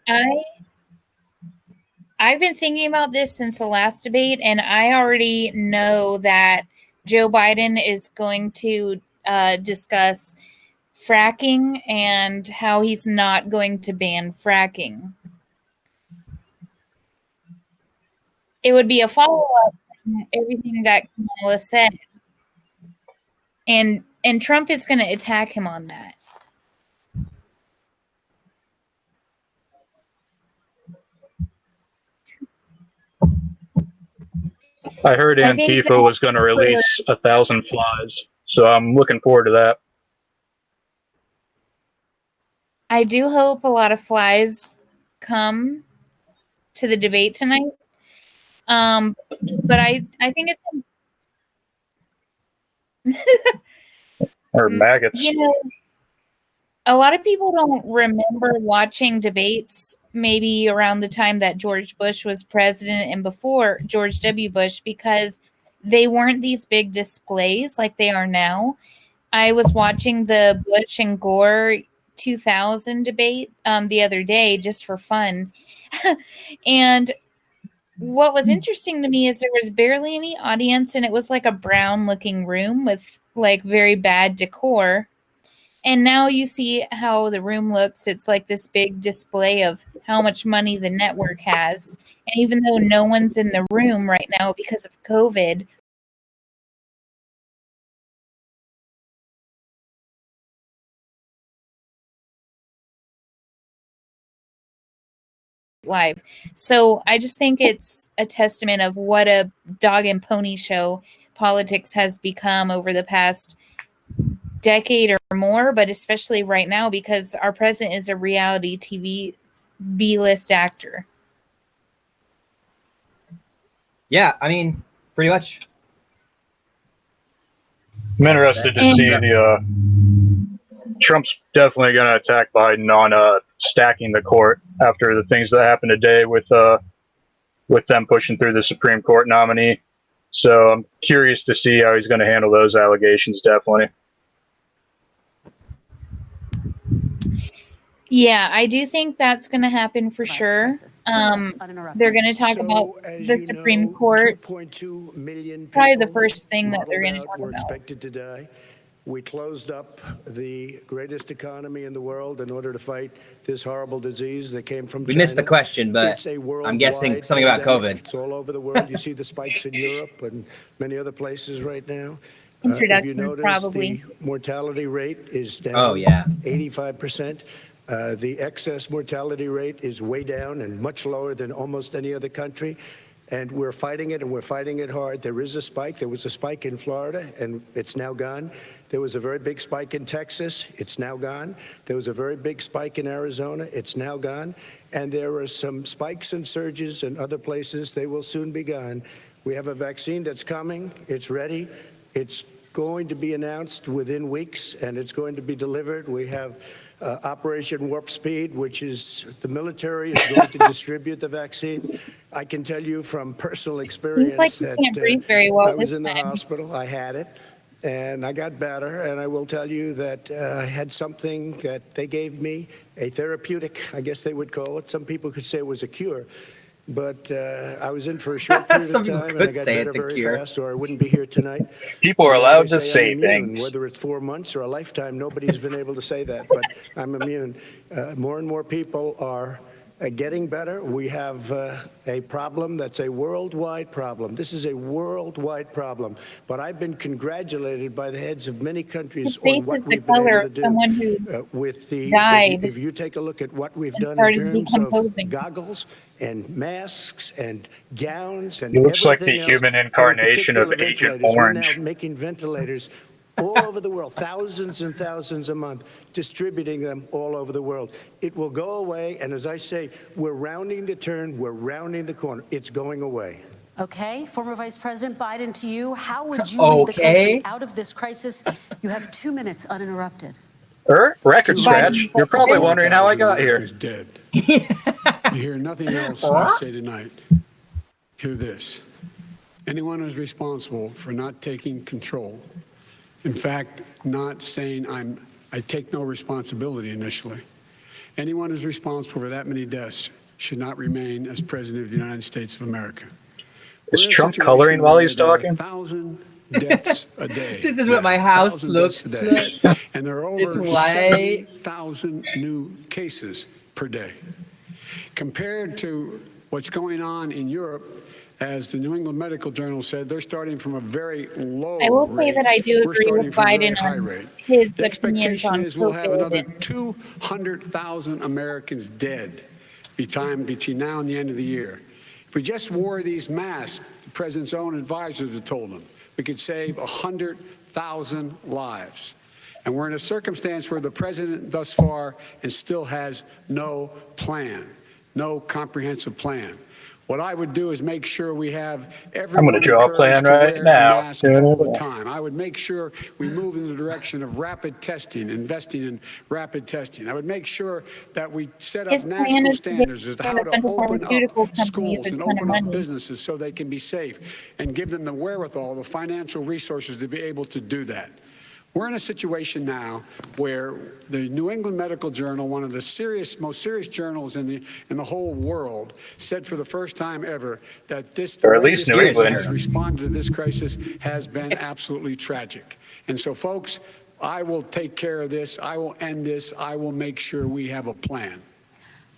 I I've been thinking about this since the last debate, and I already know that Joe Biden is going to discuss fracking and how he's not going to ban fracking. It would be a follow up from everything that Kamala said, and Trump is going to attack him on that. I heard I think Antifa was going to release 1,000 flies, so I'm looking forward to that. I do hope a lot of flies come to the debate tonight. But I think it's Or maggots. you know, a lot of people don't remember watching debates maybe around the time that George Bush was president and before George W. Bush, because they weren't these big displays like they are now. I was watching the Bush and Gore 2000 debate the other day just for fun. And what was interesting to me is there was barely any audience, and it was like a brown looking room with like very bad decor. And now you see how the room looks. It's like this big display of how much money the network has. And even though no one's in the room right now because of COVID, live. So I just think it's a testament of what a dog and pony show politics has become over the past decade or more, but especially right now because our president is a reality TV B-list actor. Yeah, I mean, pretty much. I'm interested to see the Trump's definitely going to attack Biden on stacking the court after the things that happened today with them pushing through the Supreme Court nominee. So I'm curious to see how he's going to handle those allegations. Definitely. Yeah, I do think that's going to happen for sure. They're going to talk about the Supreme Court. Probably the first thing that they're going to talk about. Expected to die. We closed up the greatest economy in the world in order to fight this horrible disease that came from China. We missed the question, but I'm guessing something about COVID. It's all over the world. You see the spikes in Europe and many other places right now. Introduction, if you notice, probably. The mortality rate is down 85%. The excess mortality rate is way down and much lower than almost any other country. And we're fighting it, and we're fighting it hard. There is a spike. There was a spike in Florida, and it's now gone. There was a very big spike in Texas. It's now gone. There was a very big spike in Arizona. It's now gone. And there are some spikes and surges in other places. They will soon be gone. We have a vaccine that's coming. It's ready. It's going to be announced within weeks, and it's going to be delivered. We have Operation Warp Speed, which is the military is going to distribute the vaccine. I can tell you from personal experience that can't breathe very well I was in the hospital. I had it, and I got better. And I will tell you that I had something that they gave me, a therapeutic, I guess they would call it. Some people could say it was a cure. But I was in for a short period of time, and I got better very fast, or I wouldn't be here tonight. People are allowed to say things. Whether it's 4 months or a lifetime, nobody's been able to say that, but I'm immune. More and more people are getting better. We have a problem that's a worldwide problem. This is a worldwide problem. But I've been congratulated by the heads of many countries on what we've been able to do with the. If you take a look at what we've done in terms of goggles and masks and gowns and it looks like the human incarnation of Agent Orange. We're now making ventilators all over the world, thousands and thousands a month, distributing them all over the world. It will go away, and as I say, we're rounding the turn, we're rounding the corner. It's going away. Okay, former Vice President Biden, to you, how would you lead the country out of this crisis? You have 2 minutes uninterrupted. Record scratch. You're probably wondering how I got here. Is dead. You hear nothing else I say tonight. Hear this. Anyone who's responsible for not taking control, in fact, not saying I take no responsibility initially, Anyone who's responsible for that many deaths should not remain as president of the United States of America. Is Trump coloring while he's talking? 1,000 deaths a day. This is what my house 1,000 looks deaths a day. like. And there are It's over white. 70,000 new cases per day. Compared to what's going on in Europe, as the New England Medical Journal said, they're starting from a very low I will say rate. that I do We're agree starting with from a very Biden high on rate. his The opinions expectation on is we'll have another COVID. 200,000 Americans dead between now and the end of the year. If we just wore these masks, the president's own advisors have told him, we could save 100,000 lives. And we're in a circumstance where the president thus far and still has no plan, no comprehensive plan. What I would do is make sure we have everyone I'm going to draw a plan encouraged to right wear a now. mask all the time. I would make sure we move in the direction of rapid testing, investing in rapid testing. I would make sure that we set up His plan national is to standards as to get how a to bunch of open pharmaceutical up companies schools a and ton of open up money. businesses so they can be safe and give them the wherewithal, the financial resources to be able to do that. We're in a situation now where the New England Medical Journal, one of the most serious journals in the whole world, said for the first time ever that Or at least New England has responded to this crisis has been absolutely tragic. And so, folks, I will take care of this. I will end this. I will make sure we have a plan.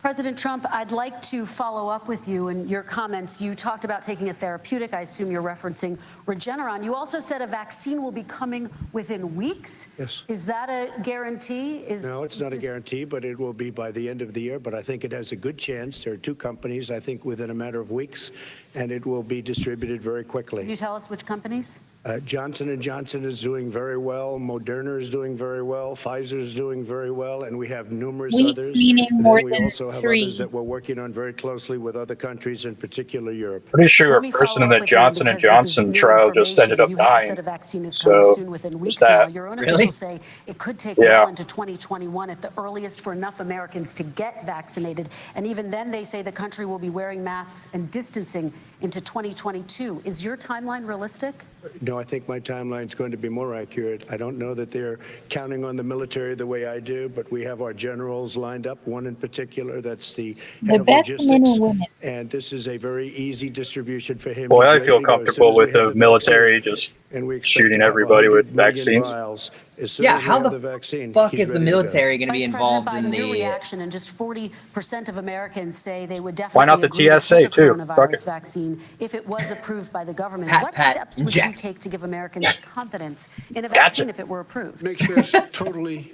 President Trump, I'd like to follow up with you in your comments. You talked about taking a therapeutic. I assume you're referencing Regeneron. You also said a vaccine will be coming within weeks. Yes. Is that a guarantee? No, it's not a guarantee, but it will be by the end of the year. But I think it has a good chance. There are two companies, I think, within a matter of weeks, and it will be distributed very quickly. Can you tell us which companies? Johnson & Johnson is doing very well. Moderna is doing very well. Pfizer is doing very well. And we have numerous Weeks others. meaning And more then we than also have 3. others that we're working on very closely with other countries, in particular Europe. Pretty sure Let a me person follow in up the with you Johnson because & this is Johnson new trial just ended up information. You have dying. said a vaccine is coming So, soon within just weeks that. now. Your own Really? officials say it could take well into 2021 at the earliest for enough Americans to get vaccinated. And even then, they say the country will be wearing masks and distancing into 2022. Is your timeline realistic? No, I think my timeline's going to be more accurate. I don't know that they're counting on the military the way I do, but we have our generals lined up, one in particular, that's the head of best men logistics. and women. And this is a very easy distribution for him. Boy, He's I ready feel to go as soon comfortable as we with have the military vaccine. just And we expect shooting to have everybody with 100 million vaccines. vials. As soon Yeah, as we how have the the vaccine, fuck he's is the ready to go. military going to be Vice involved President in Biden, your the... reaction, and just 40% of Americans say they would Why definitely not the agree to TSA take a too? Fuck coronavirus it. vaccine if it was approved by the government. Pat, What pat, steps would you inject. take to give Americans confidence in a Gotcha. vaccine if it were approved? Make sure it's totally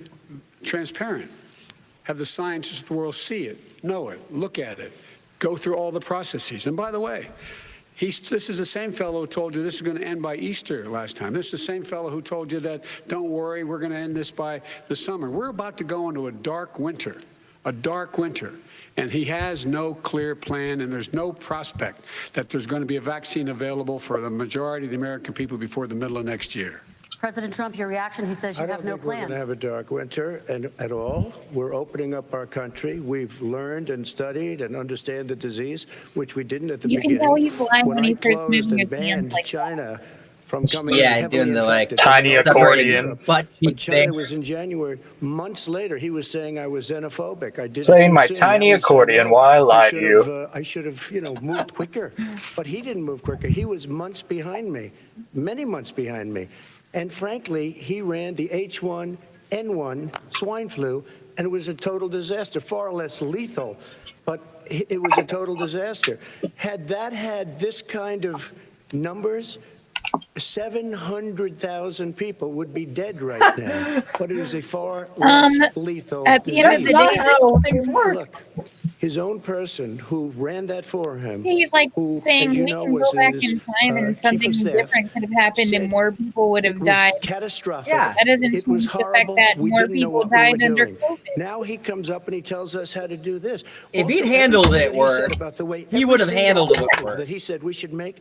transparent. Have the scientists of the world see it, know it, look at it, go through all the processes. And by the way, this is the same fellow who told you this is going to end by Easter last time. This is the same fellow who told you that, don't worry, we're going to end this by the summer. We're about to go into a dark winter. And he has no clear plan, and there's no prospect that there's going to be a vaccine available for the majority of the American people before the middle of next year. President Trump, your reaction, he says you I don't have no think we're plan. going to have a dark winter at all. We're opening up our country. We've learned and studied and understand the disease, which we didn't at the You beginning. can tell he's lying when I he starts closed moving and his hands banned like that. China from coming Yeah, in heavily doing the, like, infected. tiny That's accordion. Europe. Butt When cheek China thing. was in January, months later, he was saying I was xenophobic. I did it Playing too my soon. tiny That was so accordion low. while I lied to you. I should have, moved quicker. But he didn't move quicker. He was months behind me, many months behind me. And frankly, he ran the H1N1 swine flu, and it was a total disaster, far less lethal, but it was a total disaster. Had that had this kind of numbers, 700,000 people would be dead right now, but it is a far less lethal at the end of the disease. day, how things work. Look, his own person who ran that for him. he's like who, saying as you we know, can was go back his, in time and chief something of staff, different could have happened said and more people would it have was died. catastrophic. Yeah. That doesn't It was change the fact horrible. that We more didn't know people what we died were under doing. COVID. Now he comes up and he tells us how to do this. If Also, he'd handled everything it that he said worse, about the way he every would have single handled it move worse. that he said we should make.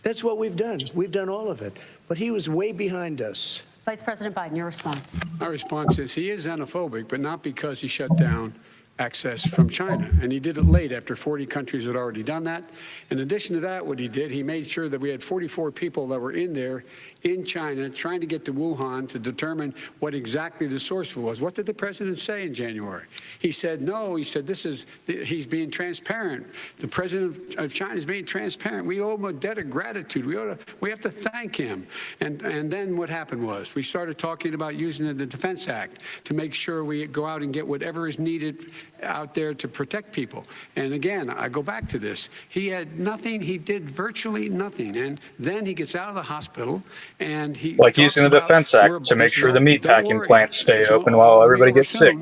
That's what we've done. We've done all of it. But he was way behind us. Vice President Biden, your response. My response is he is xenophobic, but not because he shut down access from China. And he did it late after 40 countries had already done that. In addition to that, what he did, he made sure that we had 44 people that were in there in China trying to get to Wuhan to determine what exactly the source was. What did the president say in January? He said, no, he said, he's being transparent. The president of China is being transparent. We owe him a debt of gratitude. We have to thank him. And then what happened was we started talking about using the Defense Act to make sure we go out and get whatever is needed out there to protect people. And again, I go back to this. He had nothing. He did virtually nothing. And then he gets out of the hospital and he like using the Defense Act to make sure the meatpacking plants stay open while everybody gets sick.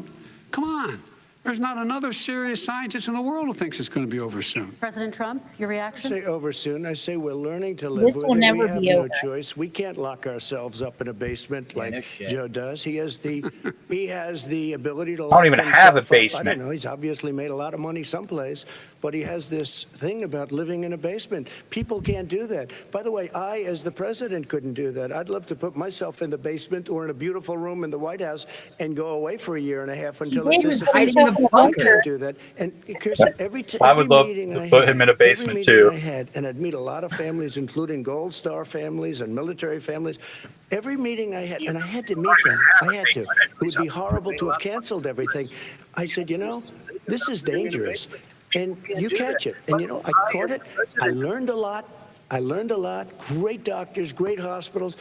Come on. There's not another serious scientist in the world who thinks it's going to be over soon. President Trump, your reaction? I say over soon. I say we're learning to live This with will it. never We have be no over. choice. We can't lock ourselves up in a basement like no shit. Joe does. He has the ability to. I don't even have a himself up. I basement. don't know. He's obviously made a lot of money someplace, but he has this thing about living in a basement. People can't do that. By the way, I, as the president, couldn't do that. I'd love to put myself in the basement or in a beautiful room in the White House and go away for a year and a half until it He was disappears. hiding in the I bunker. can't do that. And Kirsten, I would love to put him in a basement too. And I'd meet a lot of families, including Gold Star families and military families. Every meeting I had, and I had to meet them. I had to. It would be horrible to have canceled everything. I said, you know, this is dangerous. And you catch it. And, you know, I caught it. I learned a lot. Great doctors, great hospitals.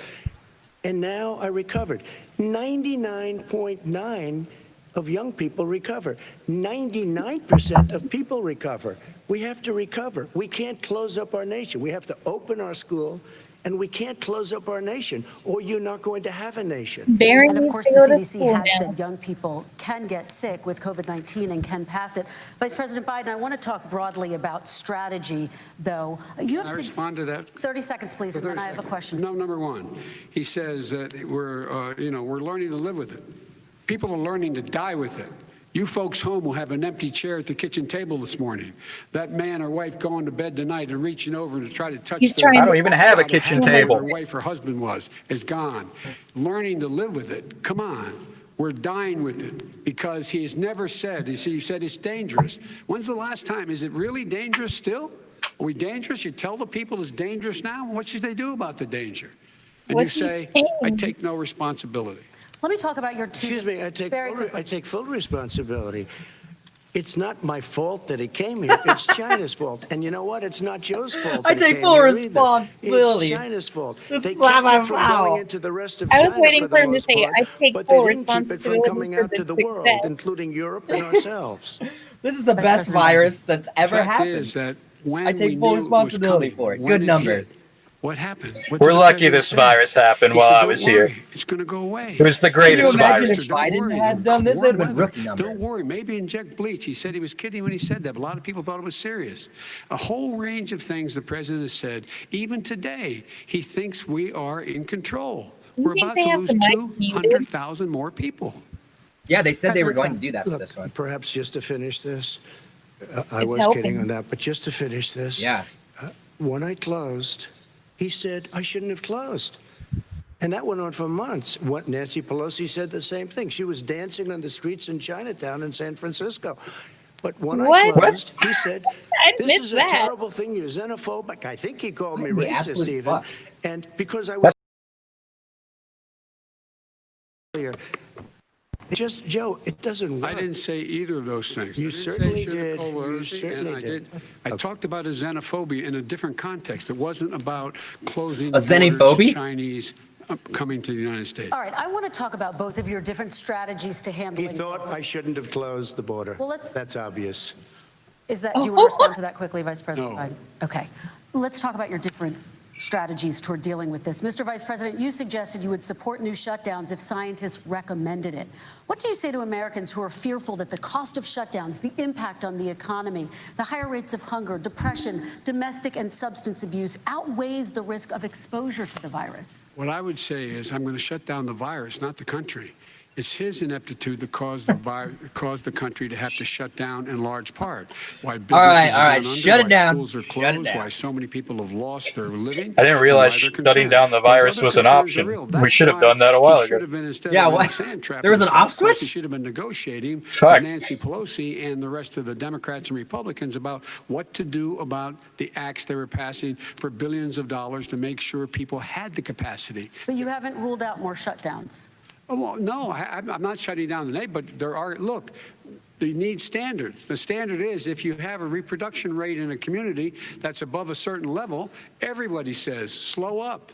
And now I recovered. 99.9 of young people recover. 99% of people recover. We have to recover. We can't close up our nation. We have to open our school, and we can't close up our nation, or you're not going to have a nation. Barry And of needs course, to the go to CDC school has now. said young people can get sick with COVID-19 and can pass it. Vice President Biden, I want to talk broadly about strategy, though. You have Can I respond to that? 30 seconds, please, and then I have a question. No, number one, he says that we're learning to live with it. People are learning to die with it. You folks home will have an empty chair at the kitchen table this morning. That man or wife going to bed tonight and reaching over to try to touch I don't even have a kitchen table. Their wife or husband is gone. Learning to live with it. Come on. We're dying with it because he has never said, you said it's dangerous. When's the last time? Is it really dangerous still? Are we dangerous? You tell the people it's dangerous now? What should they do about the danger? And What's you he say, saying? I take no responsibility. Let me talk about your two. Excuse me, I take full responsibility. It's not my fault that he came here. It's China's fault. And you know what? It's not Joe's fault. I that he take came full here either. responsibility. It's China's fault. Just They slap kept my it from mouth. going into the rest of I China was waiting for the him to most say, part, I take but full they didn't keep it from responsibility coming for out to the the world, success. including Europe and ourselves. This is the Vice best President virus that's ever Fact happened. is that when I take we full knew it was responsibility coming, for it. when Good hit, numbers. What happened? We're lucky this virus happened while I was here. It's going to go away. It was the Can you greatest imagine virus. if Biden had done this? They'd have been rookie numbers. Don't worry. Maybe inject bleach. He said he was kidding when he said that, but a lot of people thought it was serious. A whole range of things the president has said. Even today, he thinks we are in control. Do you We're think about they to have lose the mics muted? 200,000 more people. Yeah, they said they were President going to do that for Look, this one. perhaps just to finish this, I It's was helping. kidding on that, but just to finish this. Yeah. When I closed, he said I shouldn't have closed. And that went on for months. Nancy Pelosi said the same thing. She was dancing on the streets in Chinatown in San Francisco. But when I What? closed, he said, I this missed is a that. terrible thing. You're xenophobic. I think he called me The racist absolute even. fuck. And because I was earlier, just, Joe, it doesn't work. I didn't say either of those things. You I didn't certainly say did. Sugar You Coalition, certainly and I did. I talked about a xenophobia in a different context. It wasn't about closing A the border to xenophobia? Chinese coming to the United States. All right, I want to talk about both of your different strategies to He handling thought this. I shouldn't have closed the border. Well, let's- That's obvious. Do you want to respond to that quickly, Vice President No. Biden? Okay. Let's talk about your different strategies toward dealing with this. Mr. Vice President, you suggested you would support new shutdowns if scientists recommended it. What do you say to Americans who are fearful that the cost of shutdowns, the impact on the economy, the higher rates of hunger, depression, domestic and substance abuse outweighs the risk of exposure to the virus? What I would say is I'm going to shut down the virus, not the country. It's his ineptitude that caused the country to have to shut down in large part. Why businesses All right, are down shut under, it down. why schools are closed, why so many people have lost their living. I didn't realize shutting down the virus was an option. We should have done that a while ago. Yeah, what? There was an off switch? He should have been negotiating Fact. with Nancy Pelosi and the rest of the Democrats and Republicans about what to do about the acts they were passing for billions of dollars to make sure people had the capacity. But you haven't ruled out more shutdowns. Oh, well, no, I'm not shutting down the name, but there are, look, they need standards. The standard is if you have a reproduction rate in a community that's above a certain level, everybody says, slow up.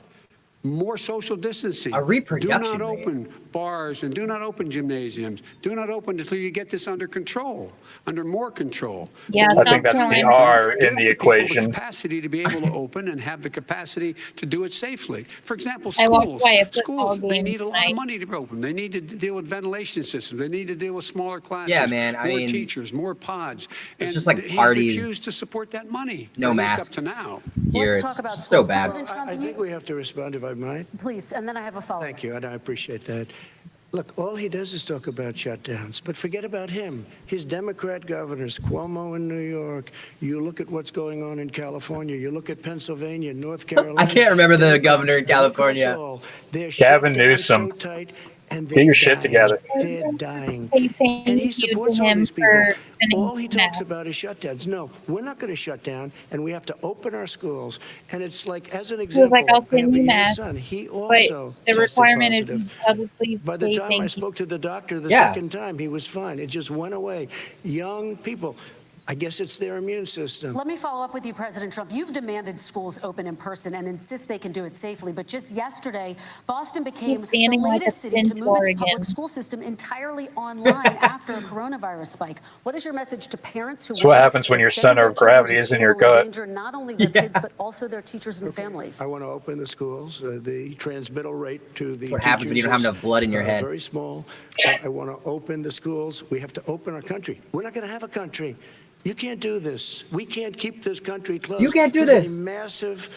More social distancing. A reproduction Do not rate. open bars and do not open gymnasiums. Do not open until you get this under control, under more control. Yeah, I think that's the R in the equation. The capacity to be able to open and have the capacity to do it safely. For example, I walked schools. by a football Schools, they game need a lot tonight. of money to open. They need to deal with ventilation systems. They need to deal with smaller classes. Yeah, man, I more mean, teachers, more pods. it's And just like he parties, refused to support that money. no at least masks up to now. here. Let's talk It's about so schools. bad. President Trump, I think we have to respond, if I might. Please, and then I have a follow-up. Thank you, and I appreciate that. Look, all he does is talk about shutdowns, but forget about him. His Democrat governors, Cuomo in New York, you look at what's going on in California, you look at Pennsylvania, North Carolina. I can't remember the governor in Democrats California. all, they're Gavin shut down Newsom. so tight, and Get your shit dying. together. They're dying. Say thank And he you to supports all him these people. for sending All he talks masks. about is shutdowns. No, we're not going to shut down, and we have to open our schools. And it's like, as an He was example, like, I'll I have send a you young masks. son. He But also the tested requirement is positive. you publicly By the say time I thank you. spoke to the doctor the Yeah. second time, he was fine. It just went away. Young people, I guess it's their immune system. Let me follow up with you, President Trump. You've demanded schools open in person and insist they can do it safely. But just yesterday, Boston became He's the standing like a latest city to move centaur its public again. school system entirely online after a coronavirus spike. What is your message to parents who That's what happens when that your sending center their of gravity children to is in school your will gut. endanger not only their kids, but also their teachers and families? I want to open the schools. The transmittal rate to the What happens when you don't have teachers enough blood in your is, head. Very small. I want to open the schools. We have to open our country. We're not going to have a country. You can't do this. We can't keep this country closed. You can't do This is this. a massive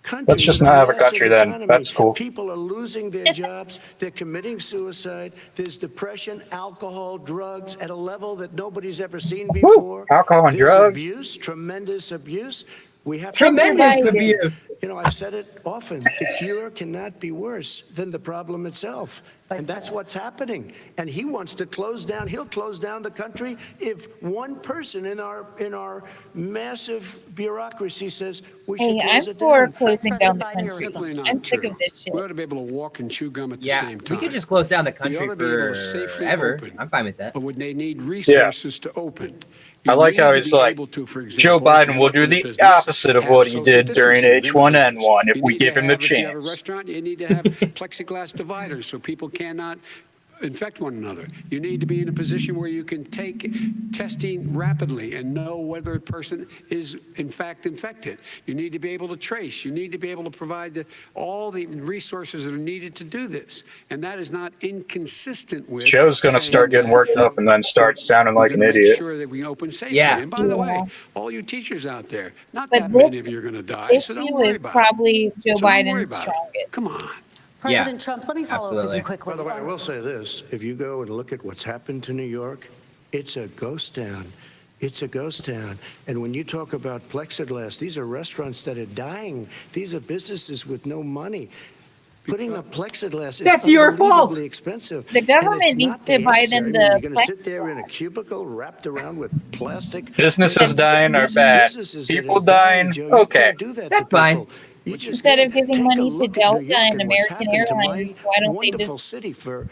country. Let's just with not have a massive country then. economy. That's cool. People are losing their jobs. They're committing suicide. There's depression, alcohol, drugs at a level that nobody's ever seen before. Alcohol and There's drugs. abuse, tremendous abuse. We have Tremendous to abuse. You know, I've said it often. The cure cannot be worse than the problem itself. And that's what's happening. And he wants to close down. He'll close down the country if one person in our massive bureaucracy says we should Hey, I'm close it for down. closing down the President Biden, country. Simply not I'm sick true. of this shit. We ought to be able to walk and chew gum at the Yeah, same we time. could just close down the We country ought to be able to safely forever. open. I'm fine with that. But would they need resources to open? I like how he's like, Joe Biden will do the opposite of what he did during H1N1 if we give him the If you have a chance. restaurant, you need to have plexiglass dividers so people cannot infect one another. You need to be in a position where you can take testing rapidly and know whether a person is in fact infected. You need to be able to trace. You need to be able to provide all the resources that are needed to do this. And that is not inconsistent with Joe's going to saying start getting that worked up and then start sounding we're like an gonna make idiot. sure that we open safely. Yeah. And by the way, Yeah. all you teachers out there, not But that many this of you are going to die, so don't issue worry is about it. probably Joe So don't worry Biden's about it. strongest. Come on. President Trump, let me follow up with absolutely. you quickly. By the way, I will say this. If you go and look at what's happened to New York, it's a ghost town. It's a ghost town. And when you talk about plexiglass, these are restaurants that are dying. These are businesses with no money. Putting up plexiglass is That's your fault. unbelievably expensive. The government And it's needs not to the buy answer. them I mean, the You're going to sit there in a plexiglass. cubicle wrapped around with plastic. Businesses dying are These bad. businesses that People are dying, dying, Joe. You okay. can't do that That's to people. fine. You just Instead of gotta giving take a money to look at New Delta York and and what's American happened to my Airlines, why don't they wonderful just city for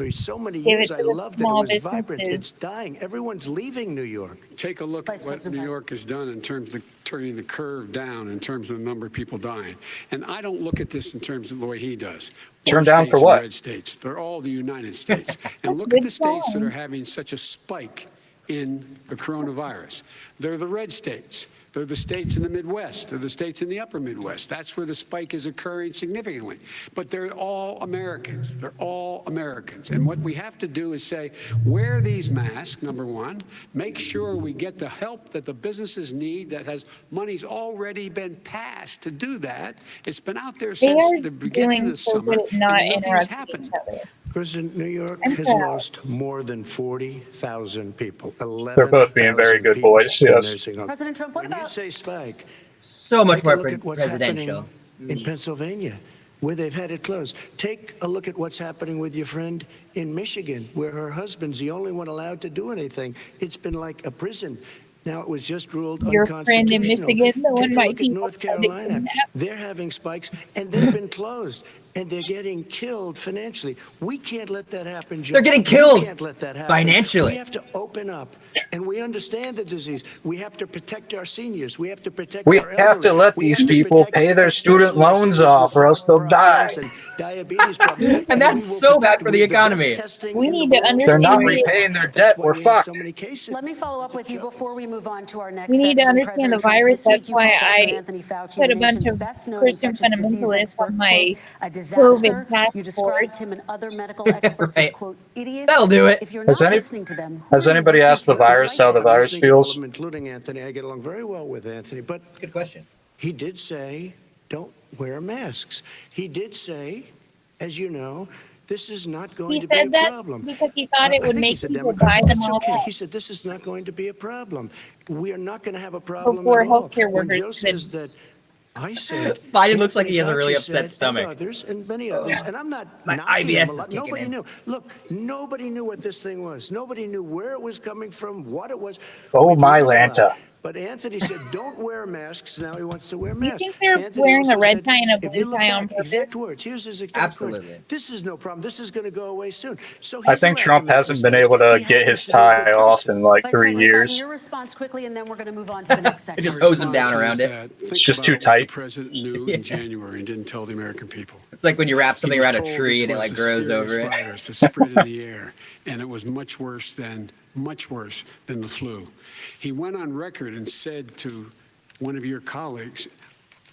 so many give years. it I to the loved that it small was vibrant. businesses? It's dying. Everyone's leaving New York. Take a look at Vice what President New Biden. York has done in terms of turning the curve down in terms of the number of people dying. And I don't look at this in terms of the way he does. Turn Blue down states for and what? Red states. They're all the United States. And look at the Good states that point. are having such a spike in the coronavirus. They're the red states. They're the states in the Midwest. They're the states in the upper Midwest. That's where the spike is occurring significantly. But they're all Americans. They're all Americans. And what we have to do is say, wear these masks, number one. Make sure we get the help that the businesses need that has money's already been passed to do that. It's been out there They since are the beginning of doing the so summer. good at not and nothing's interrupting happened. each other. President, New York I'm has proud. lost more than 40,000 people. They're both being very good boys. Yes. President Trump, what When you about say spike, So much take a more look at what's presidential. happening in Pennsylvania, where they've had it closed. Take a look at what's happening with your friend in Michigan, where her husband's the only one allowed to do anything. It's been like a prison. Now it was just ruled Your friend in unconstitutional. Michigan, the one Take a my look at people North tried to Carolina. kidnap. They're having spikes, and they've been closed, and they're getting killed financially. We can't let that happen, Joe. They're getting We killed can't let that happen. financially. We have to open up, and we understand the disease. We have to protect our seniors. We have to protect We our have elderly. to let We these have to people protect pay their student especially our loans seniors off, with or else they'll heart die. problems and diabetes problems. And that's we will so protect bad for the them. We have the best economy. testing We in the need to world. They're not understand the repaying their That's debt. why We're we have fucked. so many cases. Let me follow up It's a with you joke. before we move on to our next We need to section. understand the President Trump, virus. this week That's you why called Dr. I Anthony Fauci, put the a bunch nation's of best-known Christian infectious disease fundamentalists expert, on my quote, a disaster. COVID task You force. described him and other medical experts as, Right. quote, idiots. That'll do it. If you're Has not any listening to them, who has are you anybody listening asked the to? virus how the I'm virus listening to all of feels? them, including Anthony. I get along very well with Anthony, but Good question. he did say, don't wear masks. He did say, as you know, this is not going He to be a said that problem. because he thought it I would think make he's a people Democrat, buy but them that's all okay. up He said this is not going to be a problem. We are not going to have a problem before at all. healthcare When workers Joe could. says that, I said, Biden looks like Anthony he has a really Fauci upset said, stomach. and others, and many others, and I'm not My knocking IBS them a is lot. kicking Nobody in. knew. Look, nobody knew what this thing was. Nobody knew where it was coming from, what it was. Oh We've my learned a lot. Lanta. But Anthony said, don't wear masks. Now he wants to wear Do you masks. think they're Anthony wearing a also red said, tie and a if you blue look tie on back, exact purpose? words, here's his exact Absolutely. words. This is no problem. This is going to go away soon. So I he's think allowed Trump to make hasn't been mistakes. able to He get happens his to be a tie good off person. in like Vice 3 President Biden, years. your response quickly, and then we're going to move on to the next section. Just hose them down around it. Think just about too what tight. the president knew in January and didn't tell the American people. It's like when you wrap something He was around a told tree this and it was like a grows serious over it. virus that spread in the air, and it was much worse than the flu. He went on record and said to one of your colleagues,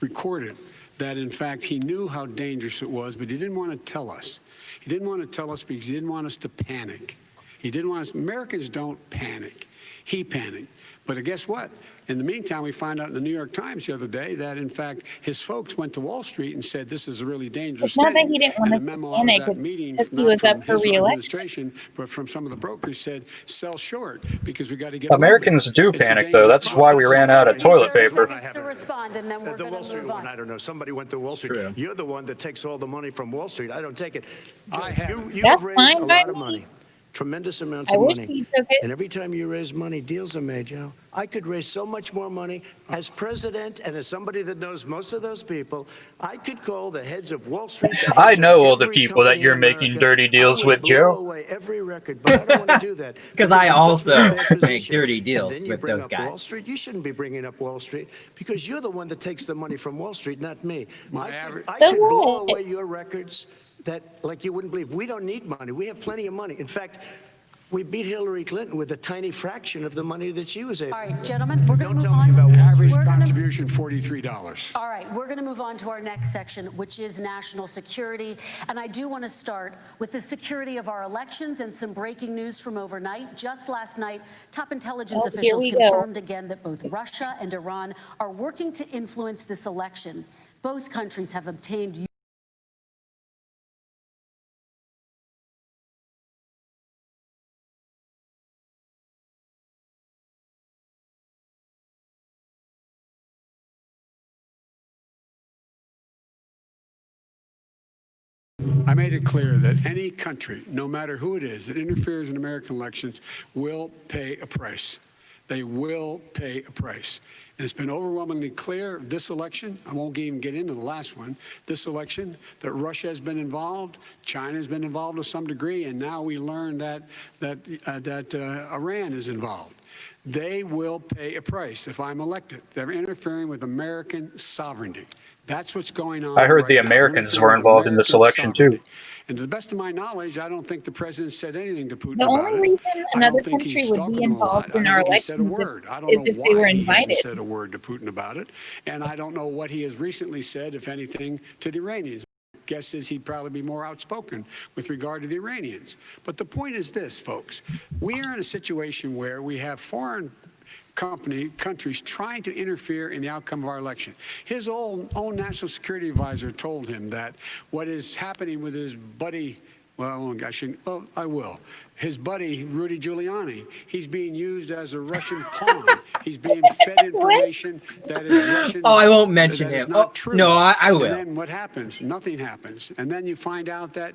recorded, that in fact he knew how dangerous it was, but he didn't want to tell us. He didn't want to tell us because he didn't want us to panic. He didn't want us. Americans don't panic. He panicked. But guess what? In the meantime, we find out in the New York Times the other day that, in fact, his folks went to Wall Street and said this is a really dangerous It's not thing. that he didn't want And us a to memo out of panic, that it's meeting, because he not was from up for his re-election. administration, but from some of the brokers, said sell short because we got to get Americans moving. do It's a panic, though. dangerous That's why we problem. ran out of toilet 30 paper. seconds to respond, and then we're The going Wall to Street move one, on. I don't know. Somebody went to Wall Street. True. You're the one that takes all the money from Wall Street. I don't take it. I haven't. You That's have raised fine a by lot of me. money. Tremendous amounts I of wish money. he took it. And every time you raise money, deals are made, Joe. I could raise so much more money. As president and as somebody that knows most of those people, I could call the heads of Wall Street. the I heads of know all the every people that company you're in making America. dirty deals I would with, blow Joe. away every record, but I don't want to do that. Because I it puts me in a also bad make position. dirty deals And then you with bring those up guys. Wall Street. You shouldn't be bringing up Wall Street because you're the one that takes the money from Wall Street, not me. I So could blow what? away your records that, like you wouldn't believe. We don't need money. We have plenty of money. In fact, we beat Hillary Clinton with a tiny fraction of the money that she was able. All right, gentlemen, we're going Don't to tell move me on. about Wall Average We're gonna- contribution, $43. All right, we're going to move on to our next section, which is national security. And I do want to start with the security of our elections and some breaking news from overnight. Just last night, top intelligence Oh, here officials we go. confirmed again that both Russia and Iran are working to influence this election. Both countries have obtained I made it clear that any country, no matter who it is, that interferes in American elections will pay a price. They will pay a price. And it's been overwhelmingly clear this election, I won't even get into the last one, this election, that Russia has been involved, China has been involved to some degree, and now we learn that Iran is involved. They will pay a price if I'm elected. They're interfering with American sovereignty. That's what's going on. I heard right the now. Americans Interfering were with involved in this American election, sovereignty. too. And to the best of my knowledge, I don't think the president said anything to Putin The about only it. reason I another don't think country he's would stalking be them a involved lot. in I our don't think he said a elections word. I don't is know if they were why he invited. hasn't said a word to Putin about it. And I don't know what he has recently said, if anything, to the Iranians. Guess is he'd probably be more outspoken with regard to the Iranians. But the point is this, folks. We are in a situation where we have foreign countries trying to interfere in the outcome of our election. His own national security advisor told him that what is happening with his buddy, well, I shouldn't. Well, I will. His buddy, Rudy Giuliani, he's being used as a Russian pawn. He's being fed information that is Russian. Oh, I won't mention that is him. not Oh, true. no, I will. And then what happens? Nothing happens. And then you find out that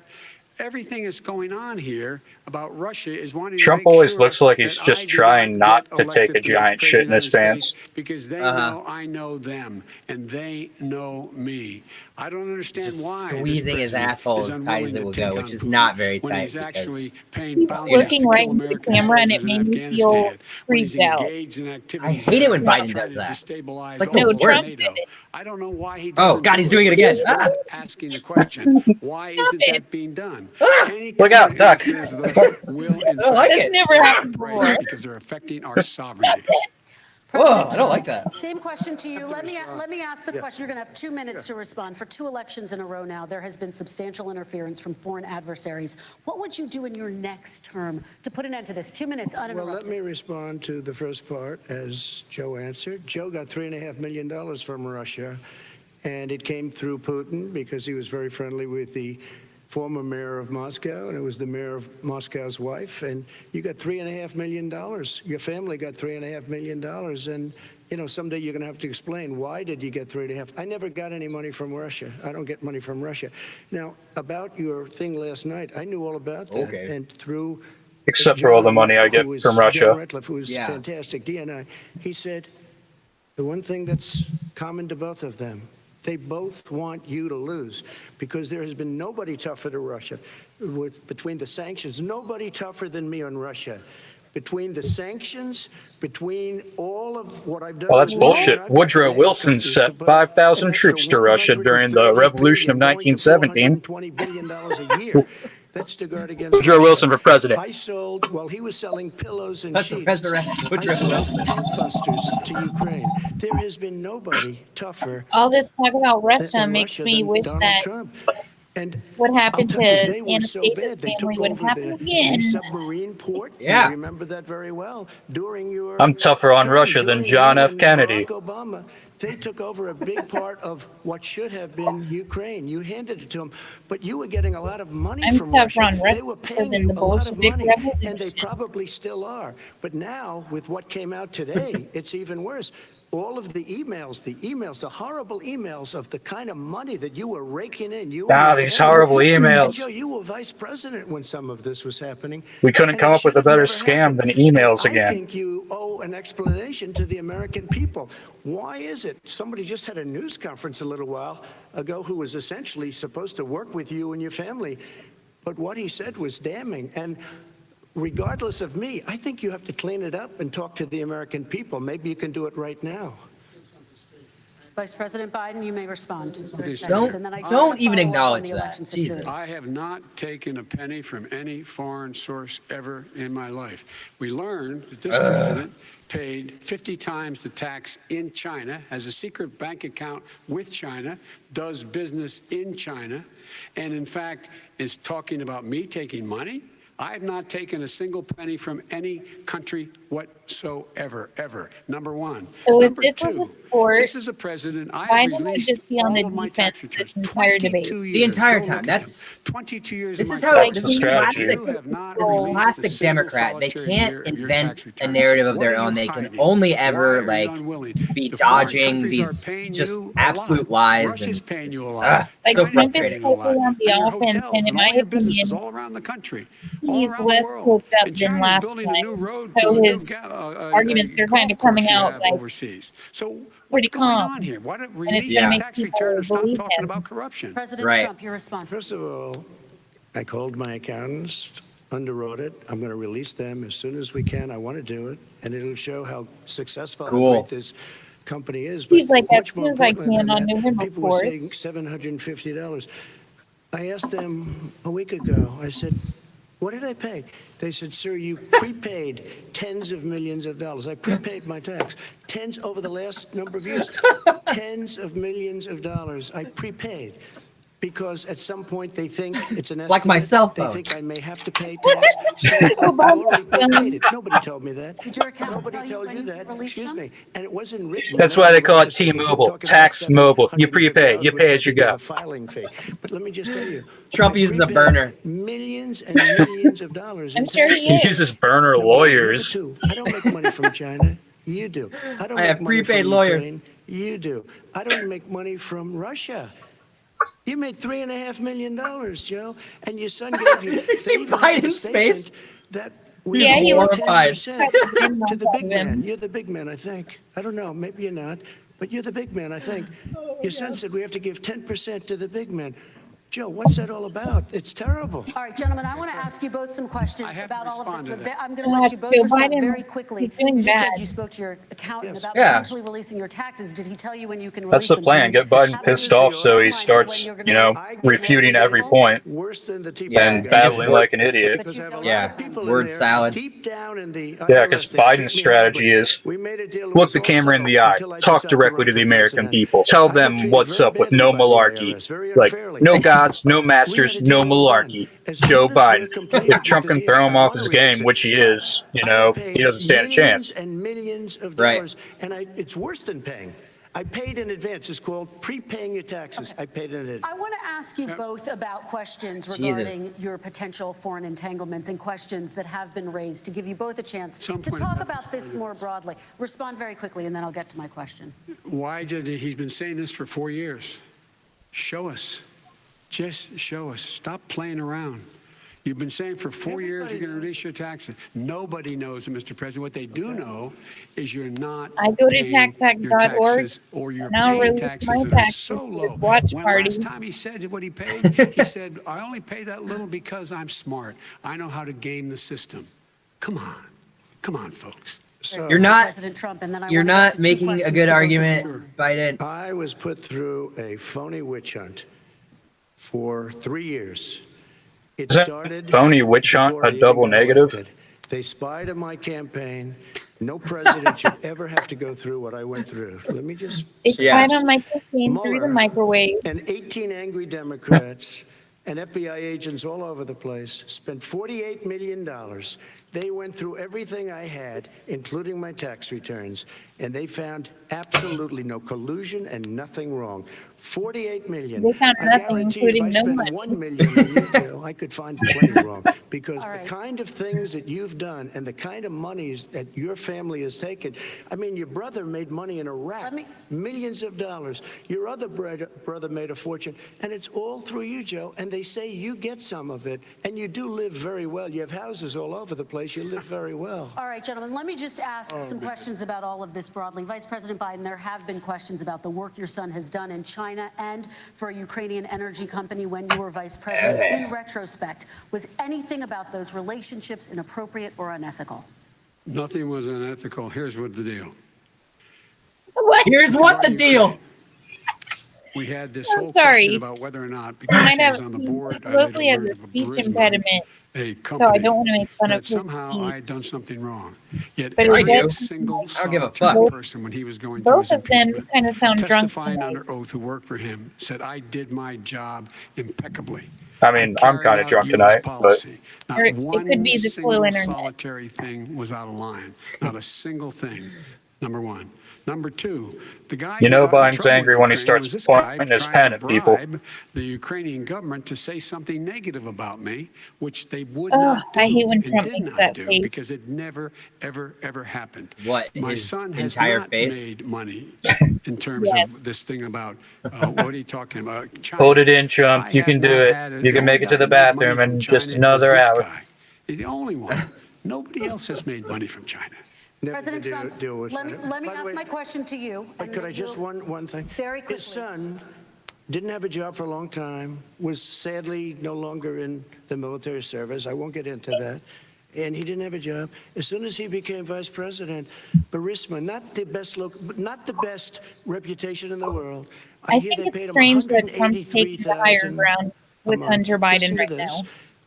everything that's going on here about Russia is wanting Trump to make always sure looks like he's that just I do trying not get to take elected a the next giant shit in his president of the pants. United States because they know I know them and they know me. I don't understand Just why this squeezing his president asshole is as tight unwilling as it to will take go, on which is Putin not very when tight he's because actually paying He's bounties looking to right kill into the American camera, and it soldiers in made me feel Afghanistan, when he's freaked out. engaged in activities hate it when that Biden try does to that. destabilize It's like all the of worst. NATO. I don't know why he Oh, doesn't God, do he's doing it again. He's Ah. asking the question, why isn't it. that being done? Any Look out, country duck. interferes with us will, in don't like fact, it. That's never pay the happened price before. because they're affecting our sovereignty. This. Whoa, I don't like that. Same question to you. Let me ask the question. You're going to have 2 minutes to respond. For 2 elections in a row now, there has been substantial interference from foreign adversaries. What would you do in your next term to put an end to this? 2 minutes uninterrupted. Well, let me respond to the first part as Joe answered. Joe got $3.5 million from Russia, and it came through Putin because he was very friendly with the former mayor of Moscow, and it was the mayor of Moscow's wife. And you got $3.5 million. Your family got $3.5 million. And, you know, someday you're going to have to explain, why did you get 3.5? I never got any money from Russia. I don't get money from Russia. Now, about your thing last night, I knew all about that. Okay. And through Except for all the money I get who was from John Russia. Ratcliffe, who was Yeah. fantastic, DNI, he said, the one thing that's common to both of them, they both want you to lose, because there has been nobody tougher to Russia. Between the sanctions, nobody tougher than me on Russia. Between the sanctions, between all of what I've done. Well, that's in war, bullshit. I've got Woodrow NATO Wilson countries sent to put 5,000 an extra troops to Russia during the 130 Revolution of billion, going to 1917. $420 billion a year. That's to guard against Woodrow Russia. Wilson for president. I sold, while he was selling pillows and That's sheets, Resurrect I Woodrow sold Wilson. tank busters to Ukraine. There has been nobody tougher All this talk about Russia in makes Russia me than wish Donald that Trump. And what happened I'll tell you, to they were so Anastasia's bad. They family took would over happen the again. submarine port. Yeah. I remember that very well. During your I'm tougher on term, Russia than during John you F. and Kennedy. Barack Obama, they took over a big part of what should have been Ukraine. You handed it to them, but you were getting a lot of money I'm from tougher Russia. on Russia They were paying than you the a lot of Bolshevik money, and they Revolution. probably still are. But now, with what came out today, it's even worse. All of the emails, the horrible emails of the kind of money that you were raking in. You and your These family. horrible And emails. Joe, you were vice president when some of this was happening. We couldn't and come it up with should a have better never scam than happened. emails And I again. think you owe an explanation to the American people. Why is it? Somebody just had a news conference a little while ago who was essentially supposed to work with you and your family, but what he said was damning. And regardless of me, I think you have to clean it up and talk to the American people. Maybe you can do it right now. Vice President Biden, you may respond. Don't even acknowledge that. Jesus. I have not taken a penny from any foreign source ever in my life. We learned that this president paid 50 times the tax in China, has a secret bank account with China, does business in China, and in fact is talking about me taking money. I have not taken a single penny from any country whatsoever, ever. Number one. So if Number this two, was a sport, this is a president. I why have didn't I released just be on the all of my tax defense returns. this entire debate? 22 The years. entire Go time. look at That's them. 22 years. This of is my how tax this is returns. strategy. You have not This is released a classic single Democrat. They solitary can't year of your invent tax a return. narrative of What their are own. you They can hiding? only Why ever are you like unwilling? be The foreign dodging countries are these paying just you a absolute lot. lies Russia's and paying you a lot. Like so China's Trump is paying frustrating. you a lot. totally on the And your offense, hotels and in and my all your businesses opinion, all around the country, all he's around the less world. coked up And than China's last building a new time. road to So a new his arguments are kind of golf coming course you out have like overseas. So pretty what's going calm. on here? Why don't And release it's your gonna make tax people return and stop believe talking him. about corruption? President Right. Trump, your response. First of all, I called my accountants, underwrote it. I'm going to release them as soon as we can. I want to do it, and it'll show how successful, Cool. how great this company is. He's like, as much more soon as I importantly can than on that, November people were 4th. saying $750. I asked them a week ago, I said, what did I pay? They said, sir, you prepaid tens of millions of dollars. I prepaid my tax. Tens over the last number of years. Tens of millions of dollars I prepaid. because at some point they think it's an estimate. Like my cell phone. They think I may have to pay tax. So I already paid it. Nobody told me that. Did your accountant Nobody tell you told when you you that. released Excuse them? me. And it wasn't written. That's why they call it T-Mobile, tax mobile. You prepay, you pay as you go. A filing fee. But let me just tell you, Trump I uses a prepaid burner. millions and millions of dollars. I'm in sure he taxes. He uses burner Number lawyers. two, I don't make money from China. You do. I don't I have make money prepaid from lawyers. Ukraine. You do. I don't make money from Russia. You made $3.5 million, Joe, and your son gave you. You see Biden's face? That Yeah, he gave was 10% to the big man. You're the big man, I think. I don't know. Maybe you're not, but you're the big man, I think. Your son said we have to give 10% to the big man. Joe, what's that all about? It's terrible. All right, gentlemen, I want to ask you both some questions I have about to all of respond this. to But that. I'm going to let you both Joe respond Biden very quickly. is doing You just said bad. you spoke to your accountant Yes. about Yeah. potentially releasing your taxes. Did he tell you when you can That's release the them? plan. Get Biden pissed off so he starts, refuting every point Worse than the Tea Yeah, and Party guys. babbling like an idiot. Because I have a lot Yeah, of people word in there, salad. deep down in the Yeah, because IRS that Biden's treat me strategy horribly. is We made a deal that look was the all camera in the settled eye, until I talk decided to directly run to the for American president. people, tell I got them treated what's very up with badly no by the malarkey. IRS, very Like, unfairly. no gods, no We had masters, a no deal all done. malarkey. As soon Joe as Biden. we're completed If with Trump the can deal, throw him I off wanna his release game, it. which he But is, I have paid he doesn't stand a millions chance. and millions of Right. dollars, and it's worse than paying. I paid in advance. It's called prepaying your taxes. I paid in advance. I want to ask you both about questions regarding your potential foreign entanglements and questions that have been raised to give you both a chance Some to point talk about about this more broadly. Respond very quickly, and then I'll get to my question. Why did he's been saying this for 4 years? Show us. Just show us. Stop playing around. You've been saying for 4 years you're going to reduce your taxes. Nobody knows, Mr. President. What they do know is you're not. I go to paying your taxact.org, taxes, or you're and I'll paying release taxes my that are taxes so to low. this watch When party. last time he said what he paid, he said, "I only pay that little because I'm smart. I know how to game the system." Come on, folks. So You're not. President Trump, and then I You're want to get not to two making a questions good to both of argument, you. Biden. I was put through a phony witch hunt for 3 years. It Is that started phony witch hunt before a I even double got negative? elected. They spied on my campaign. No president should ever have to go through what I went through. Let me just It's Yeah. right on my cooking through the Mueller microwave. and 18 angry Democrats and FBI agents all over the place spent $48 million. They went through everything I had, including my tax returns, and they found absolutely no collusion and nothing wrong. 48 million. They found I nothing, guarantee you, including if I no spent money. 1 million on you, Bill, I could find plenty wrong. Because All the right. kind of things that you've done and the kind of monies that your family has taken, I mean, your brother made money in Iraq, millions of dollars. Your other brother made a fortune, and it's all through you, Joe. And they say you get some of it, and you do live very well. You have houses all over the place. You live very well. All right, gentlemen, let me just ask some questions about all of this broadly. Vice President Biden, there have been questions about the work your son has done in China and for a Ukrainian energy company when you were vice president. In retrospect, was anything about those relationships inappropriate or unethical? Nothing was unethical. Here's what the deal. Here's what the deal. We had this I'm whole sorry. question about whether or not, I because might he was have on the board, I mostly later has learned a of a speech Burisma, impediment, a so I company don't want to make fun that of his somehow I speech. had done something wrong. Yet But I every do. single I don't give a solitary fuck. person when he was going through Both his of them impeachment, kind of sound drunk testifying tonight. under oath who worked for him, said I did my job impeccably. I mean, I'm carried kind of out drunk US tonight, but policy. Not Or it one could be the slow single internet. solitary thing was out of line. Not a single thing. Number one. Number two, the guy You who know got in Biden's trouble angry with when he Ukraine starts was this guy pointing his trying pen to at people. bribe the Ukrainian government to say something negative about me, which they would Oh, not do I hate when and Trump did makes not that do face. because it never, ever happened. What, My his son has entire not face? made money in terms Yes. of this thing about what are you talking about? China. Hold it in, Trump. I You have can do not it. had You can the make only it to the guy who made bathroom money in from just China another is this hour. guy. He's the only one. Nobody else has made money from China. Never President did Trump, deal with let me China. By the ask way, my question to you. But and could then I just you'll- one thing? Very quickly. His son didn't have a job for a long time, was sadly no longer in the military service. I won't get into that. And he didn't have a job. As soon as he became vice president, Burisma, not the best reputation in the world. I hear think they it's paid him strange that Trump's taking the higher $183,000 ground a with month. Hunter Biden Listen to right this. now.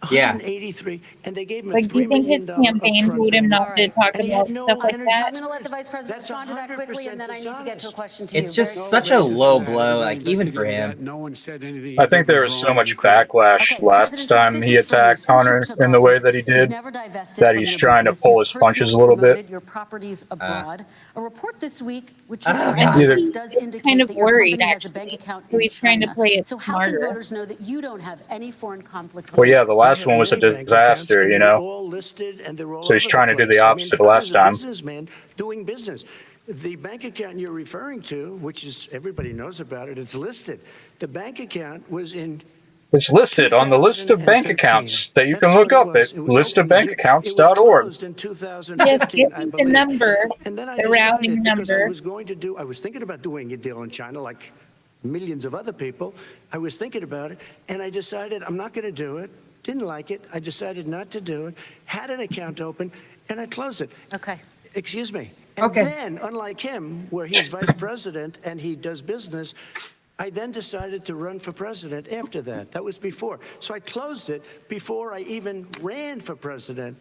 Yeah. 183, and they gave him Like, a do you $3 think his million campaign upfront told him payment. not to talk And he had about no stuff like energy. that? I'm going to let the Vice President That's respond to that quickly, and then I need to get to a question to you. It's just Very such a low blow, like even for him. No one said anything. I think there was so much backlash Okay, last President Trump, time this he is for you. attacked Since you Hunter took in the way office, that he you've did, never divested that from he's your trying to business. pull You've his punches personally a little bit. promoted your properties abroad. A report this week, which I was think Deflates, he's does kind indicate of that your worried, company has a actually. bank account So in he's trying to China. play it So how can smarter. voters know that you don't have any foreign conflicts of Well, yeah, interest? the I last have one was a many bank accounts, disaster, and you they're know? all listed, and they're all So he's over trying to the do the place. I opposite mean, I last was a time. businessman doing business. The bank account you're referring to, which is everybody knows about it, it's listed. The bank account was in It's listed on the list of bank 2013. accounts that you can That's look what it up at was. It was open. It was listofbankaccounts.org. closed in Yes, 2015, give I me the believe. number, And then I the routing decided, because I number. was going to do, I was thinking about doing a deal in China like millions of other people. I was thinking about it, and I decided I'm not going to do it. Didn't like it. I decided not to do it. Had an account open, and I closed it. Okay. Excuse me. And then, unlike him, where he's vice president and he does business, I then decided to run for president after that. That was before. So I closed it before I even ran for president,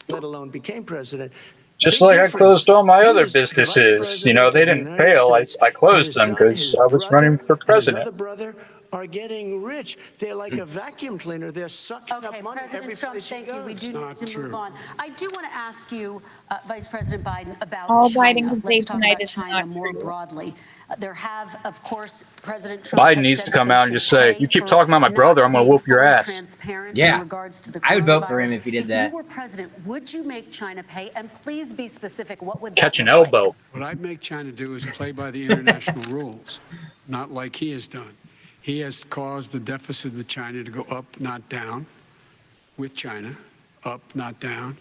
let alone became president. Just Big like I difference. closed all my He other is the vice businesses. You know, president they of the didn't United fail. States, I and closed his them son, because his I was running brother, for and his president. other brother are getting rich. They're like a vacuum cleaner. They're sucking Okay, up money every President Trump, place he thank you. We goes. do need to move on. I do want to ask you, Vice President Biden, about All China. Biden can say Let's talk tonight about is China not more true. broadly. There have, of course, President Trump Biden has needs said to that come they out and should just say, pay you keep for talking about my brother, not I'm going to being whoop your fully ass. transparent Yeah. in regards to the I would vote for him coronavirus. if he did If that. you were president, would you make China pay? And please be specific. What would that Catch an look like? elbow. What I'd make China do is play by the international rules, not like he has done. He has caused the deficit of China to go up, not down, with China, up, not down.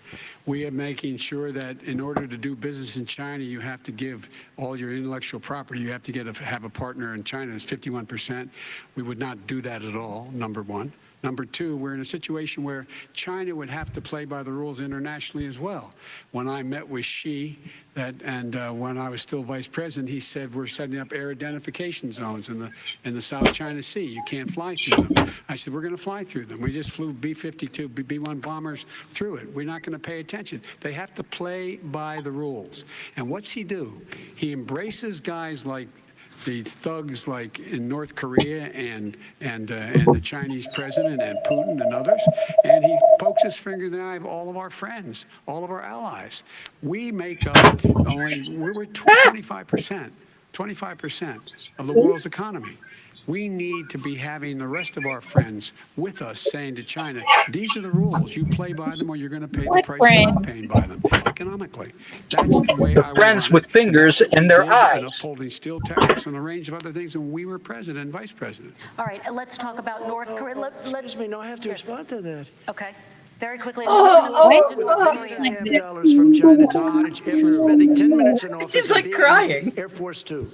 We are making sure that in order to do business in China, you have to give all your intellectual property. You have to have a partner in China. It's 51%. We would not do that at all, number one. Number two, we're in a situation where China would have to play by the rules internationally as well. When I met with Xi, when I was still vice president, he said we're setting up air identification zones in the South China Sea. You can't fly through them. I said we're going to fly through them. We just flew B-52, B-1 bombers through it. We're not going to pay attention. They have to play by the rules. And what's he do? He embraces guys like the thugs like in North Korea and the Chinese president and Putin and others, and he pokes his finger in the eye of all of our friends, all of our allies. We make up we're 25% of the world's economy. We need to be having the rest of our friends with us saying to China, these are the rules. You play by them or you're going to pay the price for not paying by them economically. That's the way I would Friends run with it, and fingers that's what in we their did, eyes. and upholding steel tariffs and a range of other things when we were president and vice president. All right, let's talk about North Korea. Excuse me, no, I have to respond to that. Okay. Very quickly. $1.5 from China to manage after spending 10 minutes in office. He's like and being crying. Air Force Two,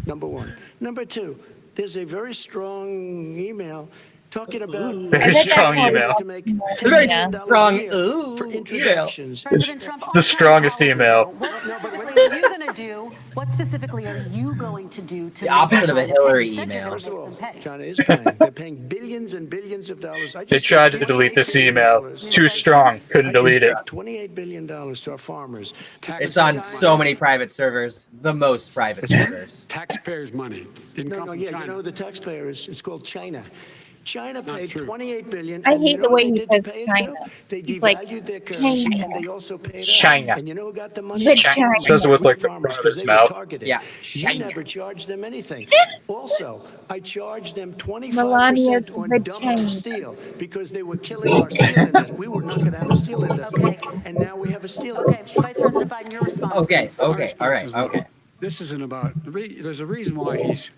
number one. Number two, there's a very strong email talking about Very strong email. to make $10 Very million strong a year for email. introductions. President Trump, the strongest email. What specifically are you going to do? What specifically are you going to do to The opposite of a China Hillary pay? You said you're email. gonna First of make all, them pay. China is paying. They're paying billions and billions of dollars. I They just tried gave to delete this $28 billion. email. Too strong. Couldn't delete it. $28 billion to our farmers. It's on so many private servers, the most private servers. Taxpayers' money didn't come from China. You know who the taxpayer is? It's called China. China paid true. $28 billion. I and hate you know the what way they he did to says pay it China. to? They He's like, devalued their currency, China. and they also paid China. out. And you know who got the money? The China. China. Says it with like the farmers, front of 'cause his they were mouth. targeted. Yeah, You China. never charged them anything. Also, I charged them 25% Melania's on the dumped China. steel because they were killing our steel industry. We were not going to have a steel industry, Okay. and now we have a steel Okay, industry. Vice President Biden, your response, Okay, please. okay, Our all response right, is, look, okay. This isn't about. There's a reason why he's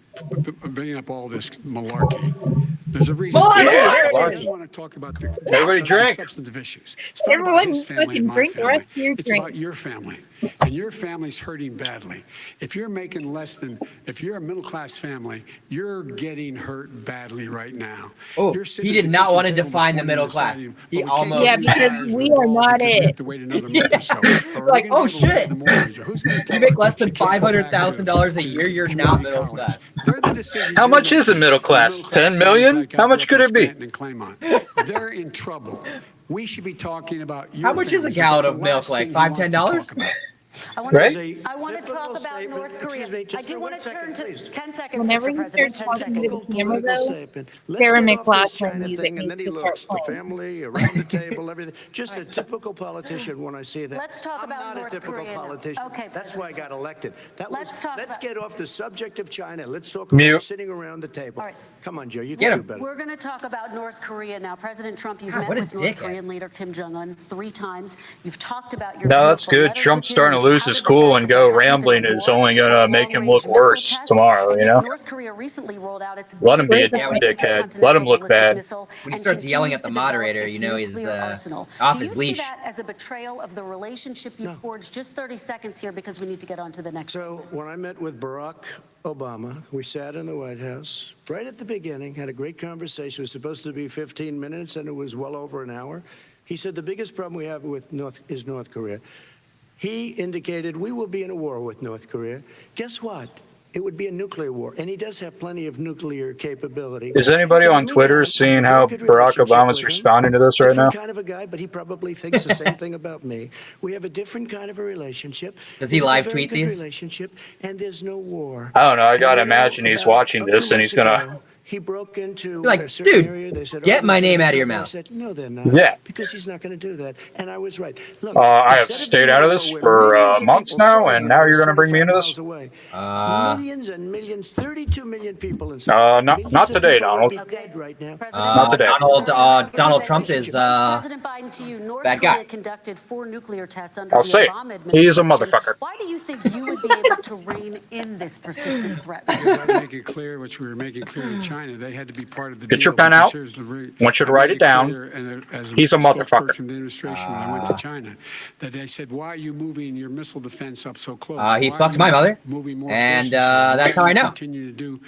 bringing up all this malarkey. There's a reason. Malarkey! Yeah, He malarkey. doesn't want to talk about the Everybody drink. substantive issues. It's not Everyone about his family fucking and my drink, the family. rest of your It's drink. about your family. and your family's hurting badly. If you're making less than, if you're a middle-class family, you're getting hurt badly right now. Oh, he did not want to define the middle class. He almost. Yeah, because we are not it. Have to wait another month or so. Like, oh shit! You make less than $500,000 a year, you're not middle class. How much is a middle class? 10 million? How much could it be? They're in trouble. We should be talking about. How much is a gallon of milk? Like $5, $10? I want to talk about North Korea. I do want to turn to 10 seconds, Whenever Mr. you President. start 10 talking seconds. to the camera, though, Sarah McLachlan music and then needs he to start looks the playing. family around the table, everything. Just a typical politician when I see that. Let's talk about I'm not North a typical Korea now. politician. Okay, That's why I got elected. Let's about- get off the subject of China. Let's talk Mute. about sitting around the table. All right. Come on, Joe, you Get can him. do better. We're going to talk about North Korea now. President Trump, you've God, met what a with North dickhead. Korean leader Kim Jong-un 3 times. You've talked about your No, that's beautiful good. letters Trump's with him. starting to You've lose touted his the cool fact and that go there hasn't rambling been a is war only or gonna a make him long-range look worse missile test. tomorrow, And you yet know? North Korea recently rolled out its Let him be a biggest damn ever dickhead. Let him look intercontinental bad. missile When he and starts yelling continues at the to develop moderator, its you know he's nuclear arsenal. off Do his you leash. see that as a betrayal of the relationship you forged? Just 30 seconds here because we need to get on to the next. So when I met with Barack Obama, we sat in the White House right at the beginning, had a great conversation. It was supposed to be 15 minutes, and it was well over an hour. He said the biggest problem we have with North Korea. He indicated we will be in a war with North Korea. Guess what? It would be a nuclear war, and he does have plenty of nuclear capability. Is anybody In the on Twitter meantime, I seeing have a how very good Barack relationship Obama's with him. responding to this right now? Different kind of a guy, but he probably thinks the same thing about me. We have a different kind of a relationship. Does he We have a live very tweet good these? relationship, and there's no war. I don't know. I gotta And, you know, imagine he's about watching 2 this and weeks he's gonna. ago, he broke into Like, a certain dude, area. They said, get "Oh, my they're name gonna out of do your something." I mouth. said, no, they're not. Yeah. Because he's not going to do that. And I was right. Look, I have instead of stayed being out of in a this war for where millions of months people now, saw and me now when I you're was gonna bring me 25 into miles this? away. Millions and millions, 32 million people in Not today, Donald. Dead right now. Not today. Donald Trump is President Biden, to you, North bad Korea guy. conducted 4 nuclear tests under I'll the say it. Obama He is a administration. motherfucker. Why do you think you would be able to rein in this persistent threat? Because I make it clear, which we were making clear to China, they had to be part of the Get deal. your pen because out. here's the I want you to write it down. He's a motherfucker. spokesperson of the administration when I went to China, that they said, why are you moving your missile defense up so close? He Why are fucked you my mother, moving more and, forces? Why that's do how I you know. Continue to do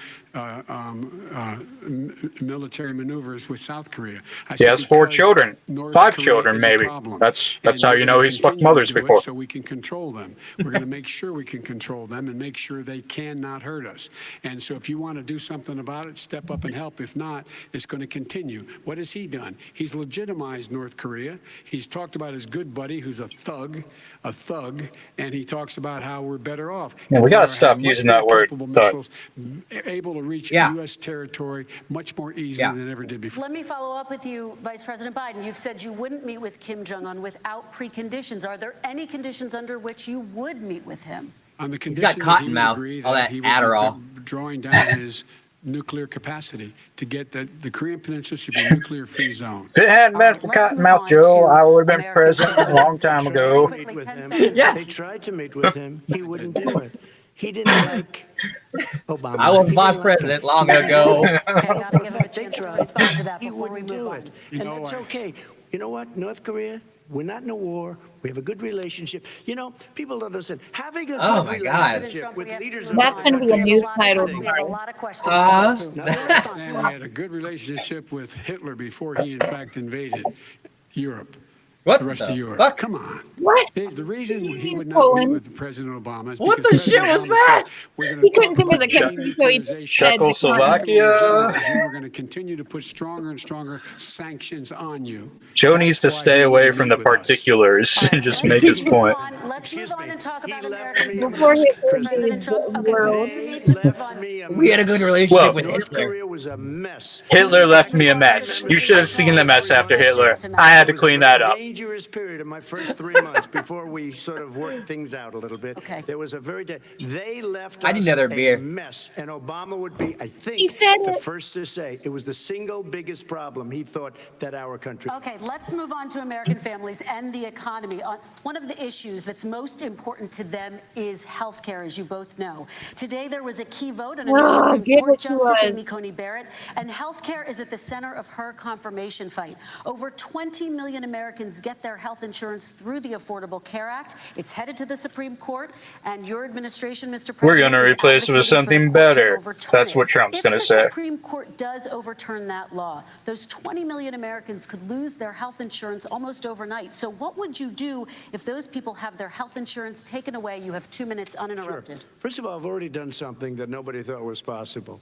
military maneuvers with South Korea. He has 4 because children, North 5 Korea children is a maybe. problem. That's And how we're you gonna know he's fucked continue to mothers do it before. So we can control them. We're going to make sure we can control them and make sure they cannot hurt us. And so if you want to do something about it, step up and help. If not, it's going to continue. What has he done? He's legitimized North Korea. He's talked about his good buddy who's a thug, and he talks about how we're better off. Yeah, And we they gotta are stop having much using that more word, capable thug. missiles, able to reach Yeah. U.S. territory much more easily Yeah. than ever did before. Let me follow up with you, Vice President Biden. You've said you wouldn't meet with Kim Jong-un without preconditions. Are there any conditions under which you would meet with him? On the He's condition got that cotton he would mouth, agree all that he would be Adderall. drawing down his nuclear capacity to get the Korean Peninsula should be a nuclear-free zone. If it hadn't been for Let's move Cottonmouth on Joe, to I would have been American president a long time They ago. tried to meet with him. 10 seconds. Yes. They tried to meet with him. He wouldn't do it. He didn't like Obama. I was He vice didn't like president him. long He wouldn't ago. do it. Okay, gotta give him a They chance to tried. respond to that He before we wouldn't move do on. it. You And know that's why? okay. You know what? North Korea, we're not in a war. We have a good relationship. You know, people don't understand. Having a Oh good my God. relationship with leaders of That's gonna be a news title We have a lot of questions to Uh-huh. get to. No, Your response. And we had a good relationship with Hitler before he, in fact, invaded Europe. What The rest the of Europe. fuck? Come on. What? The reason he He's would not meet Poland. with President Obama is What because the shit President was Obama that? said, we're gonna He couldn't talk think of about the country, so he just denuclearization. said the continent. Czechoslovakia. We're going to continue to put stronger and stronger sanctions on you. Joe needs to That's why stay he away wouldn't from the meet with us. particulars and just make his point. Let's move on and talk He about left American me a Before he mess. President Trump. Okay, world. we They need to move left on. me a We had a good mess. relationship Well, with North Hitler. Korea was a mess. Hitler left me a mess. You should have seen the mess after Hitler. I had to clean that up. Dangerous period in my first 3 months before we sort of worked things out a little bit. Okay. There was a very they left I need us another a beer. mess, and Obama would be, I think, He said the it. first to say it was the single biggest problem he thought that our country. Okay, let's move on to American families and the economy. One of the issues that's most important to them is health care, as you both know. Today, there was a key vote on a new Supreme Court Justice, Amy Coney Barrett, and health care is at the center of her confirmation fight. Over 20 million Americans get their health insurance through the Affordable Care Act. It's headed to the Supreme Court, and your administration, Mr. President, We're going to replace it with something better. That's what Trump's going to say. If the Supreme Court does overturn that law, those 20 million Americans could lose their health insurance almost overnight. So what would you do if those people have their health insurance taken away? You have 2 minutes uninterrupted. Sure. First of all, I've already done something that nobody thought was possible.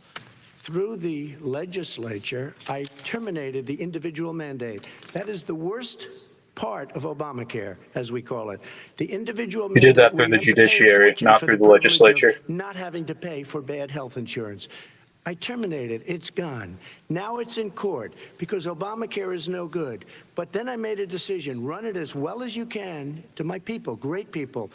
Through the legislature, I terminated the individual mandate. That is the worst part of Obamacare, as we call it. The individual You did that through the judiciary, not through the legislature. Not having to pay for bad health insurance. I terminated. It's gone. Now it's in court because Obamacare is no good. But then I made a decision. Run it as well as you can to my people, great people.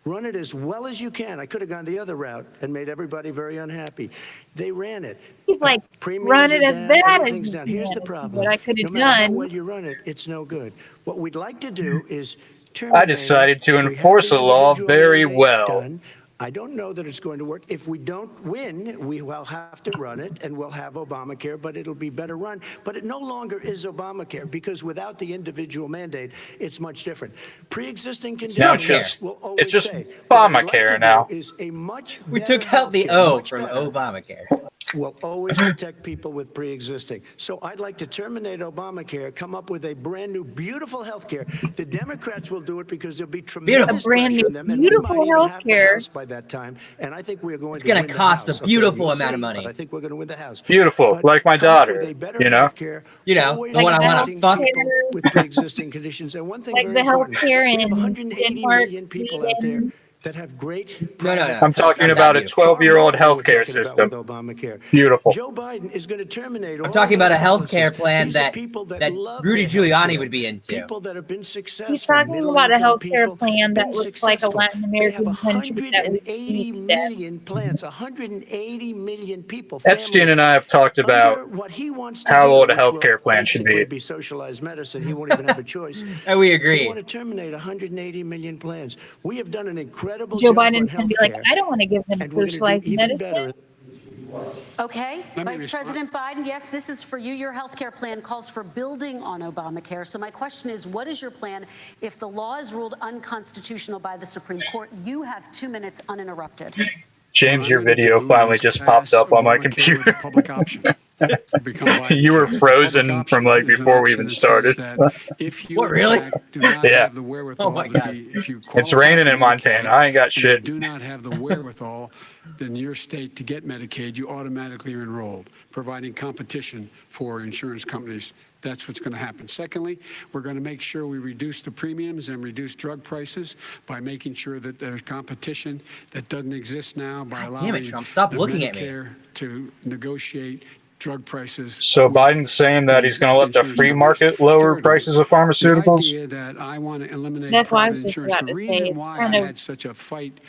Run it as well as you can. I could have gone the other route and made everybody very unhappy. They ran it. He's like, run it as bad as you can. Here's the problem. What I could have no matter done. how well you run it, it's no good. What we'd like to do is terminate. I decided to enforce the law very well. I don't know that it's going to work. If we don't win, we will have to run it, and we'll have Obamacare, but it'll be better run. But it no longer is Obamacare, because without the individual mandate, it's much different. Pre-existing conditions will always it's just say, Obamacare now. Is a much We took out the O from Obamacare. Will always protect people with pre-existing. So I'd like to terminate Obamacare, come up with a brand new, beautiful health care. The Democrats will do it because there'll be tremendous pressure on them, and we might even have the House by that time. And I think we're going to win the House. It's going to cost a beautiful amount of money. But I think we're going to win the House. Beautiful, But like my come up daughter, with a better you know? healthcare, You know, always the one I want to protecting fuck. people with pre-existing conditions. And one thing Like very the important, healthcare we have in 180 Denmark, million people out there that have great. No. I'm talking about a 12-year-old healthcare system. Beautiful. Joe Biden is going to terminate. I'm talking about a healthcare plan that Rudy Giuliani would be into. People that have been successful. He's talking about a healthcare plan that looks like a Latin American country that would 180 need million plans, 180 million people. Epstein and I have talked about how old a healthcare plan should be. Socialized medicine. He won't even have a choice. And we They agree. want to terminate 180 million plans. We have done an incredible Joe job on Biden's going to be like, healthcare, I don't want to give them and we're gonna do socialized even medicine. better. Okay, Let me Vice respond. President Biden, yes, this is for you. Your health care plan calls for building on Obamacare. So my question is, what is your plan if the law is ruled unconstitutional by the Supreme Court? You have 2 minutes uninterrupted. James, your video finally just popped up on my computer. Public option. You were frozen from like before we even started. If you What, really? do not Yeah. have the wherewithal Oh, my to God. be, if you It's qualify raining for in Montana. Medicaid I ain't got and you shit. do not have the wherewithal in your state to get Medicaid, you automatically are enrolled, providing competition for insurance companies. That's what's going to happen. Secondly, we're going to make sure we reduce the premiums and reduce drug prices by making sure that there's competition that doesn't exist now by God allowing damn it, Trump, stop the looking at me. Medicare to negotiate drug prices. So with Biden's saying that he's going to let the insurance free companies. market lower Thirdly, prices of the pharmaceuticals? idea that I want to eliminate That's what I private was just insurance. about The to say. reason It's why kind I of- had such a fight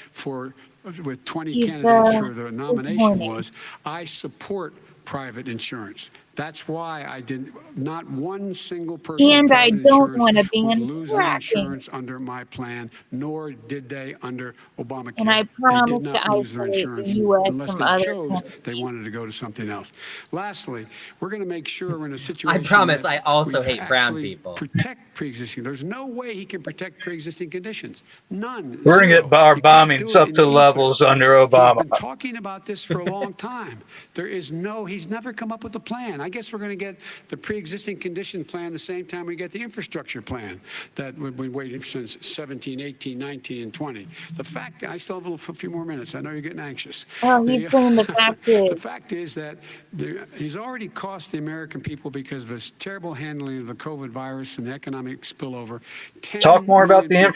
with 20 He's, candidates for the he's nomination horny. was I support private insurance. That's why I didn't, not one single person. And I private don't insurance wanna ban would lose their fracking. insurance under my plan, nor did they under Obamacare. And I They did promise not to lose their isolate the insurance US unless from they other chose countries. they wanted to go to something else. Lastly, we're going to make sure we're in a situation. I promise that I also we hate brown actually people. Protect pre-existing. There's no way he can protect pre-existing conditions. None. We're going to Zero. get our You can't do bombings it up in to the ether. levels under He's Obama. been talking about this for a long time. He's never come up with a plan. I guess we're going to get the pre-existing condition plan the same time we get the infrastructure plan that we've been waiting since 17, 18, 19, and 20. The fact, I still have a few more minutes. I know you're getting anxious. Oh, he's saying the fact is. The fact is that he's already cost the American people because of his terrible handling of the COVID virus and the economic spillover. 10 Talk more about million the people have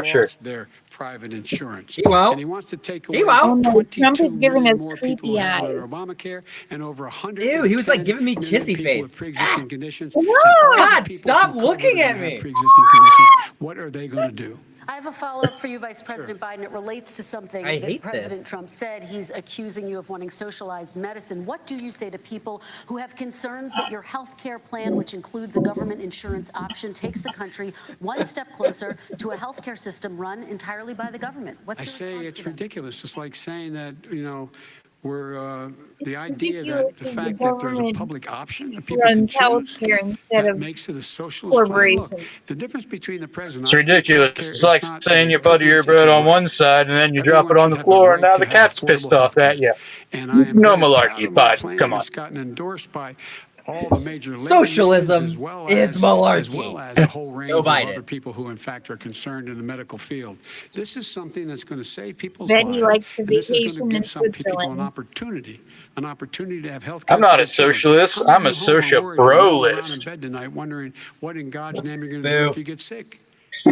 infrastructure. lost their private insurance. He won't. And he wants to take away He won't. Oh, no, 22 Trump is giving million us more people creepy who have it under eyes. Obamacare and over 100. Ew, he was like giving me kissy face. With pre-existing conditions. No. And all the God, people stop who looking COVID at have me. Pre-existing conditions. What are they going to do? I have a follow-up for you, Vice President Biden. It relates to something that President Trump said. He's accusing you of wanting socialized medicine. What do you say to people who have concerns that your health care plan, which includes a government insurance option, takes the country one step closer to a health care system run entirely by the government? What's your response to It's them? ridiculous. It's like saying that, we're the idea that the fact that there's a public option that people can choose that makes it a socialist plan. Look, the difference between the president. It's ridiculous. It's like saying you butter your bread on one side and then you drop it on the floor and now the cat's pissed off at you. No malarkey, Biden. Come on. It's gotten endorsed by all the major socialism is malarkey. As well as a whole range of other people who, in fact, are concerned in the medical field. This is something that's going to save people's lives. He likes to and this is vacation going to in give some people Switzerland. an opportunity to have health care. I'm not a socialist. I'm a social-pro-list. In bed tonight, wondering what in God's name you're going to do if you get sick.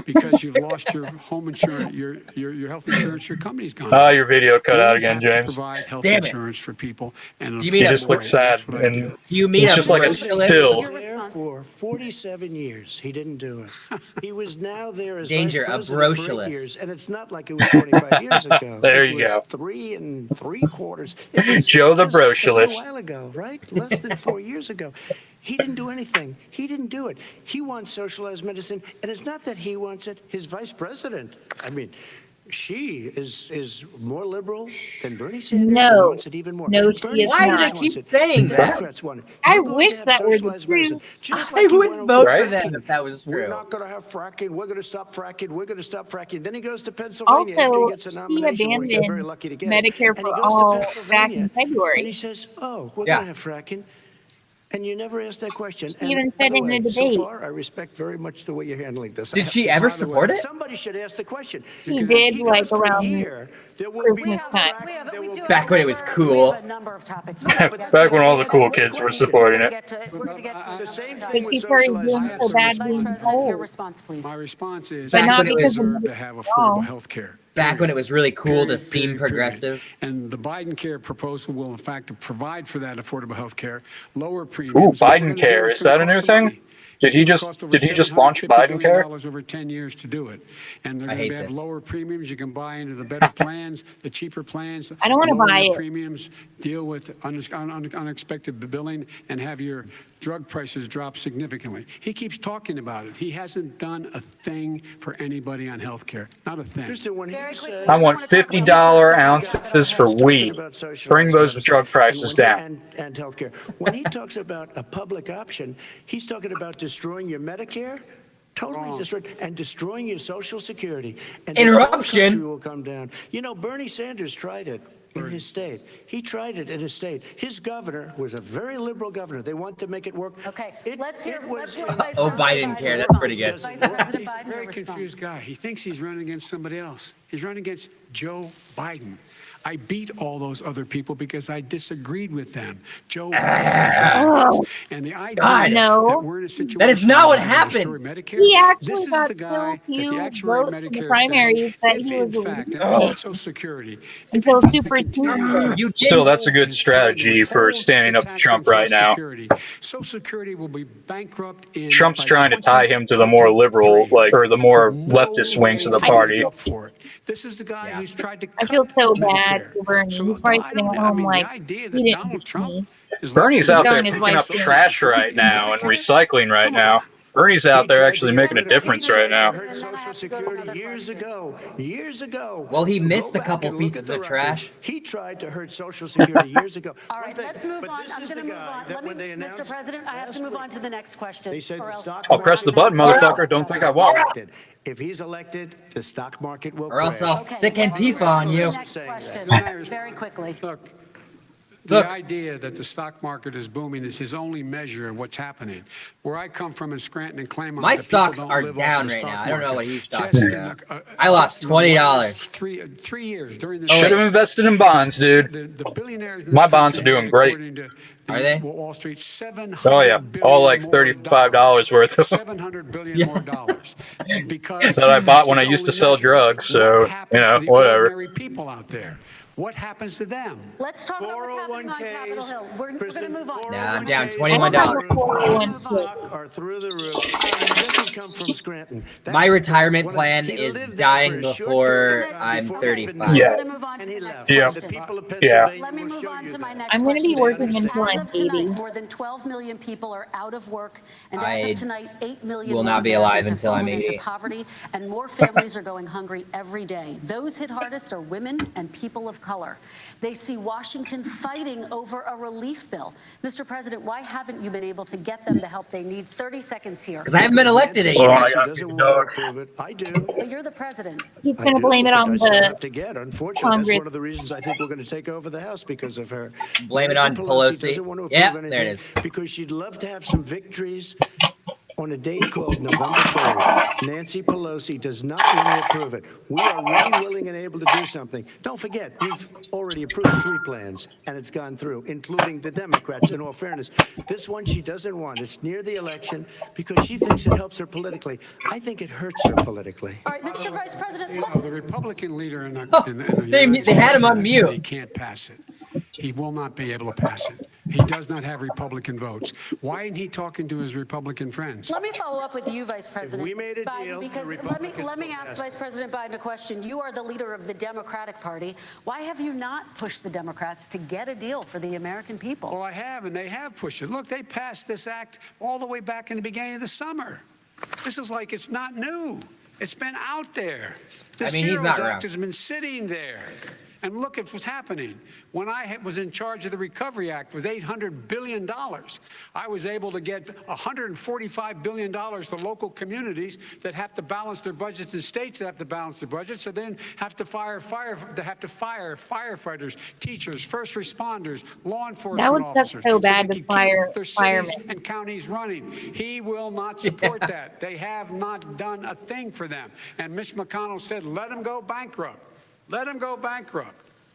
Because you've lost your home insurance, your health insurance, your company's gone. Oh, your video cut out again, James. Provide health insurance for people, and you just look sad, and you mean it's just like a still. There for 47 years, he didn't do it. He was now there as Danger, vice a president for 8 brochurelist. years, and it's not like it was 25 years ago. There it you was go. 3 3/4. It was Joe the just a brochurist. little while ago, right? Less than 4 years ago. He didn't do anything. He didn't do it. He wants socialized medicine, and it's not that he wants it. His vice president, I mean, she is more liberal than Bernie Sanders. No. And wants it even more. No, she Bernie is Why do not. they Sanders wants keep it. saying The that? Democrats want it. I You're going wish to have that were the socialized medicine, truth. just I like you would went vote over for fracking. them if that was We're true. not going to have fracking. We're going to stop fracking. We're going to stop fracking. Then he goes to Pennsylvania after he Also, gets a he nomination. Where he got very abandoned lucky to get Medicare it. And he for goes all to back Pennsylvania, in February. and he says, "Oh, we're Yeah. going to have fracking." And you never asked that question. She And even by said the it in way, a debate. So far, I respect very much the way you're handling this. I Did have she to ever say. support it? Somebody should ask the question. She Because did, he like, goes for a around year, there will be Christmas no time. fracking, there will be Back when it was We cool. have a number of topics. Back when all the cool kids were supporting it. We're going to get to It's the same topics. thing But she with started socialized doing medicine. so bad Vice being President, your told. response, please. My response is, But Back not when it because was- of deserve to have all. affordable health care. Back when it was really cool to seem progressive. And the Biden care proposal will, in fact, provide for that affordable health care, lower premiums. Ooh, Biden care. Is that a new thing? Did he just launch Biden care? Over 10 years to do it, and they're I going hate to have this. lower premiums. You can buy into the better plans, the cheaper plans. I don't wanna lower buy your it. Premiums, deal with unexpected billing, and have your drug prices drop significantly. He keeps talking about it. He hasn't done a thing for anybody on health care. Not a thing. Kristen, when he says- I want $50 ounces for weed. Bring those drug prices down. And healthcare. When he talks about a public option, he's talking about destroying your Medicare, totally destroying, and destroying your Social Security. And this whole Interruption. country will come down. You know, Bernie Sanders tried it in his state. He tried it in his state. His governor was a very liberal governor. They want to make it work. Okay, It- let's hear it was- Vice Oh, President Biden care. That's respond. pretty good. Vice President He's Biden, a very your confused response. guy. He thinks he's running against somebody else. He's running against Joe Biden. I beat all those other people because I disagreed with them. Joe Biden is and the idea God. No. that we're in a situation That is not what where we're gonna happened. destroy Medicare, He this actually is got the guy so that the few actuary votes in the Medicare primaries said, that if he in was a fact, leader and Social Security until if Super it continues Tuesday. You did. Still, that's a good strategy for standing up to Trump right now. Social Security will be bankrupt in Trump's by trying to tie him to the more liberal, 2023. or the more With leftist wings of the no party. make up for it. This is the guy who's tried to I feel cut so bad Medicare. for Bernie. So He's probably I sitting don't- at I home mean, the like, idea that he didn't Donald pick Trump me. is Bernie's out there Telling his picking wife up to- trash right now and recycling right now. Bernie's out there actually making a difference right now. Heard Social Security years ago. Years ago. Well, he missed Go a couple back and look pieces at of the trash. records. He tried to hurt Social Security years ago. All right, One thing, let's move but on. this I'm is going to the move guy on. that Let when they me, Mr. announced President, I have to last move on week, to the next question. they said or the else stock I'll press the button, we're motherfucker. Don't think I won't. elected. If he's elected, the stock market will Or else crash. I'll Okay, sick well, Antifa on you. Next question, very quickly. Look, Look. the idea that the stock market is booming is his only measure of what's happening. Where I come from in Scranton and Claremont, My the people stocks don't are live off down the right stock now. I don't know market. what he's talking Just about. in I lost just in the last $20. Three years during this. Should have invested in bonds, dude. The billionaires. in My this bonds country are doing great. according to Are they? Wall Street, $700 Oh, yeah. All like billion $35 worth of them. $700 billion more dollars. Because That I bought when I it's used to only sell measure. drugs, What so, happens you know, to the whatever. ordinary people out there? What happens to them? Let's talk about what's happening on Capitol Hill. We're going to move on. Nah, I'm down $21 are through the roof. It doesn't come from Scranton. My retirement plan is dying before I'm 35. Yeah. We're going to move on to the next Yeah. question. Yeah. Let me move on to my next I'm going to be question. working until As I'm of tonight, 80. more than 12 million people are out of work, and as I of tonight, 8 million will more not be alive Americans have until I'm fallen into 80. poverty, and more families are going hungry every day. Those hit hardest are women and people of color. They see Washington fighting over a relief bill. Mr. President, why haven't you been able to get them the help they need? 30 seconds here. Because I haven't been elected Hold on, yet. I She got doesn't you, want to dog. approve it. I do. But you're the president. He's I going to do, blame it but on I still the have to get. Unfortunately, that's Congress. one of the reasons I think we're going to take over the House because of her. Blame it Nancy on Pelosi. doesn't want to approve Yep, anything there it is. because she'd love to have some victories on a date called November 3rd. Nancy Pelosi does not want to approve it. We are ready, willing, and able to do something. Don't forget, we've already approved 3 plans, and it's gone through, including the Democrats, in all fairness. This one she doesn't want. It's near the election because she thinks it helps her politically. I think it hurts her politically. All right, Mr. Vice President, The Republican leader in the They United had him States on Senate mute. said he can't pass it. He will not be able to pass it. He does not have Republican votes. Why isn't he talking to his Republican friends? let me follow up with you, Vice President we made a Biden, deal, the because Republicans let me will ask pass Vice President Biden a question. You are the leader of the Democratic Party. Why have you not pushed the Democrats to get a deal for the American people? Well, I have, and they have pushed it. Look, they passed this act all the way back in the beginning of the summer. This is like it's not new. It's been out there. This I mean, he's HEROES not wrong. Act has been sitting there. And look at what's happening. When I was in charge of the Recovery Act with $800 billion, I was able to get $145 billion to local communities that have to balance their budgets and states that have to balance their budgets, so then have to fire firefighters, teachers, first responders, law enforcement That would suck officers, so bad they to can fire keep their cities firemen. and counties running. He will not support that. They have not done a thing for them. And Mitch McConnell said, let them go bankrupt. Let them go bankrupt.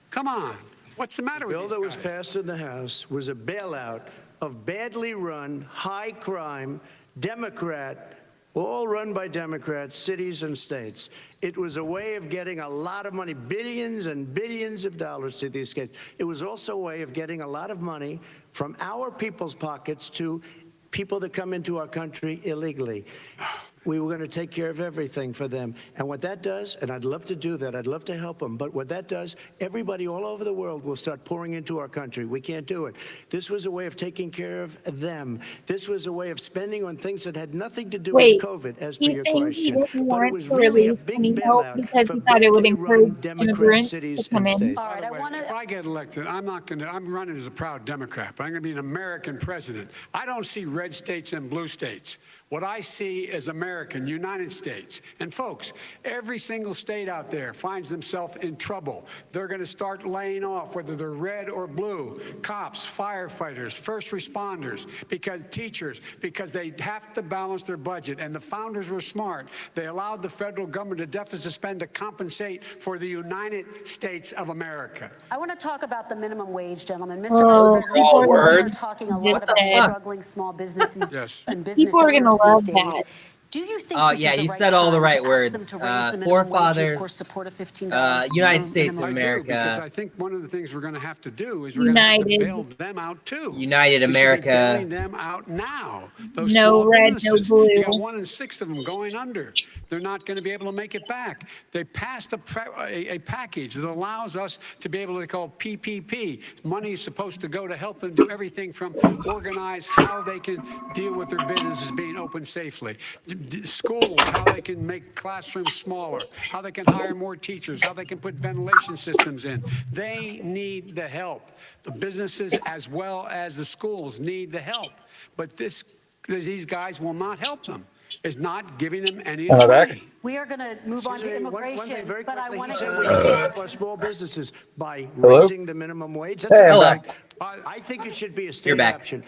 Come on. What's the matter with The these bill that was guys? passed in the House was a bailout of badly run, high crime, Democrat, all run by Democrats, cities and states. It was a way of getting a lot of money, billions and billions of dollars to these states. It was also a way of getting a lot of money from our people's pockets to people that come into our country illegally. We were going to take care of everything for them. And what that does, and I'd love to do that, I'd love to help them, but what that does, everybody all over the world will start pouring into our country. We can't do it. This was a way of taking care of them. This was a way of spending on things that had nothing to do Wait, with COVID, as per he's your saying he question. didn't But it want was to really a release big any help bailout because for he thought it would badly encourage run Democrat immigrants cities to come and in. states. All right, I By the way, want if to. I get elected, I'm running as a proud Democrat, but I'm going to be an American president. I don't see red states and blue states. What I see is American, United States. And folks, every single state out there finds themselves in trouble. They're going to start laying off, whether they're red or blue, cops, firefighters, first responders, because teachers, because they have to balance their budget. And the founders were smart. They allowed the federal government a deficit spend to compensate for the United States of America. I want to talk about the minimum wage, gentlemen. Mr. Oh, Vice President, all we are words. talking a lot Just about said. struggling small businesses Yes. and business People are gonna owners love these days. that. Do you think Oh, this yeah, is the you right said all the time right to ask words. them to raise the minimum wage? You, of Forefathers, course, support a $15 United minimum States of wage. I do, because America. I think one of the things we're going to have to do is we're going to have to United. bail them out too. United We should be America. bailing them out now. Those No small red, no businesses, blue. You got 1 in 6 of them going under. They're not going to be able to make it back. They passed a package that allows us to be able to call PPP. Money is supposed to go to help them do everything from organize how they can deal with their businesses being open safely. Schools, how they can make classrooms smaller, how they can hire more teachers, how they can put ventilation systems in. They need the help. The businesses as well as the schools need the help. But these guys will not help them. Is not giving them any of the money. We are going to move on to One thing immigration, very but I quickly, want he to said get we to can help our small businesses by Hello? raising the minimum wage. That's Hey, a I'm fact. I think it should be a You're state back. option.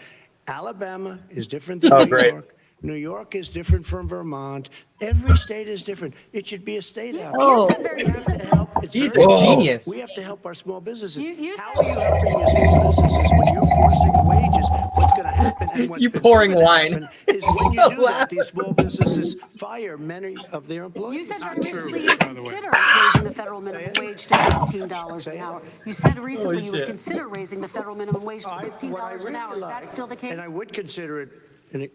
Alabama is different than Oh, New great. York. New York is different from Vermont. Every state is different. It should be a state house. Oh. We have to help. It's He's very a simple. genius. We have to help our small businesses. You How are you helping your small businesses when you're forcing wages? What's going to happen? And what's You been pouring proven to wine. happen is when you So do that, loud. these small businesses fire many of their You employees. said Not that true, recently you would by the way. consider raising the federal minimum wage to $15 an hour. You said recently you would shit. consider raising the federal minimum wage to What I $15 an hour. Is really that like, still the case? and I would consider it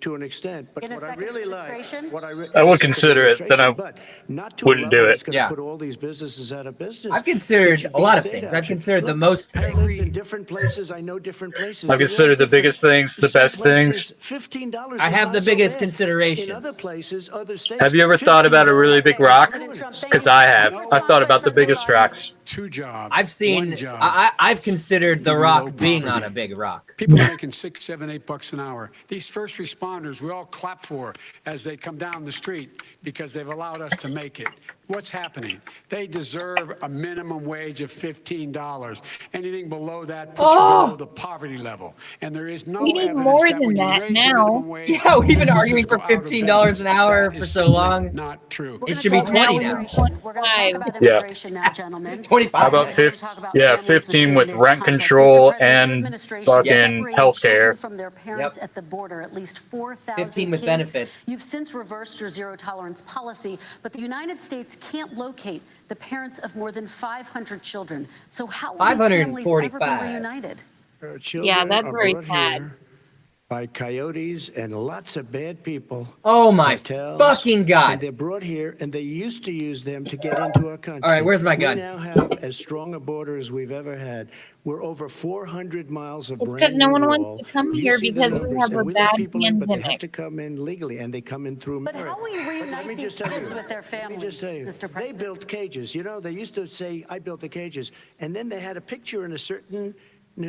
to an extent, but In a what I second really like, administration? I would consider it, then I but not to wouldn't a do level it. that's going to Yeah. put all these businesses out of business. I've considered It should a be lot of state things. I've action. considered the Look, most. I've lived in different places. I know different places. I've They're all considered the different. biggest things, the Some best places, things. $15 I is have not the so biggest bad. considerations. In other places, other states. Have you ever thought about a really big Okay, rock? President Trump, thank Because you. I have. Quick I've thought response, about the President biggest Biden. rocks. 2 jobs. I've seen. 1 job. I've considered The Below Rock being on poverty. a big rock. People are making $6, $7, $8 an hour. These first responders, we all clap for as they come down the street because they've allowed us to make it. What's happening? They deserve a minimum wage of $15. Anything below that puts you below the poverty level. And there is no We need evidence more that than when you that raise the now. minimum wage, Yeah, we've been businesses arguing for go out of $15 an hour business. for That is so simply long. not true. We're It gonna should be talk about 20 now. immigration. We're going to talk about Yeah. immigration now, gentlemen. 25. How about We're gonna 15? talk about Yeah, families 15 within with this rent context. control Mr. President, your and administration fucking separating healthcare. children from their parents Yep. at the border. At least 4,000 15 with kids. benefits. You've since reversed your zero tolerance policy, but the United States can't locate the parents of more than 500 children. So how will these families ever be 545. reunited? Children that's are very brought sad. here by coyotes and lots of bad people. Oh my cartels, fucking And god. they're brought here, and they used to use them to get into our country. All right, where's my gun? We now have as strong a border as we've ever had. We're over 400 miles of It's 'cause no brand-new one wall. wants to come You here see the because we numbers, have and a we let bad people in, but they have pandemic. to come in legally, and they come in through But merit. how will you But reunite let me these just tell kids you, with their let me families, just tell you, Mr. they President? built cages. You know, they used to say, I built the cages, and then they had a picture in a certain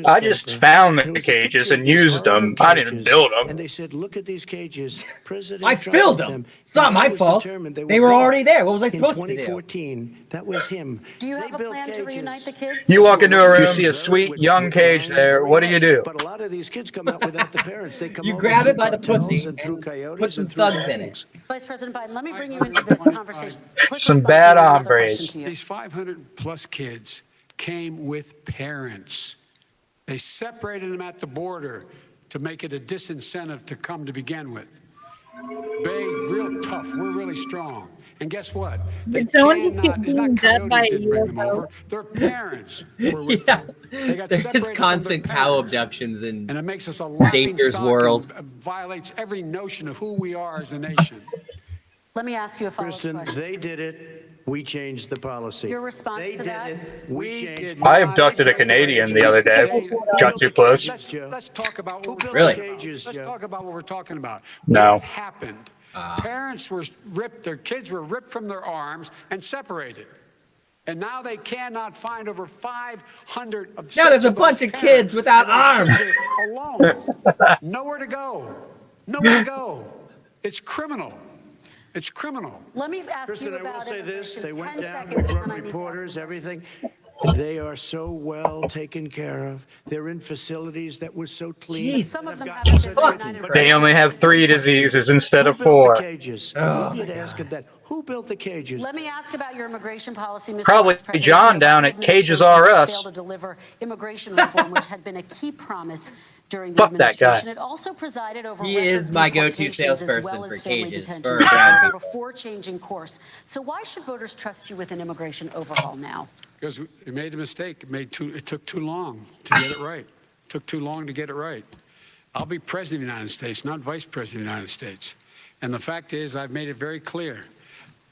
I just newspaper. found There the was a picture cages of and these used them. horrible I didn't cages, build them. And they said, look at these cages. President I Trump filled built them. It's And not my I was fault. determined They were built already there. What was I in supposed to do? 2014. That was him. Do you They have a built plan to cages. reunite the kids? You walk into a room, Very- see a sweet we're- young we're cage trying there. very What do you hard. do? But a lot of these kids come out without the parents. They come You over grab through it by the cartels pussy and through and coyotes put some and through thugs in gangs. Vice President Biden, let me bring you into this conversation. Quick Some response, bad and then I have a hombres. question to you. These 500 plus kids came with parents. They separated them at the border to make it a disincentive to come to begin with. They real tough. We're really strong. And guess what? They Did someone just get cannot- it's not beamed up coyotes by a didn't bring them UFO? over. Their parents were with Yeah. them. They got There's separated from constant their cow parents. abductions and And it makes us a laughing Danger's stock world. and violates every notion of who we are as a nation. Let me ask you a follow-up Kristen, question. they did it. We changed the policy. Your response they to did that? it. We changed. I abducted a Canadian the other day. Got too close. Let's talk about what we're Really? talking about. Cages, Let's Joe. talk about what we're talking about. No. What happened? Parents were ripped, their kids were ripped from their arms and separated. And now they cannot find over 500 of Now there's sets a of bunch those of kids parents, without and those arms. kids are alone. Nowhere to go. Nowhere to go. It's criminal. It's criminal. Let me ask Kristen, you I will about say this. immigration. They went 10 down, seconds, we and brought then I need to ask reporters, you. everything. They are so well taken care of. They're in facilities that were so clean. Jeez. Some of them I've haven't gotten been such- reunited but with They only have 3 diseases instead Who of built 4. the cages? Oh, I need my to ask him that. Who built the cages? Let me ask about your immigration policy, Mr. Probably Vice President. John The down Obama at Cages administration R did Us. fail to deliver immigration reform, which had been a key promise during the Fuck that guy. administration. It also presided over He record is my go-to deportations salesperson as well as for family Cages detentions for that brown occurred people. before changing course. So why should voters trust you with an immigration overhaul now? Because we made a mistake. It took too long to get it right. It took too long to get it right. I'll be president of the United States, not vice president of the United States. And the fact is, I've made it very clear.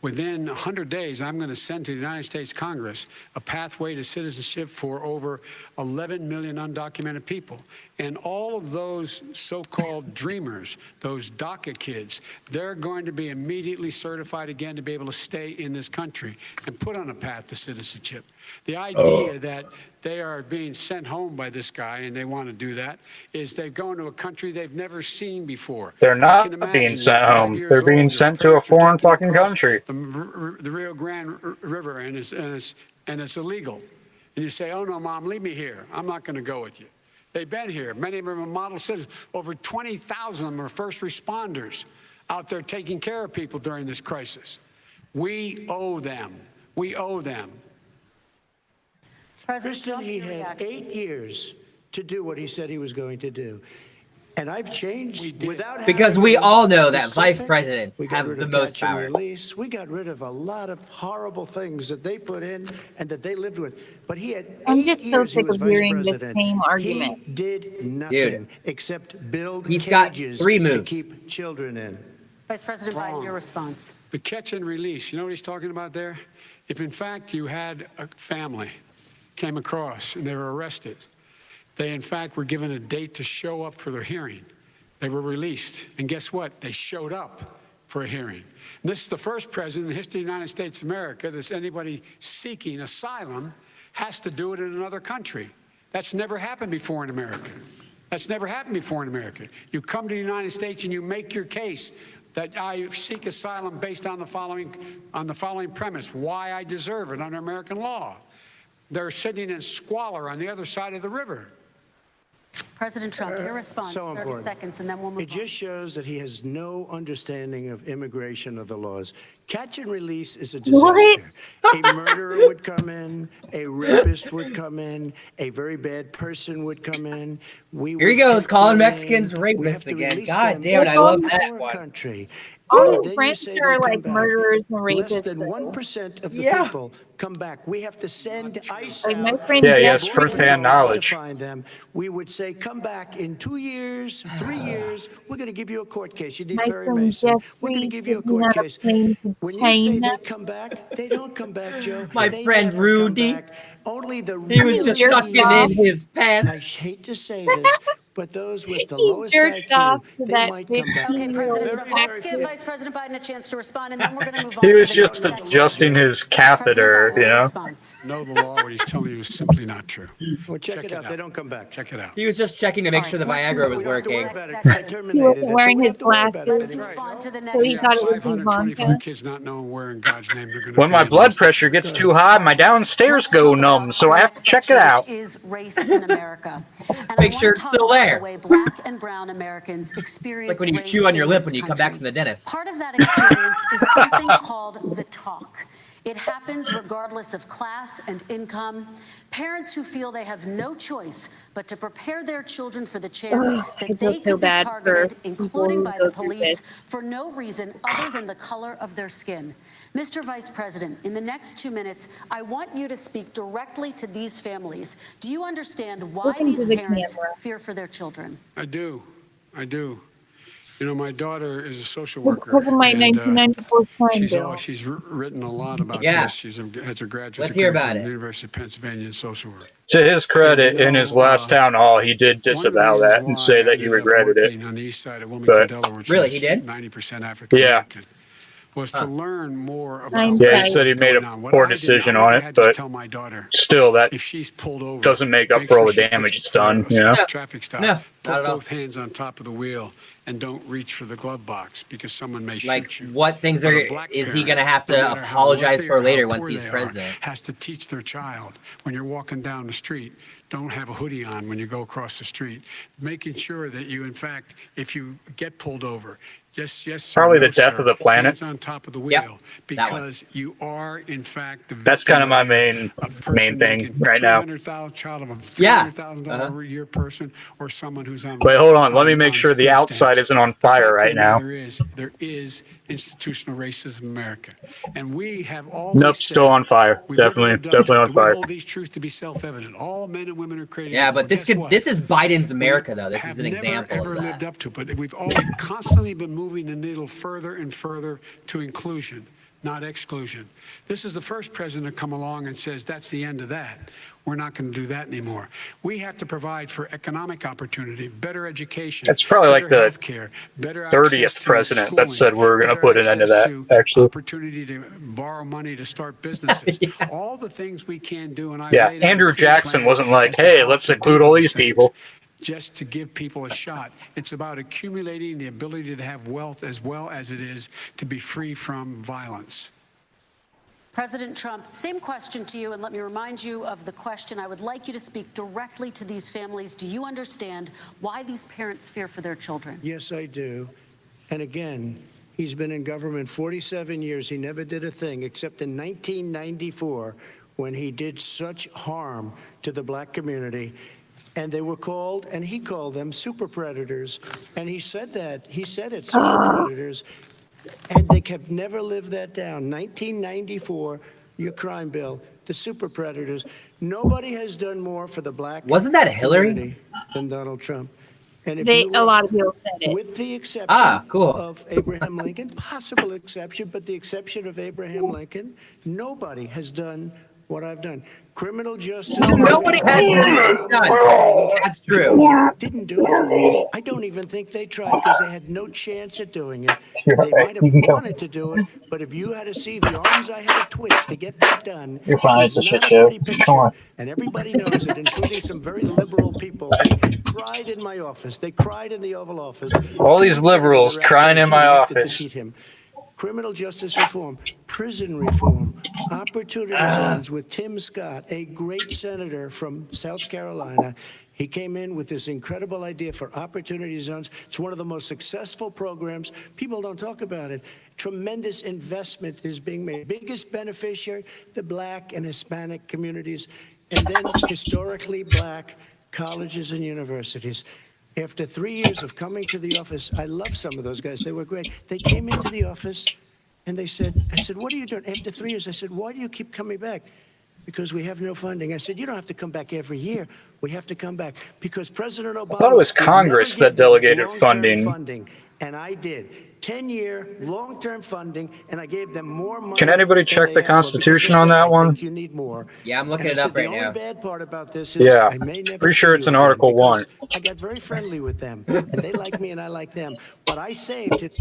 Within 100 days, I'm going to send to the United States Congress a pathway to citizenship for over 11 million undocumented people. And all of those so-called dreamers, those DACA kids, they're going to be immediately certified again to be able to stay in this country and put on a path to citizenship. The idea that they are being sent home by this guy and they want to do that is they're going to a country they've never seen before. They're You not can imagine being you're sent 5 home. years They're being old, your sent to a parents are foreign taking you fucking across country. the Rio Grande River and it's illegal. And you say, oh no, Mom, leave me here. I'm not going to go with you. They've been here. Many of them are model citizens. Over 20,000 of them are first responders. out there taking care of people during this crisis. We owe them. We owe them. Kristen, he had 8 years to do what he said he was going to do. And I've changed without Because we all know that vice presidents have the most power. Release. We got rid of a lot of horrible things that they put in and that they lived with. But he had I'm 8 just so years he sick was of vice hearing the president. same argument. He did nothing except build He's got cages 3 to moves. keep children in. Vice President Biden, your response. The catch and release, you know what he's talking about there? If in fact you had a family came across and they were arrested, they in fact were given a date to show up for their hearing. They were released. And guess what? They showed up for a hearing. And this is the first president in the history of the United States of America that anybody seeking asylum has to do it in another country. That's never happened before in America. That's never happened before in America. You come to the United States and you make your case that I seek asylum based on the following premise, why I deserve it under American law. They're sitting in squalor on the other side of the river. President Trump, your response, So 30 important. seconds, and then we'll move It just shows that he has no understanding of immigration or the laws. Catch and release is a disaster. A murderer would come in, a rapist would come in, a very bad person would come in. Here he goes, calling Mexicans rapists again. God damn it, I love that one. Country. All And his then you friends say are they come like back. murderers and Less rapists. than though. 1% of the people come back. We have to send ICE Like my out. friend Yeah, Jeff. yes, firsthand knowledge. To find them, we would say, come back in 2 years, 3 years. We're going to give you a court case. You did My Barry friend Mason. We're going to Jeffrey give you a taking on court a case. plane to When you say China. they come back, they don't come back, Joe. My They friend never come Rudy. back. Only the He was real just jerk tucking off. in his I pants. hate to say this, but those with the He lowest jerked off IQ, to they that might come back. Okay, President Very, Trump, very let's give Vice President Biden a chance to respond, and then we're going to move on He to was the just next section. adjusting his President catheter, Biden, you your know? response. Know the law, what he's telling you is simply not true. Well, check it out. They don't come back. Check it out. He was just checking to make sure the Viagra was We don't have to worry working. about it 'cause I terminated He wasn't it, so wearing we his have to worry about it glasses. Let's move on to the So next he We thought have it was 524 Ivanka. kids not knowing where in God's name they're going to When my blood pressure gets too high, my downstairs go numb, so I have to check it out. Is race in America. And Make I sure wanna it's talk still about there. The way black and brown Americans experience Like when you race chew on your in lip this when you come back country. from the dentist. Part of that experience is something called the talk. It happens regardless of class and income. Parents who feel they have no choice but to prepare their children for the chance I that feel they so could be bad targeted, for people including who by go the through police, this. for no reason other than the color of their skin. Mr. Vice President, in the next 2 minutes, I want you to speak directly to these families. Do you understand why Look into these the parents camera. fear for their children? I do. You know, my daughter is a social It's worker. because of my and, 1994 crime bill. she's written a lot about Yeah. this. She has a graduate Let's degree hear about from it. the University of Pennsylvania in social work. To his credit, in his last town hall, he did One of the disavow reasons that and why say I that he ended up regretted it. working on the east side of Wilmington, But- Delaware, which Really, is he did? 90% African American, was to learn more about Hindsight. Yeah, he said he what's made going a on. What poor I did, decision I on never it, had to but tell my daughter still, that if she's pulled over, doesn't make up make for all the sure she damage puts it's done, for you know? a traffic stop. No, not Put at all. both hands on top of the wheel and don't reach for the glove box because someone may Like, shoot you. what things But are a black is he parent, gonna have no to matter how apologize wealthy for or how later once poor he's they are, president? has to teach their child when you're walking down the street, don't have a hoodie on when you go across the street. Making sure that you, in fact, if you get pulled over, yes, sir, Probably no, the death sir, of the planet. hands on top of the Yep, wheel, that one. because you are, in fact, the That's victim kind of my of main a person thing making right now. $300,000 child of a Yeah. $300,000 a year person, or someone who's on. Wait, hold on. Let me make sure the food outside stamps. isn't on The fire fact of right the now. matter is, there is institutional racism in America, and we have always Nope, said, still on fire. we've never Definitely, lived up to definitely it. on We fire. hold these truths to be self-evident. All men and women are created Yeah, equal. but this Guess what? this is Biden's America though. This Have is an never, example ever of lived that. up to, but we've always constantly been moving the needle further and further to inclusion, not exclusion. This is the first president to come along and says that's the end of that. We're not going to do that anymore. We have to provide for economic opportunity, better education. That's probably like better the healthcare, better 30th access to president that schooling, said we're gonna better put an end to access that, to actually. opportunity to borrow money to start businesses. All the things we can do, and I Yeah, Andrew Jackson wasn't like, hey, let's include all these people. just to give people a shot. It's about accumulating the ability to have wealth as well as it is to be free from violence. President Trump, same question to you, and let me remind you of the question. I would like you to speak directly to these families. Do you understand why these parents fear for their children? Yes, I do. And again, He's been in government 47 years. He never did a thing except in 1994 when he did such harm to the black community. And they were called, and he called them super predators. And he said that. He said it, super predators. And they have never lived that down. 1994, your crime bill, the super predators. Nobody has done more for the black Wasn't that Hillary? community than Donald Trump. And if A lot of people said it. with the exception cool. of Abraham Lincoln, possible exception, but the exception of Abraham Lincoln, nobody has done what I've done. Criminal justice. Nobody has done. That's true. Didn't do it. I don't even think they tried because they had no chance at doing it. They might have wanted to do it, but if you had to see the arms I had to twist to get that done, You're fine. it's It's a not shit a show. pretty picture. Come on. And everybody knows it, including some very liberal people. They cried in my office. They cried in the Oval Office. All these liberals crying in my office. Defeat him. Criminal justice reform, prison reform, opportunity zones with Tim Scott, a great senator from South Carolina. He came in with this incredible idea for opportunity zones. It's one of the most successful programs. People don't talk about it. Tremendous investment is being made. Biggest beneficiary, the black and Hispanic communities, and then historically black colleges and universities. After 3 years of coming to the office, I love some of those guys. They were great. They came into the office and they said, I said, what are you doing? After 3 years, I said, why do you keep coming back? Because we have no funding. I said, you don't have to come back every year. We have to come back because President Obama. I thought it was Congress that delegated funding. And I did. 10-year long-term funding, and I gave them more money. Can anybody check the Constitution on that one? You need more. Yeah, I'm looking it up right now. The only bad part about this is I may never pretty sure see it's you in again Article 1. because I got very friendly with them, and they like me, and I like them. But I saved it.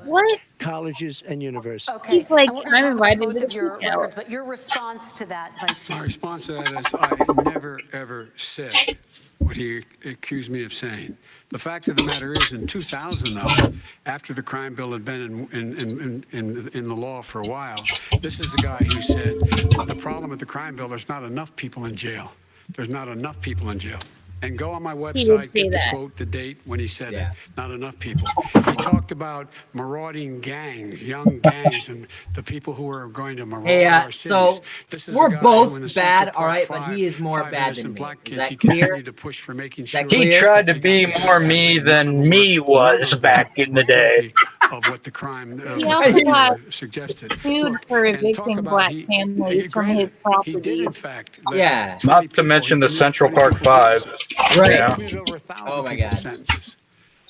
What? Colleges and universities. Okay. He's like, And we're gonna I'm talk about invited both to of your the cookout. records, but your response to that, Vice My Chair. response to that is I never, ever said what he accused me of saying. The fact of the matter is, in 2000, though, after the crime bill had been in the law for a while, this is the guy who said, the problem with the crime bill, there's not enough people in jail. There's not enough people in jail. And go on my website, say get the that. quote, the date when he said Yeah. it. Not enough people. He talked about marauding gangs, young gangs, and the people who are going to maraud Hey, our cities. so This is we're the guy both who in the bad, Central all right, Park but he is more five bad innocent than me. black Is kids, that he clear? continued to push for making Is that sure. He clear? tried to be more me than me was back in the day. Of what the crime He also got suggested. sued Look, for and talk evicting about black he- families from his He did, in properties. fact, let Yeah. 20 Not to people- mention he the commuted Central 20 Park people's 5. sentences. Right. Yeah. He commuted over 1,000 Oh my people's God. sentences.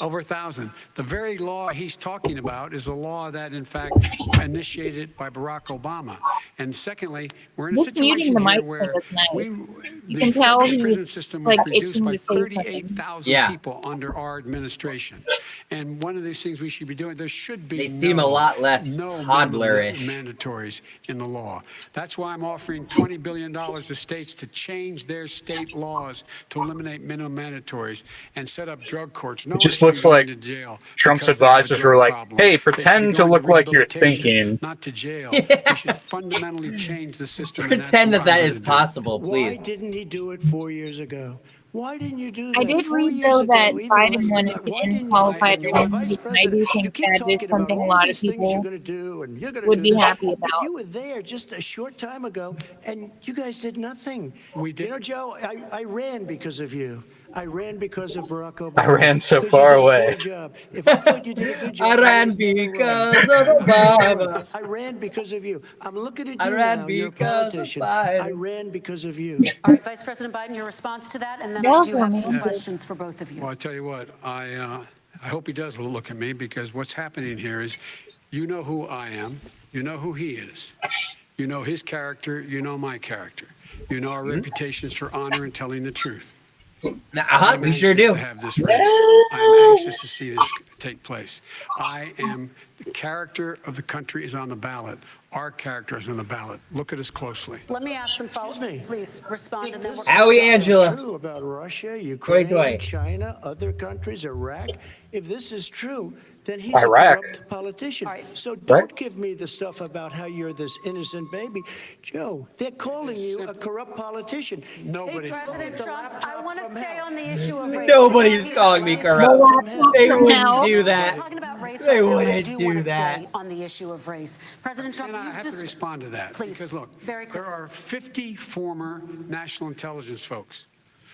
Over 1,000. The very law he's talking about is a law that, in fact, initiated by Barack Obama. And secondly, we're in a This situation muting the here mic where thing is nice. we, You the can tell federal prison he's, system like, was reduced itching by to say something. 38,000 Yeah. people under our administration. And one of these things we should be doing, there should be They seem a lot less toddlerish. mandatories in the law. That's why I'm offering $20 billion to states to change their state laws to eliminate minimum mandatories and set up drug courts. No It just one looks should be going like to jail Trump's because they have a advisors drug were like, problem. hey, They should be pretend to going look like you're rehabilitation, thinking. not to jail. We should fundamentally change the system. and that's Pretend what that I'm that is gonna do. possible, Why please. didn't he do it 4 years ago? Why didn't you do that? I did 4 read, years though, ago, that even Biden less than wanted that? to Why end didn't you? qualified You're the immunity, vice and I do president. You think keep that is talking about something a all lot of these things people you're going to do and you're going to would do be this. happy But about. you were there just a short time ago, and you guys did nothing. We did. You know, Joe, I ran because of you. I ran because of Barack Obama. I ran so Because far you did a away. poor job. If I thought you did a good job, I ran would never because run. of Obama. I ran because of you. I'm looking at you I ran now. You're a because of politician. Biden. I ran because of you. All right, Vice President Biden, your response to that, and then I do have some questions for both of you. Well, I tell you what, I hope he does look at me because what's happening here is you know who I am, you know who he is, you know his character, you know my character, you know our reputations for honor and telling the truth. I'm We sure anxious do. to have this race. I'm anxious to see this take place. The character of the country is on the ballot. Our character is on the ballot. Look at us closely. Let me ask some follow-up. Excuse me. Please respond, and then we're Howie Angela. True about Russia, Ukraine, 2020. China, other countries, Iraq. If this is true, then he's Iraq. a corrupt politician. All right. So don't Right. give me the stuff about how you're this innocent baby. Joe, they're calling you a corrupt politician. Nobody- Take President the Trump, laptop I want to from stay hell. on the issue of race. Nobody's calling me corrupt. They wouldn't do We're that. talking about race They right now, but I wouldn't do do want to that. stay on the issue of race. President Trump, And I you've have just to respond to that. Please, Because look, very there quickly. are 50 former national intelligence folks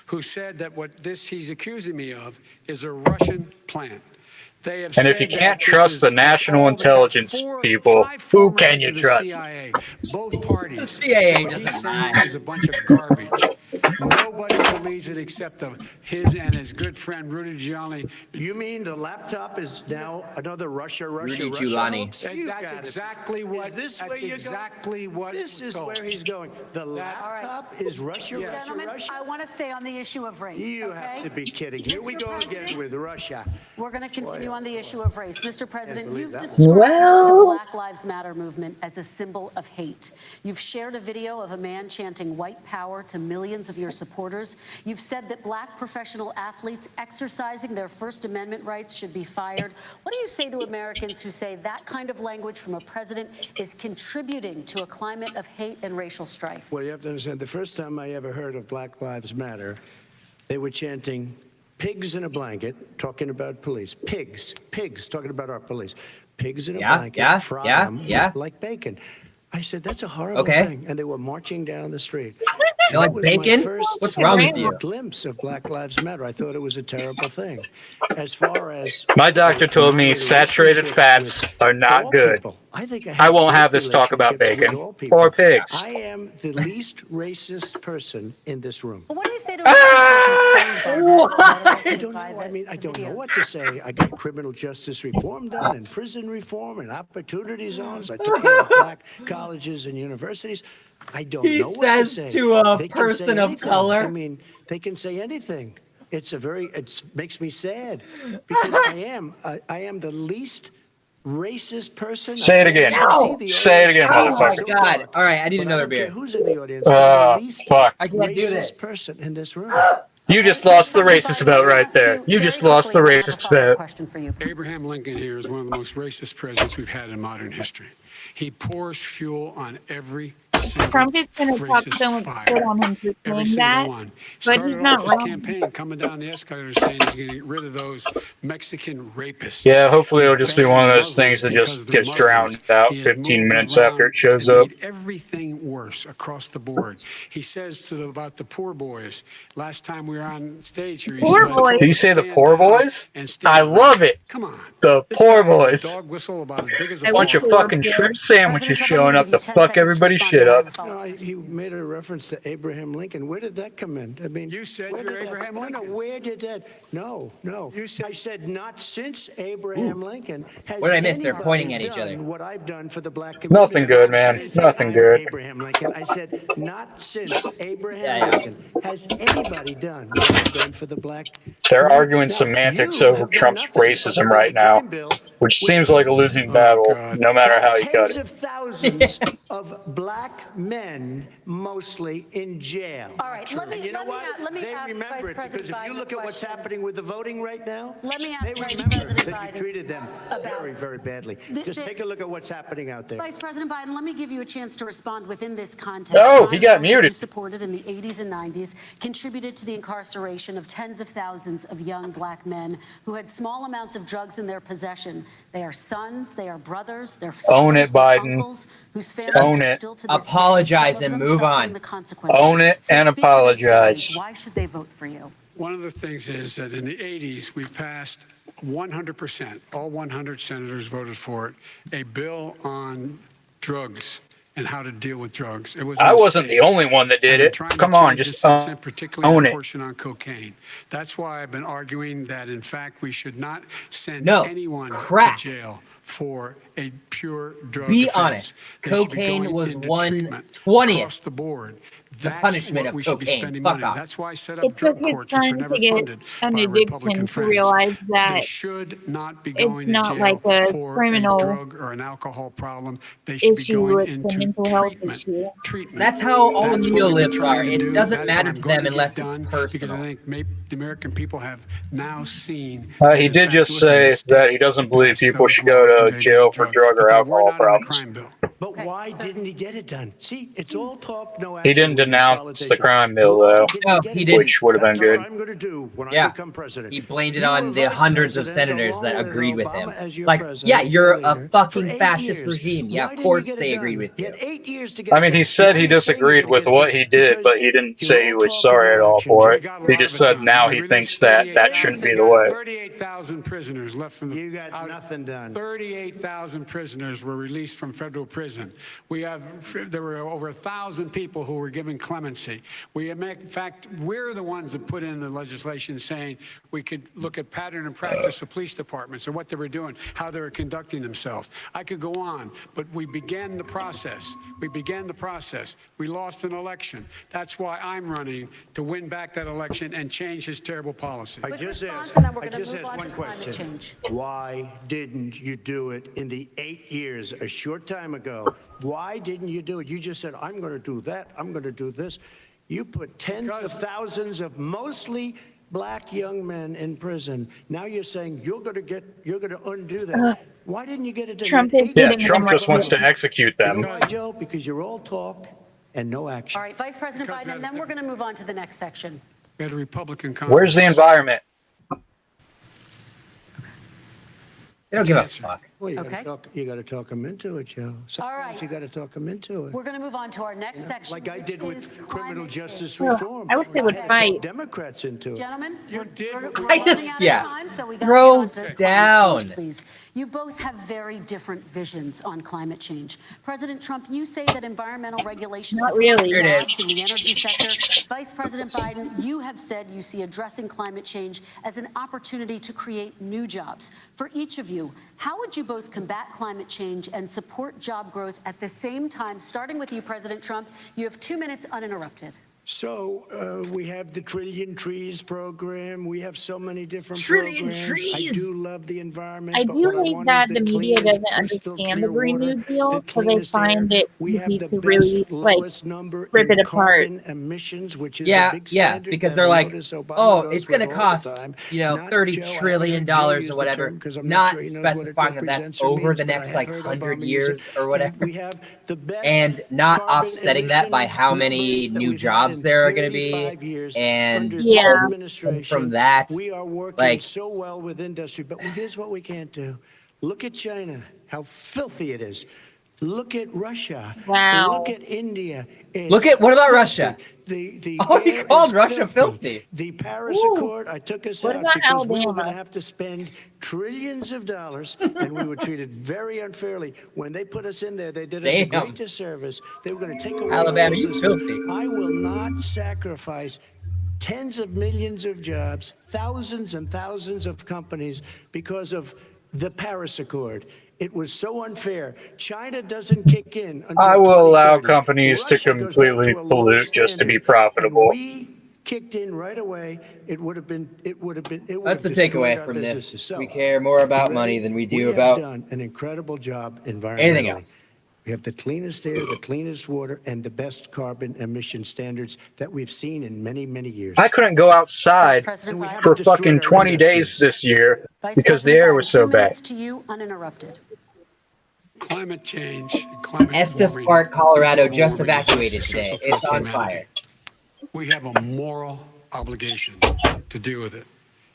who said that what he's accusing me of is a Russian plan. They have And said if you that can't this trust is the national all intelligence people, five who former can heads you of the trust? CIA, both parties. The CIA So what doesn't he's saying lie. is a bunch of garbage. Nobody believes it except his good friend Rudy Giuliani. You mean the laptop is now another Russia Rudy Russia Giuliani. hoax? And You that's got it. exactly what. Is this that's where you're exactly going? what. This is was where told. he's going. The laptop is Russia Russia Gentlemen, Russia? I want to stay on the issue of race. You okay? have to be kidding. Here we Mr. go President, again with Russia. We're going to continue on the issue of race. Mr. President, believe you've that one. described the Black Lives Matter movement as a symbol of hate. You've shared a video of a man chanting white power to millions of your supporters. You've said that black professional athletes exercising their First Amendment rights should be fired. What do you say to Americans who say that kind of language from a president is contributing to a climate of hate and racial strife? Well, you have to understand, the first time I ever heard of Black Lives Matter, they were chanting pigs in a blanket, talking about police. Pigs, talking about our police. Pigs in a blanket, fry them like bacon. I said, that's a horrible thing. And they were marching down the street. You like That was bacon? my first What's wrong with you? glimpse of Black Lives Matter. I thought it was a terrible thing. As far as My doctor told me saturated fats are not good. I won't have this talk about bacon or pigs. I am the least racist person in this room. What do you say to Americans who are concerned by that? I don't know. I mean, I don't know what to say. I got criminal justice reform done and prison reform and opportunity zones. I took care of black colleges and universities. I don't know what to say. He says to a They can person say of anything. color. I mean, they can say anything. It makes me sad because I am the least racist person. Say it again. Say it again, Oh my motherfucker. God. All right, I need But another don't care beer. who's in the audience? I'm the least Fuck. I can't do this. racist person in this room. You just lost the racist vote right there. You just lost the racist vote. Question for you. Abraham Lincoln here is one of the most racist presidents we've had in modern history. He pours fuel on every single Trump is going to talk racist so much fire. shit on him for Every saying single that, one. but Started he's not off his wrong. campaign coming down the escalator saying he's going to get rid of those Mexican rapists. Yeah, hopefully it'll He's just be one of those banning things that Muslims just because gets they're drowned Muslims. out He has 15 moved minutes around after it shows and up. made everything worse across the board. He says about the poor boys. Last time we were on stage here, he Poor said, boys? Did you say the "Stand poor down boys? and stand I up." love it. Come on. The This poor guy is a boys. dog whistle about as big as a I Bunch of wish fucking they were shrimp sandwiches President Trump, showing I'm up gonna to give you 10 fuck everybody's seconds to shit respond up. to that. No, he made a reference to Abraham Lincoln. Where did that come in? I mean, You said where you're did that- Abraham No, Lincoln. where did that? No. You said- I said not since Abraham Lincoln has What did I miss? They're anybody pointing at each done other. what I've done for the black community. Nothing good, I man. didn't say Nothing I'm good. Abraham Lincoln. I said not since Abraham Yeah. Lincoln has anybody done what I've done for the black They're community. arguing Now, semantics you over have done Trump's nothing racism other right than the now, crime bill, which seems like a losing battle, God. no matter how you cut tens it. of thousands of black men, mostly in jail. All right, let me- And you know let me what? a- let me They ask remember Vice it President because if you Biden look a at what's question. happening with the voting right now, Let me ask they Vice remember President that Biden you treated them about- very, very badly. The- Just the- take a look at what's happening out there. Vice President Biden, let me give you a chance to respond within this context. Oh, he got Crime bills that muted. You supported in the 80s and 90s contributed to the incarceration of tens of thousands of young black men who had small amounts of drugs in their possession. They are sons, they are brothers, they're fathers, Own it, they're Biden. uncles, whose families Own are it. still to this day, Apologize some of and them move suffering on. the consequences. Own it So and speak to those apologize. families. Why should they vote for you? One of the things is that in the 80s, we passed 100%, all 100 senators voted for it, a bill on drugs and how to deal with drugs. It was I wasn't the only one that did it. Come on, just particularly own the it. portion on cocaine. That's why I've been arguing that, in fact, we should not send No, anyone crack. to jail for a pure drug Be offense. honest. They should be Cocaine going was into 1/20th treatment across the board. the That's punishment what of we should be cocaine. spending Fuck money. off. That's why I set up It took drug his courts, which are son never to get funded an by addiction Republican to friends. realize They that should not be it's going to not jail like a for criminal a drug or an alcohol problem. They should be issue, going it's a into mental health treatment. issue. Treatment. That's how all That's what we've been neolibs trying are. to It do. doesn't That's matter what to I'm going them get unless it's done, Because I personal. think maybe the American people have now seen. He that, in did fact, just it was a say mistake that he doesn't to believe pass people those should go laws to when they jail did for drugs, drug but or they were alcohol not in the problems. crime bill. But Okay, why so- didn't he get it done? See, it's all talk, no action. He didn't with these denounce the politicians. crime mill, Why though. didn't No, get he it didn't. Which would have been That's good. what I'm going to do when Yeah. I become president. He blamed it You on were the vice hundreds of president senators that along with agreed with him. Obama as your Like, president, yeah, you're your a leader, fucking for 8 fascist years. regime. Yeah, Why of didn't you course get it they done? agreed with You you. had 8 years to get I it mean, done. he said Why he are you saying you're disagreed gonna with get it what done? he did, Because but he didn't you're say he all was talk, sorry no at all action, for Joe. it. We got a He lot just of it said done. now We he released thinks that that 38,000 shouldn't be the way. 38,000 prisoners left from the. You got nothing done. 38,000 prisoners were released from federal prison. There were over 1,000 people who were given clemency. In fact, we're the ones that put in the legislation saying we could look at pattern and practice of police departments and what they were doing, how they were conducting themselves. I could go on, but we began the process. We lost an election. That's why I'm running to win back that election and change his terrible policy. I Quick just response, asked, and then we're I gonna just move asked on one to climate question. change. Why didn't you do it in the 8 years, a short time ago? Why didn't you do it? You just said, I'm going to do that. I'm going to do this. You put tens of thousands of mostly black young men in prison. Now you're saying you're going to undo that. Why didn't you get it done? Trump You had is 8 Yeah, getting years. them Trump just wants to execute You them. know why, Joe? Because you're all talk and no action. All right, Vice President Because Biden, and then we're going to move on to the next section. We had a Republican Congress. Where's the environment? They don't give a fuck. Well, you Okay. got to talk them into it, Joe. Sometimes right. you got to talk them into it. We're going to move on to our next section, Like I which did is with criminal climate justice change. reform. I wish they would had to fight. talk Democrats into it. Gentlemen, we're I running just- out yeah. of time, so we got Throw to get on to climate down. change, please. You both have very different visions on climate change. President Trump, you say that environmental regulations Not have really. hurt Here it jobs in the energy sector. Vice President Biden, you have said you see addressing climate change as an opportunity to create new jobs. For each of you, how would you both combat climate change and support job growth at the same time? Starting with you, President Trump, you have 2 minutes uninterrupted. So we have the Trillion Trees program. We have so many different Trillion programs. trees. I do love the environment. I but do what hate want that is the media cleanest, doesn't crystal understand the clear Green water, New Deal, the so they cleanest find air. it We have easy the to best, really, like, lowest number rip in it apart. carbon emissions, which is a Yeah, big yeah, standard because that they're I like, notice Obama oh, goes it's going to with all the cost, time. $30 Joe, I haven't trillion heard Joe or use the whatever, term 'cause I'm not sure he knows what it specifying that represents that's or over means, the but I next have like heard 100 Obama use years it. or And whatever, we have the best and not carbon offsetting that by emission how many numbers that new we've had jobs in there are going to be, 35 years and under Yeah. this And administration. from that, We are working like, so well with industry, but here's what we can't do. Look at China, how filthy it is. Look at Russia. Wow. Look at India. Look at- what about It's Russia? The Oh, he air called is Russia filthy. The Paris Ooh. Accord, I took us What out about because we were Alabama? going to have to spend trillions of dollars, and we were treated very unfairly. When they put us in there, they did us a Damn. great disservice. They were going to take away Alabama, all you those filthy. I will not sacrifice tens of millions of jobs, thousands and thousands of companies because of the Paris Accord. It was so unfair. China doesn't kick in until I will allow 2030. companies to Russia goes back completely to a low pollute just to be standard. profitable. And we kicked in right away. It would have that's the destroyed takeaway our from businesses. this. So, We care more about you money ready? than we We do have about done an incredible job environmentally. anything else. We have the cleanest air, the cleanest water, and the best carbon emission standards that we've seen in many, many years. I couldn't go outside Vice President we Biden. have for destroyed fucking our 20 days industries. this year Vice because the President air Biden, was so 2 bad. minutes to you, uninterrupted. Climate change and climate Estes warming. Park, Colorado Global just warming is evacuated existential today. threat It's to on humanity. fire. We have a moral obligation to deal with it.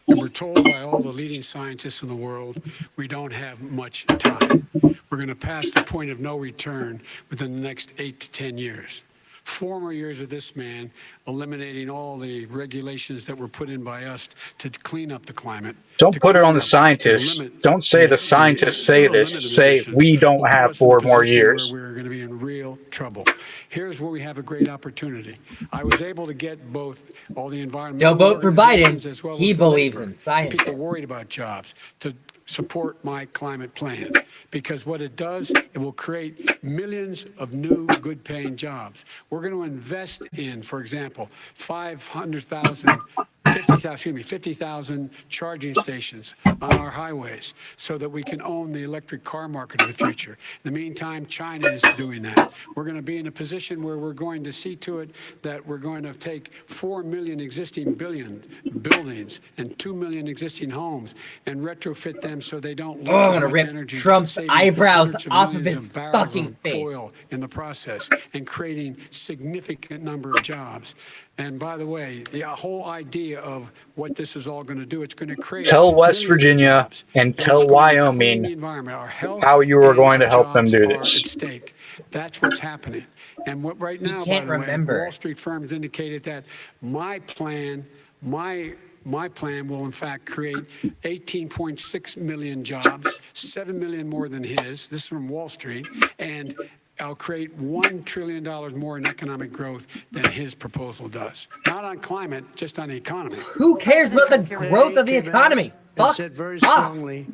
And we're told by all the leading scientists in the world, we don't have much time. We're going to pass the point of no return within the next 8 to 10 years. 4 more years of this man eliminating all the regulations that were put in by us to clean up the climate. Don't to put it clean on the up, to scientists. limit Don't say the scientists say this. limit Say emissions, we don't will put have us in a 4 more position years. Where we're going to be in real trouble. Here's where we have a great opportunity. I was able to get both all the environmental Don't vote for Biden. organizations as well He as the believes labor, in scientists. people worried about jobs, to support my climate plan, because what it does, it will create millions of new good paying jobs. We're going to invest in, for example, 500,000 50,000 charging stations on our highways so that we can own the electric car market of the future. In the meantime, China is doing that. We're going to be in a position where we're going to see to it that we're going to take 4 million existing buildings and 2 million existing homes and retrofit them so they don't lose I'm gonna much rip energy, Trump's saving eyebrows hundreds of off of millions his barrels fucking of face. oil in the process and creating significant number of jobs. And by the way, the whole idea of what this is all going to do, it's going to create Tell West millions of Virginia jobs, and it's tell going to clean Wyoming the environment. Our health how you are and going our to help them jobs do are this. at stake. That's what's happening. And what right now, by can't the way, remember. Wall Street firms indicated that my plan will in fact create 18.6 million jobs, 7 million more than his. This is from Wall Street. And I'll create $1 trillion more in economic growth than his proposal does. Not on climate, just on the economy. Who cares about the growth of the economy? Fuck said very off. strongly,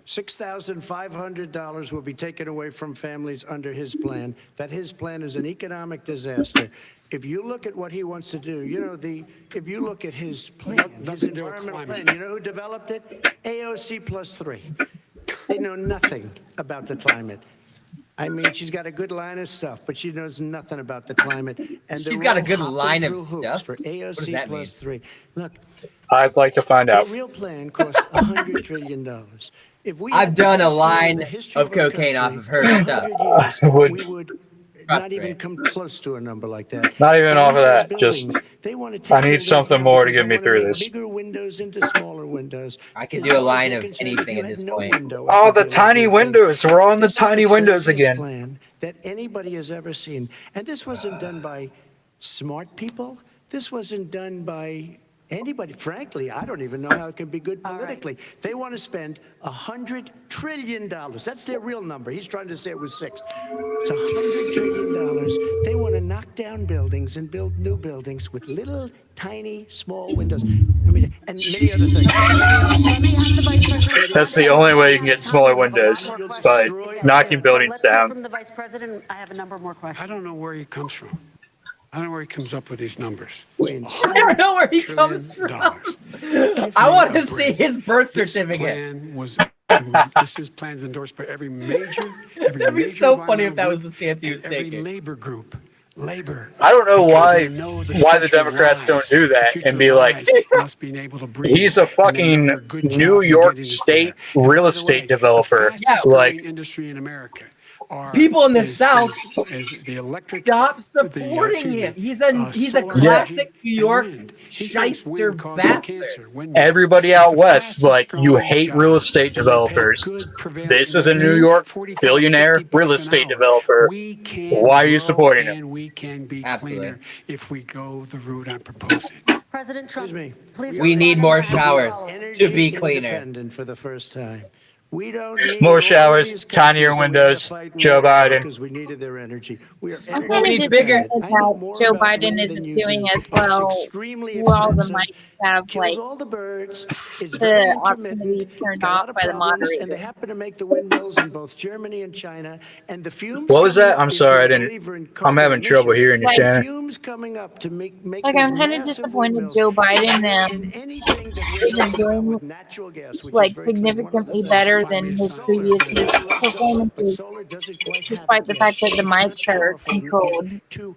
$6,500 will be taken away from families under his plan. That his plan is an economic disaster. If you look at what he wants to do, if you look at his plan, his environmental plan, you know who developed it? AOC plus 3. They know nothing about the climate. I mean, she's got a good line of stuff, but she knows nothing about the climate. And She's got a good line of stuff? for What does AOC that plus 3. Look, I'd like to find the out. real plan costs $100 trillion. If we I've had the done a best deal in line the history of our cocaine off country, of her in stuff. 100 years, I would- we would Trust not even me. come close to a number like that. Not even But off he of says that, just- buildings, they want to take I need buildings something down more to because get they me want to through make this. bigger windows into smaller windows. I could As do a far as line they're of concerned, if anything you at had this no point. window, it Oh, would the be a tiny lovely thing. windows. We're on the This is tiny windows craziest again. plan that anybody has ever seen. And this wasn't done by smart people. This wasn't done by anybody. Frankly, I don't even know how it can be good politically. They want to spend $100 trillion. That's their real number. He's trying to say it was 6. It's $100 trillion. They want to knock down buildings and build new buildings with little, tiny, small windows. I mean, and many other things. Let me have the Vice President. That's the only way you can get smaller windows, by knocking buildings Let's hear down. from the Vice President. I have a number more questions. I don't know where he comes from. I don't know where he comes up with these numbers. I don't know where he comes from. I want to see his birth certificate. Plan was, this plan's endorsed by every major. That'd be so funny if that was the stance he was every taking. labor group. Labor. I don't know Because why they know the future Democrats lies. don't do that The and future be like, lies in us being able to breathe. he's a And they know fucking there are good New jobs in York getting us State there. And real by the estate way, developer. the fastest Like, growing industry in America are, People in the South is the electric. Stop the, supporting excuse him. me, He's a solar classic energy New and York wind. He thinks shyster wind causes bastard. cancer. Wind does. everybody It's out the west, fastest like, you growing hate job, real estate and they pay developers. good prevailing This is a New wages, York 45, billionaire $50 real an estate hour. developer. We can Why are you grow supporting him? And we can be Absolutely. cleaner if we go the route I'm proposing. President Trump, Excuse me. please. We need respond more and have showers follow-up. to be cleaner. Independent for the first time. We don't need More all showers, these tinier countries that we had to windows, fight Joe with Biden. because we needed their energy. We are I'm energy kind need of bigger- disappointed I know that more Joe about Biden wind isn't than you doing do. as It's well extremely while the expensive, mics have kills like all the birds. It's very the intermittent. opportunity turned It's got a lot off of by the problems, and they moderator. happen to make the windmills in both Germany and China. And the fumes. What was coming that? up, I'm if sorry, you're I a didn't. believer in I'm having carbon trouble emission, hearing you, Like- the Shannon. fumes coming up to make Like, these I'm kind of massive disappointed windmills Joe is more Biden than anything that we're isn't talking about doing with natural gas, which is like very clean. One other significantly thing. better Find me than a his solar. previous Solar, I love solar, but performances, solar doesn't quite have despite it the yet. fact that the It's not mics are powerful yet controlled. to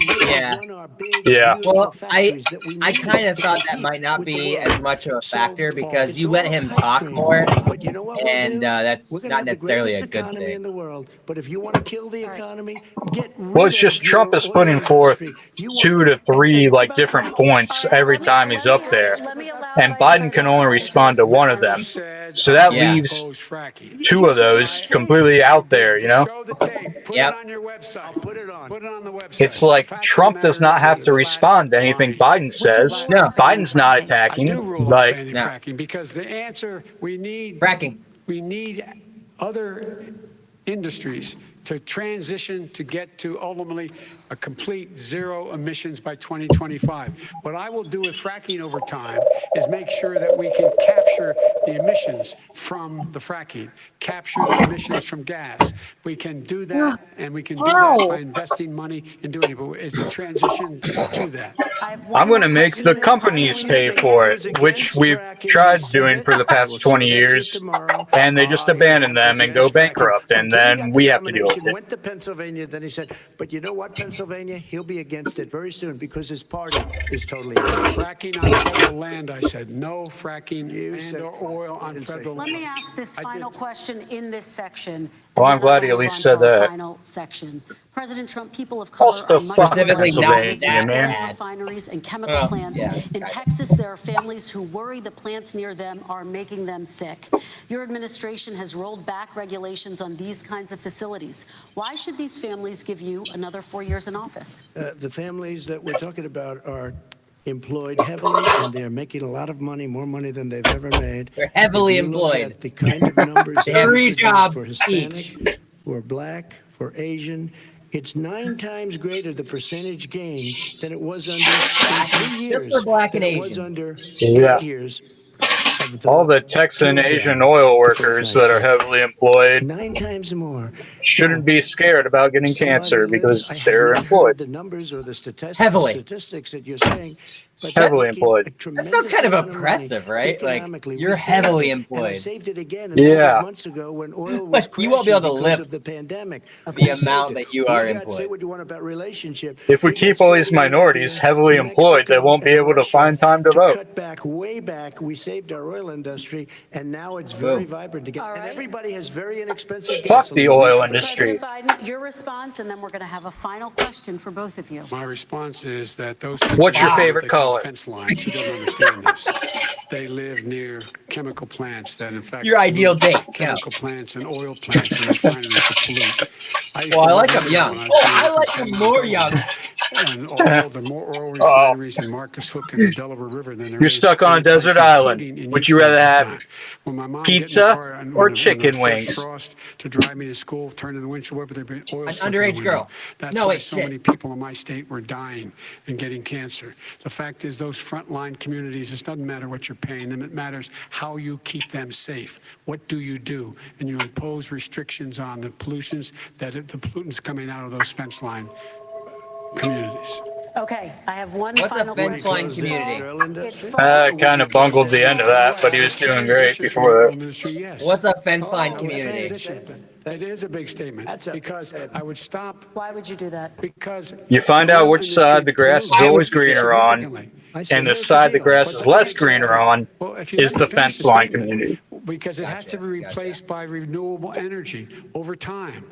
really Yeah. run our big, Yeah. beautiful Well, factories that we I need kind of to thought that compete might not with the be world. as much of a So, factor because it's you all let a him pipe talk dream. more, But you know what we'll and do? that's We're gonna not have the necessarily a greatest good economy in thing. the world. But if you want to kill the economy, get rid Well, it's just of Trump your is oil putting forth industry. You want- 2 to 3 and what like about different fracking? points every time he's up there, Let me allow and Vice Biden can President only Biden respond to one of them. Said, So that Yeah. leaves oppose fracking. 2 of those completely out there. You know, Show the tape. Put Yep. it on your website. Put it on. Put it on the website. it's like The fact of the Trump does matter not is have it's to flat respond to anything lying. Biden says. No. Biden's not I attacking. do rule out Like, banning No. fracking because the answer we need Fracking. we need other industries to transition to get to ultimately a complete zero emissions by 2025. What I will do with fracking over time is make sure that we can capture the emissions from the fracking, capture the emissions from gas. We can do that, and we can do that by investing money in doing it, but it's a transition to that. I'm going to make the companies pay for it, which we've tried doing for the past 20 years, and they just abandon them and go bankrupt, and then we have to deal with it. Went to Pennsylvania, then he said, but you know what, Pennsylvania? He'll be against it very soon because his party is totally against it. Fracking on federal land, I said. No fracking and or oil on federal land. Let me ask this final question in this section. Well, I'm glad he at least said that. Final section. President Trump, people of color are much specifically not that man. refineries and chemical plants. In Texas, there are families who worry the plants near them are making them sick. Your administration has rolled back regulations on these kinds of facilities. Why should these families give you another 4 years in office? The families that we're talking about are employed heavily, and they're making a lot of money, more money than they've ever made. They're heavily employed. The kind of numbers They have 3 jobs for Hispanic, each. for Black, for Asian. It's 9 times greater the percentage gain than it was under in 3 years. Just for Black and than it was Asian. under 8 years. All the Texan Asian oil workers that are heavily employed 9 times more shouldn't be scared about getting cancer because they're employed. The numbers or the Heavily. statistics that you're saying. But Heavily employed. That sounds kind of oppressive, right? Like, you're heavily employed. Saved it again Yeah. months ago when oil was But you won't be able to crashing lift because of the pandemic. the amount that you are Say employed. what you want about relationship. If we keep all these minorities heavily employed, they won't be able to find time to vote. Cut back, way back, we saved our oil industry, and now it's very vibrant again. All And right. everybody has very inexpensive Fuck gasoline. the oil President industry. Biden, your response, and then we're going to have a final question for both of you. My response is that those people What's your that favorite they call color? fence lines who don't understand this. They live near chemical plants that, in fact, Your ideal pollute, date, chemical plants and oil plants and refineries that pollute. used Well, to I like live them there young. when I was Oh, doing I the like them more young. And all the more oil refineries in Marcus Hook and the Delaware River than there You're is stuck on a any place, desert island. including in Would you Houston rather at the have time. When my mom get in the pizza car and or when the chicken first wings? frost to drive me to school, turn in the windshield wiper, there'd be oil An stuck in the underage window. girl. That's No, why wait, so shit. many people in my state were dying and getting cancer. The fact is, those frontline communities, it doesn't matter what you're paying them. It matters how you keep them safe. What do? And you impose restrictions on the pollutions the pollutants coming out of those fence line communities. Okay, I have one What's a final fence question. line community? It's Kind of bungled the end of that, but he was doing great before that. Yes. What's a fence line community? It is a big statement because I would stop Why would you do that? because You find out which side the grass is always greener on, and the side the grass is less greener on is the fence line community. Because it has to be replaced by renewable energy over time.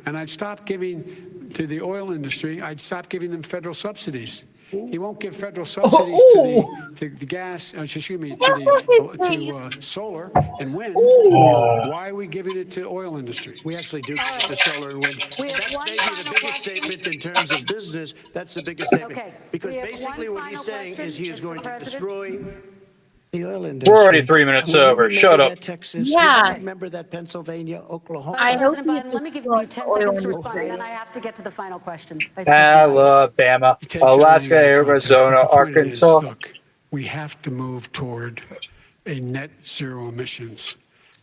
And I'd stop giving to the oil industry, I'd stop giving them federal subsidies. He won't give federal subsidies to the gas, excuse me, to solar and wind. Why are we giving it to oil industry? We actually do get to solar and wind. We have That's one maybe final the biggest question. statement in terms of business. That's the biggest statement. Okay, Because we have basically one what he's final saying question. is he is Mr. going to President. destroy the oil industry. We're already 3 minutes Will you over. remember Shut up. that Texas? Yeah. Will you remember that Pennsylvania, Oklahoma? I hope President he's Biden, let me give destroying you 10 oil seconds to industry. respond, and then I have to get to the final question. Vice President. Alabama, You take China Alaska, out of context, Arizona, but the point is, Arkansas. look, we have to move toward a net zero emissions.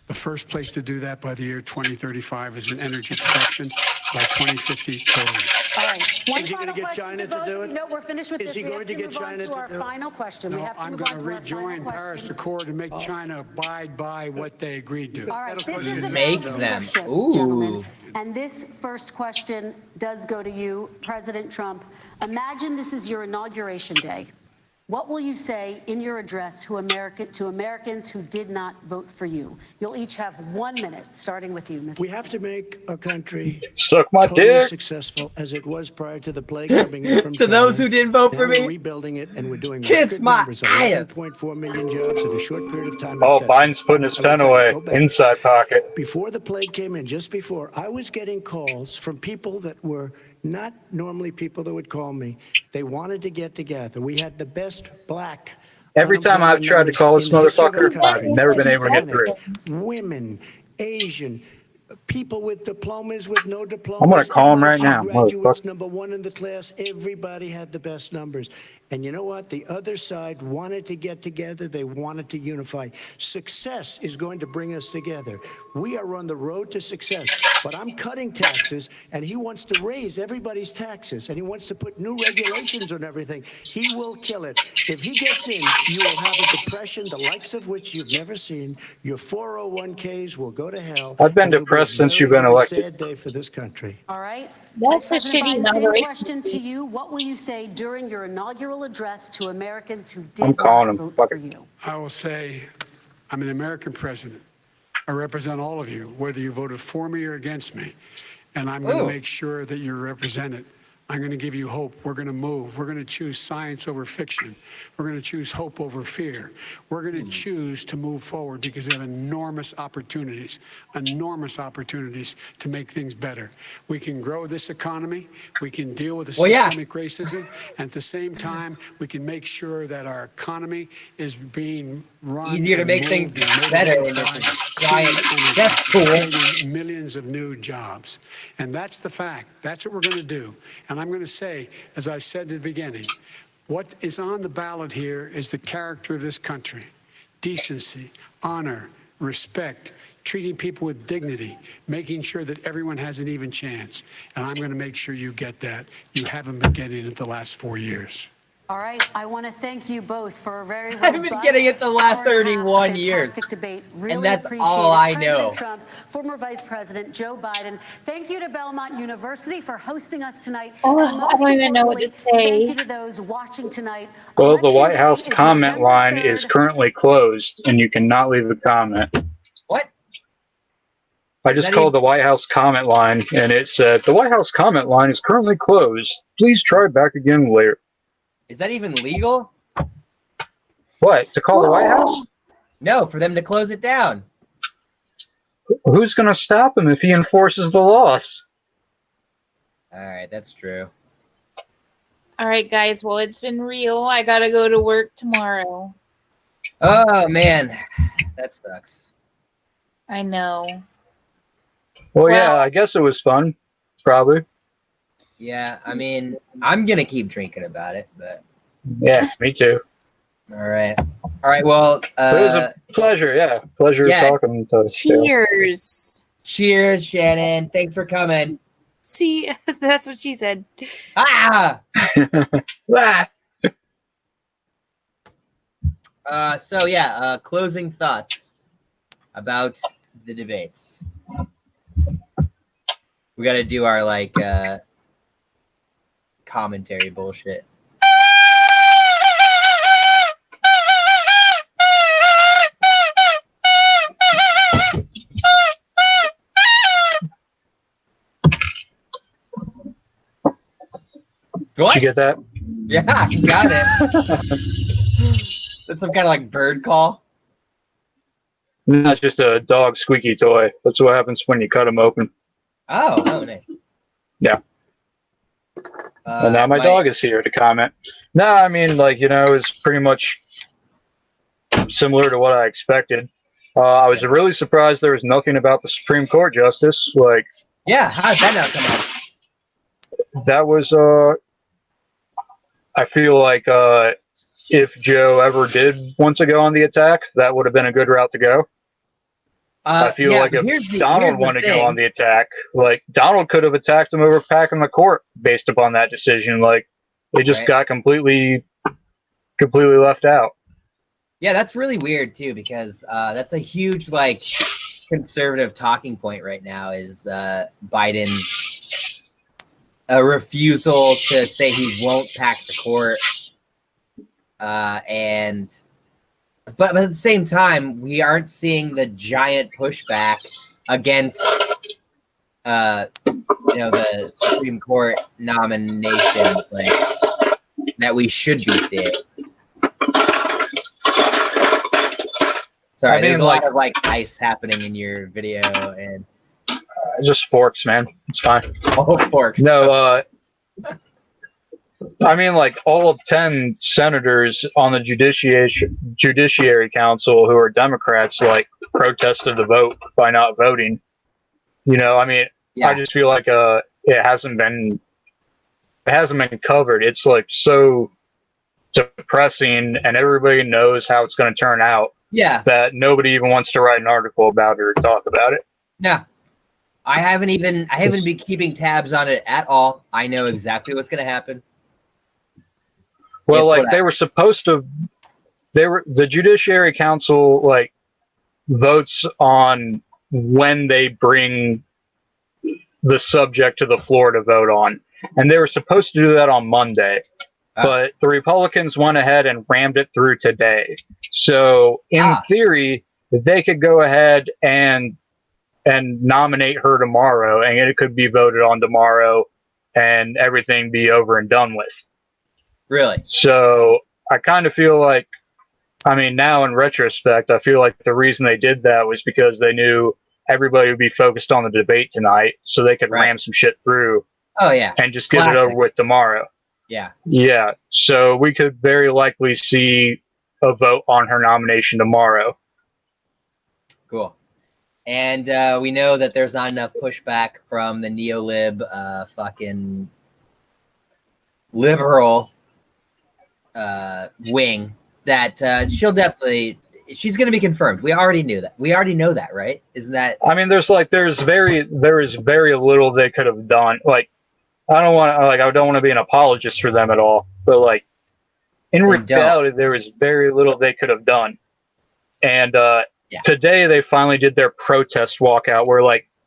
The first place to do that by the year 2035 is in energy production, by 2050 totally. All right. One Is he gonna final get question China to both do of it? you. No, we're finished with Is this. he We going have to to get move on China to to our do it? final question. We No, have to I'm move going on to to our rejoin final Paris question. Accord and make China abide by what they agreed to. All right, this is about Make them. leadership, Ooh. gentlemen. And this first question does go to you, President Trump. Imagine this is your inauguration day. What will you say in your address to Americans who did not vote for you? You'll each have 1 minute, starting with you, Mr. We have to make our country Suck my totally dick. successful as it was prior to the plague coming in from To those China. who didn't vote Now for we're me, rebuilding it, and we're doing kiss record my numbers, ass. 11.4 million jobs in a short period of time. Oh, et cetera. Biden's putting his I will pen tell you, away. go back. Inside pocket. Before the plague came in, just before, I was getting calls from people that were not normally people that would call me. They wanted to get together. We had the best black. Every time I've tried to call this in the history of our motherfucker, I've country. never been able to get Hispanic, through. Women, Asian, people with diplomas, with no diplomas. I'm going to call him right MIT now. graduates, #1 in the class. Everybody had the best numbers. And you know what? The other side wanted to get together. They wanted to unify. Success is going to bring us together. We are on the road to success. But I'm cutting taxes, and he wants to raise everybody's taxes, and he wants to put new regulations on everything. He will kill it. If he gets in, you will have a depression, the likes of which you've never seen. Your 401ks will go to hell. I've been and it'll be a depressed since you've very, been very elected. sad day for this country. All right. That's Vice the President shitty Biden, same inauguration. question to you. What will you say during your inaugural address to Americans who I'm did calling not him. vote Fuck for it. you? I will say I'm an American president. I represent all of you, whether you voted for me or against me. And I'm going to make sure that you're represented. I'm going to give you hope. We're going to move. We're going to choose science over fiction. We're going to choose hope over fear. We're going to choose to move forward because we have enormous opportunities to make things better. We can grow this economy. We can deal with the systemic racism. And at the same time, we can make sure that our economy is being run Easier to and make moved things and better motivated when by it's giant. clean energy, That's cool. creating millions of new jobs. And that's the fact. That's what we're going to do. And I'm going to say, as I said at the beginning, what is on the ballot here is the character of this country. Decency, honor, respect, treating people with dignity, making sure that everyone has an even chance. And I'm going to make sure you get that. You haven't been getting it the last 4 years. All right. I want to thank you both for a very robust, I've been getting it the last 31 years. fantastic debate. Really And that's appreciate all it. I President know. Trump, former Vice President Joe Biden, thank you to Belmont University for hosting us tonight. Oh, And I don't even know what to importantly, Thank you say. to those watching tonight. Well, the Election White Day House is comment November line is 3rd. currently closed, and you cannot leave a comment. What? I just called the White House comment line, and it said, the White House comment line is currently closed. Please try back again later. Is that even legal? What, to call the White House? No, for them to close it down. Who's going to stop him if he enforces the laws? All right, that's true. All right, guys. Well, it's been real. I got to go to work tomorrow. Oh, man. That sucks. I know. Well, yeah, I guess it was fun. Probably. Yeah, I mean, I'm going to keep drinking about it, but... Yeah, me too. All right. All right, well... It was a pleasure, yeah. Pleasure talking to you. Cheers. Cheers, Shannon. Thanks for coming. See, that's what she said. Ah! So, yeah, closing thoughts about the debates. We got to do our, like, commentary bullshit. What? Did you get that? Yeah, I got it. That's some kind of like bird call. No, it's just a dog squeaky toy. That's what happens when you cut them open. Oh, nice. Yeah. And now my dog is here to comment. No, I mean, like, you know, it's pretty much similar to what I expected. I was really surprised there was nothing about the Supreme Court justice. Like, yeah, how did that not come out? That was, I feel like if Joe ever did want to go on the attack, that would have been a good route to go. I feel like if Donald wanted to go on the attack, like Donald could have attacked him over packing the court based upon that decision. Like they just got completely left out. Yeah, that's really weird too, because that's a huge like conservative talking point right now is Biden's refusal to say he won't pack the court, but at the same time, we aren't seeing the giant pushback against, the Supreme Court nomination like that we should be seeing. Sorry, there's a lot of like ice happening in your video, and just forks, man. It's fine. Oh, forks. No, I mean, like all of 10 senators on the Judiciary Council who are Democrats, like protested the vote by not voting. I mean, I just feel like it hasn't been covered. It's like so depressing, and everybody knows how it's going to turn out. Yeah. That nobody even wants to write an article about it or talk about it. Yeah. I haven't been keeping tabs on it at all. I know exactly what's going to happen. Well, they were supposed to. The Judiciary Council votes on when they bring the subject to the floor to vote on, and they were supposed to do that on Monday, but the Republicans went ahead and rammed it through today. So in theory, they could go ahead and nominate her tomorrow, and it could be voted on tomorrow, and everything be over and done with. Really? So I kind of feel like, I mean, now in retrospect, I feel like the reason they did that was because they knew everybody would be focused on the debate tonight, so they could ram some shit through. Oh yeah, and just get it over with tomorrow. Yeah. Yeah. So we could very likely see a vote on her nomination tomorrow. Cool. And we know that there's not enough pushback from the neo-lib fucking liberal wing that she's going to be confirmed. We already knew that. We already know that, right? Isn't that? I mean, there is very little they could have done. I don't want to be an apologist for them at all, but in reality, there was very little they could have done. And today they finally did their protest walkout where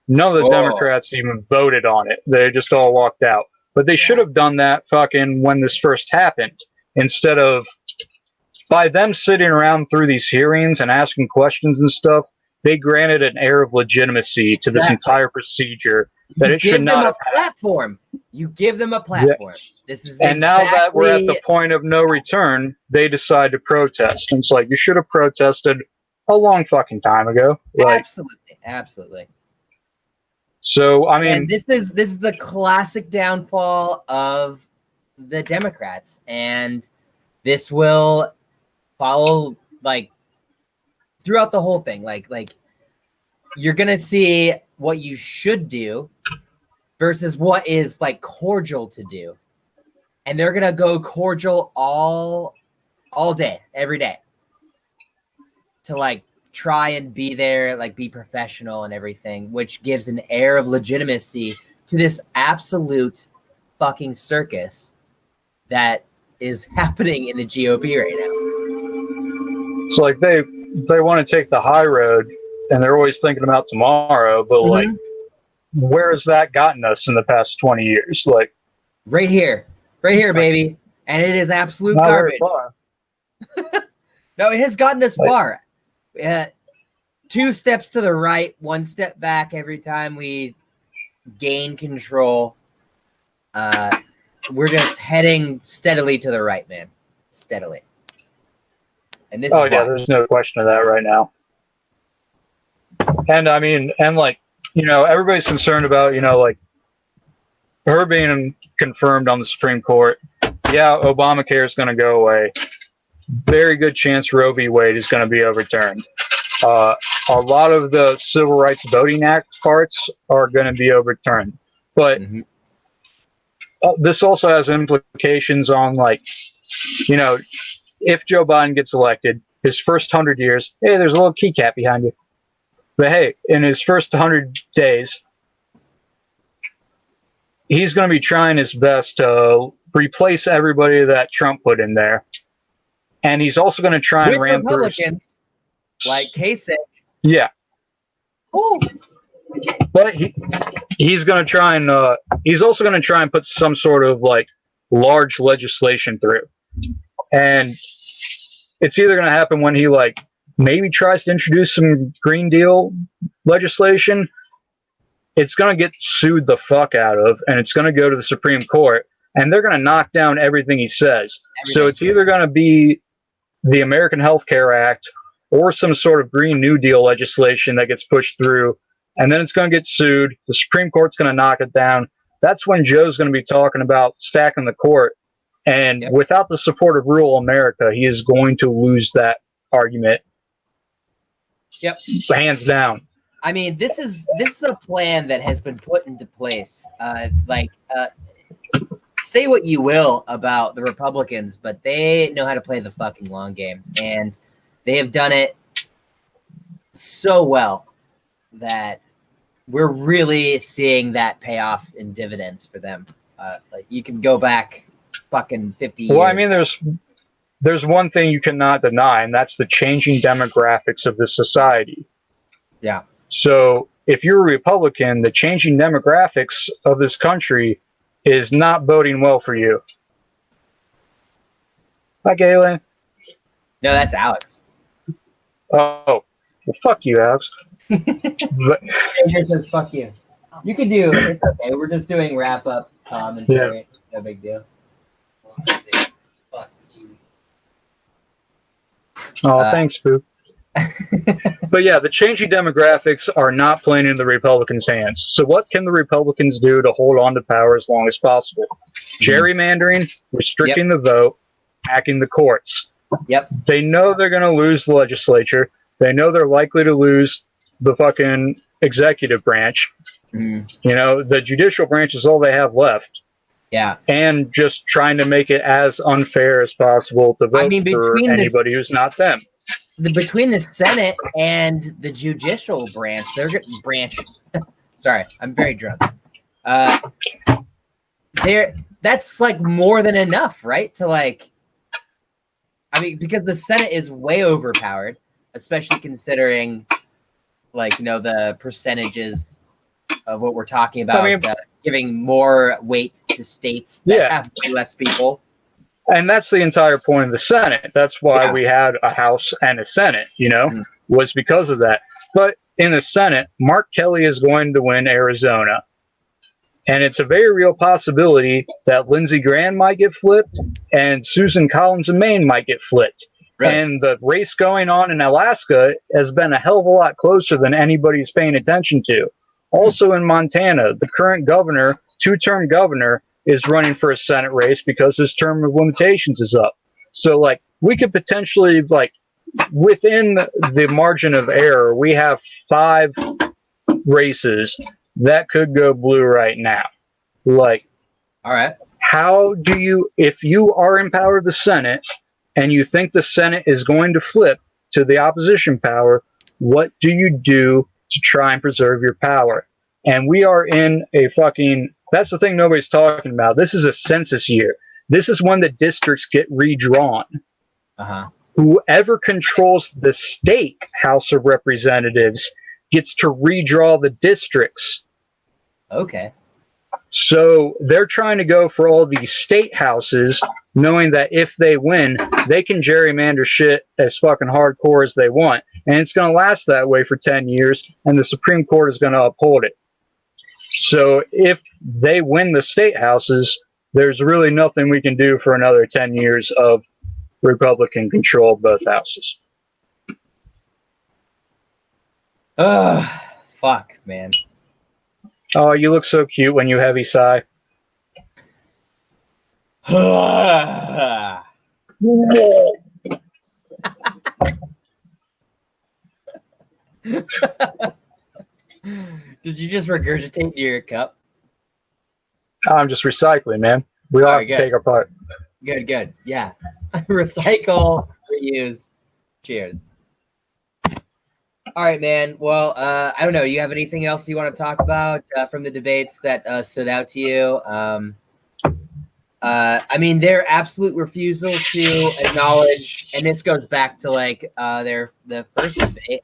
none of the Democrats even voted on it. They just all walked out. But they should have done that fucking when this first happened, instead of by them sitting around through these hearings and asking questions and stuff. They granted an air of legitimacy to this entire procedure that it should not have platform. You give them a platform. Yeah. This is now that we're at the point of no return, they decide to protest. And it's you should have protested a long fucking time ago. Absolutely. So I mean, and this is the classic downfall of the Democrats, and this will follow throughout the whole thing. You're gonna see what you should do versus what is cordial to do, and they're gonna go cordial all day, every day, to try and be there, be professional and everything, which gives an air of legitimacy to this absolute fucking circus that is happening in the GOP right now. It's they want to take the high road, and they're always thinking about tomorrow, but where has that gotten us in the past 20 years? Right here, baby. And it is absolute garbage. No, it has gotten us far. 2 steps to the right, 1 step back every time we gain control. We're just heading steadily to the right, man. Steadily. And this there's no question of that right now. And I mean, everybody's concerned about, her being confirmed on the Supreme Court. Yeah, Obamacare is going to go away. Very good chance Roe v. Wade is going to be overturned. A lot of the Civil Rights Voting Act parts are going to be overturned. But this also has implications on, if Joe Biden gets elected, his first 100 years, hey, there's a little keycap behind you. But hey, in his first 100 days, he's going to be trying his best to replace everybody that Trump put in there. And he's also going to try and ram Republicans like Kasich. Yeah. Ooh. But he's going to try and he's also going to try and put some sort of large legislation through. And it's either going to happen when he maybe tries to introduce some Green Deal legislation. It's going to get sued the fuck out of, and it's going to go to the Supreme Court, and they're going to knock down everything he says. So it's either going to be the American Health Care Act or some sort of Green New Deal legislation that gets pushed through, and then it's going to get sued. The Supreme Court's going to knock it down. That's when Joe's going to be talking about stacking the court. And without the support of rural America, he is going to lose that argument. Yep. Hands down. I mean, this is a plan that has been put into place. Say what you will about the Republicans, but they know how to play the fucking long game, and they have done it so well that we're really seeing that pay off in dividends for them. Like you can go back fucking 50 years. Well, I mean, there's one thing you cannot deny, and that's the changing demographics of this society. Yeah. So if you're a Republican, the changing demographics of this country is not boding well for you. Hi, Galen. No, that's Alex. Oh, well, fuck you, Alex. But, Danger says fuck you. You can do it. It's okay. We're just doing wrap up commentary. Yeah. No big deal. Fuck you. oh, thanks, Boo. But yeah, the changing demographics are not playing in the Republicans' hands. So what can the Republicans do to hold on to power as long as possible? Gerrymandering, restricting the vote, hacking the courts. Yep. They know they're going to lose the legislature. They know they're likely to lose the fucking executive branch. You know, the judicial branch is all they have left. Yeah. And just trying to make it as unfair as possible to vote for anybody who's not them. Between the Senate and the judicial branch, sorry, I'm very drunk. That's like more than enough, right? To like, I mean, because the Senate is way overpowered, especially considering, like, you know, the percentages of what we're talking about, giving more weight to states that have less people. And that's the entire point of the Senate. That's why we had a House and a Senate, you know, was because of that. But in the Senate, Mark Kelly is going to win Arizona. And it's a very real possibility that Lindsey Graham might get flipped and Susan Collins of Maine might get flipped. Right. And the race going on in Alaska has been a hell of a lot closer than anybody's paying attention to. Also in Montana, the current governor, two-term governor, is running for a Senate race because his term of limitations is up. So, like, we could potentially, like, within the margin of error, we have 5 races that could go blue right now. Like, all right, how do you, if you are in power of the Senate and you think the Senate is going to flip to the opposition power, what do you do to try and preserve your power? And we are in a fucking, that's the thing nobody's talking about. This is a census year. This is when the districts get redrawn. Whoever controls the state House of Representatives gets to redraw the districts. Okay. So they're trying to go for all these state houses, knowing that if they win, they can gerrymander shit as fucking hardcore as they want. And it's going to last that way for 10 years, and the Supreme Court is going to uphold it. So if they win the state houses, there's really nothing we can do for another 10 years of Republican control of both houses. Fuck, man. Oh, you look so cute when you heavy sigh. Did you just regurgitate your cup? I'm just recycling, man. We all have to take our part. Good. Yeah. Recycle, reuse. Cheers. All right, man. Well, I don't know. You have anything else you want to talk about from the debates that stood out to you? I mean, their absolute refusal to acknowledge, and this goes back to like the first debate,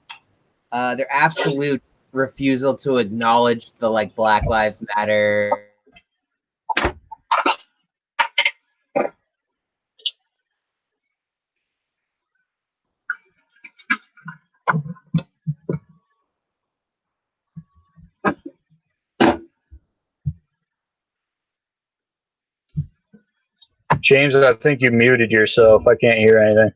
their absolute refusal to acknowledge the like Black Lives Matter. James, I think you muted yourself. I can't hear anything.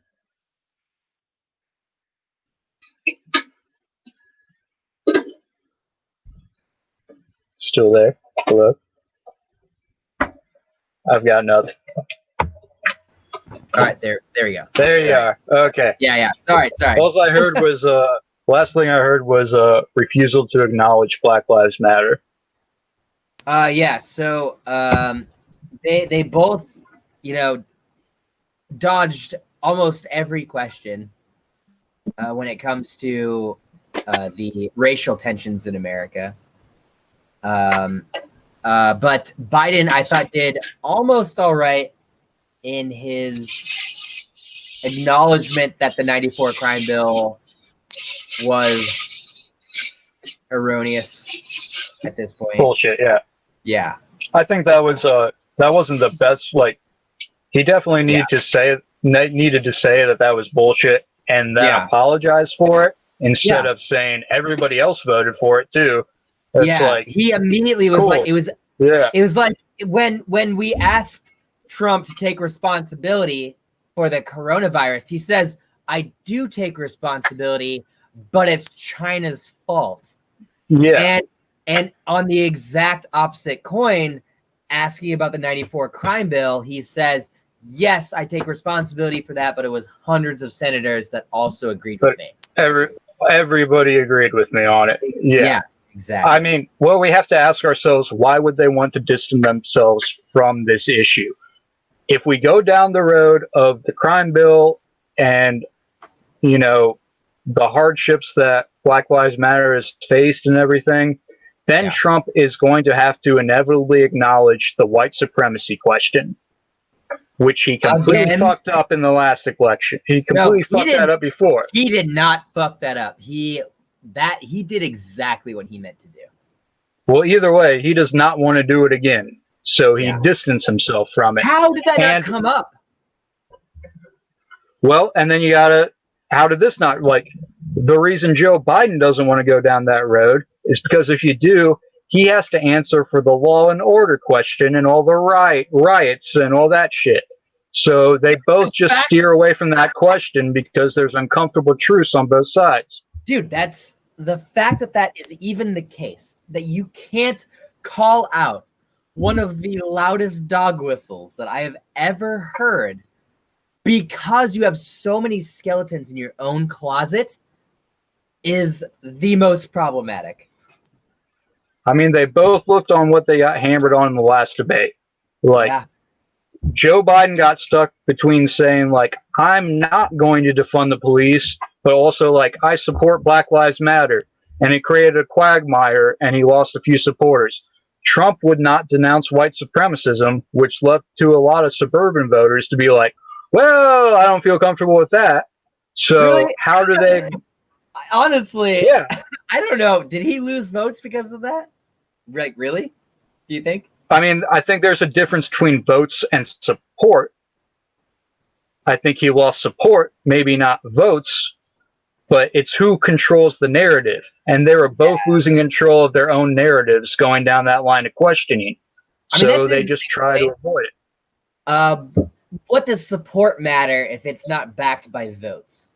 Still there? Hello? I've got nothing. All right, there we go. There you are. Okay. Yeah. Sorry. All I heard was Last thing I heard was a refusal to acknowledge Black Lives Matter. Yeah. So they both, dodged almost every question when it comes to the racial tensions in America. But Biden, I thought, did almost all right in his acknowledgement that the 94 crime bill was erroneous at this point. Bullshit, yeah. Yeah. I think that wasn't the best. Like, he definitely needed to say that was bullshit and then apologize for it instead of saying everybody else voted for it too. It's like, he immediately was like, it was like when we asked Trump to take responsibility for the coronavirus, he says, I do take responsibility, but it's China's fault. Yeah. And on the exact opposite coin, asking about the 94 crime bill, he says, yes, I take responsibility for that, but it was hundreds of senators that also agreed with me. Everybody agreed with me on it. Yeah, exactly. I mean, well, we have to ask ourselves, why would they want to distance themselves from this issue? If we go down the road of the crime bill and, the hardships that Black Lives Matter has faced and everything, then Trump is going to have to inevitably acknowledge the white supremacy question, which he completely fucked up in the last election. He completely fucked that up before. He did not fuck that up. He did exactly what he meant to do. Well, either way, he does not want to do it again. So he distanced himself from it. How did that not come up? Well, and then how did this not, the reason Joe Biden doesn't want to go down that road is because if you do, he has to answer for the law and order question and all the riots and all that shit. So they both just steer away from that question because there's uncomfortable truths on both sides. Dude, that's the fact that is even the case, that you can't call out one of the loudest dog whistles that I have ever heard because you have so many skeletons in your own closet is the most problematic. I mean, they both looked on what they got hammered on in the last debate. Joe Biden got stuck between saying, I'm not going to defund the police, but also, I support Black Lives Matter. And it created a quagmire, and he lost a few supporters. Trump would not denounce white supremacism, which left to a lot of suburban voters to be like, well, I don't feel comfortable with that. So really? How do they... Honestly, I don't know. Did he lose votes because of that? Really? Do you think? I mean, I think there's a difference between votes and support. I think he lost support, maybe not votes, but it's who controls the narrative. And they were both losing control of their own narratives going down that line of questioning. So they just try to avoid it. What does support matter if it's not backed by votes?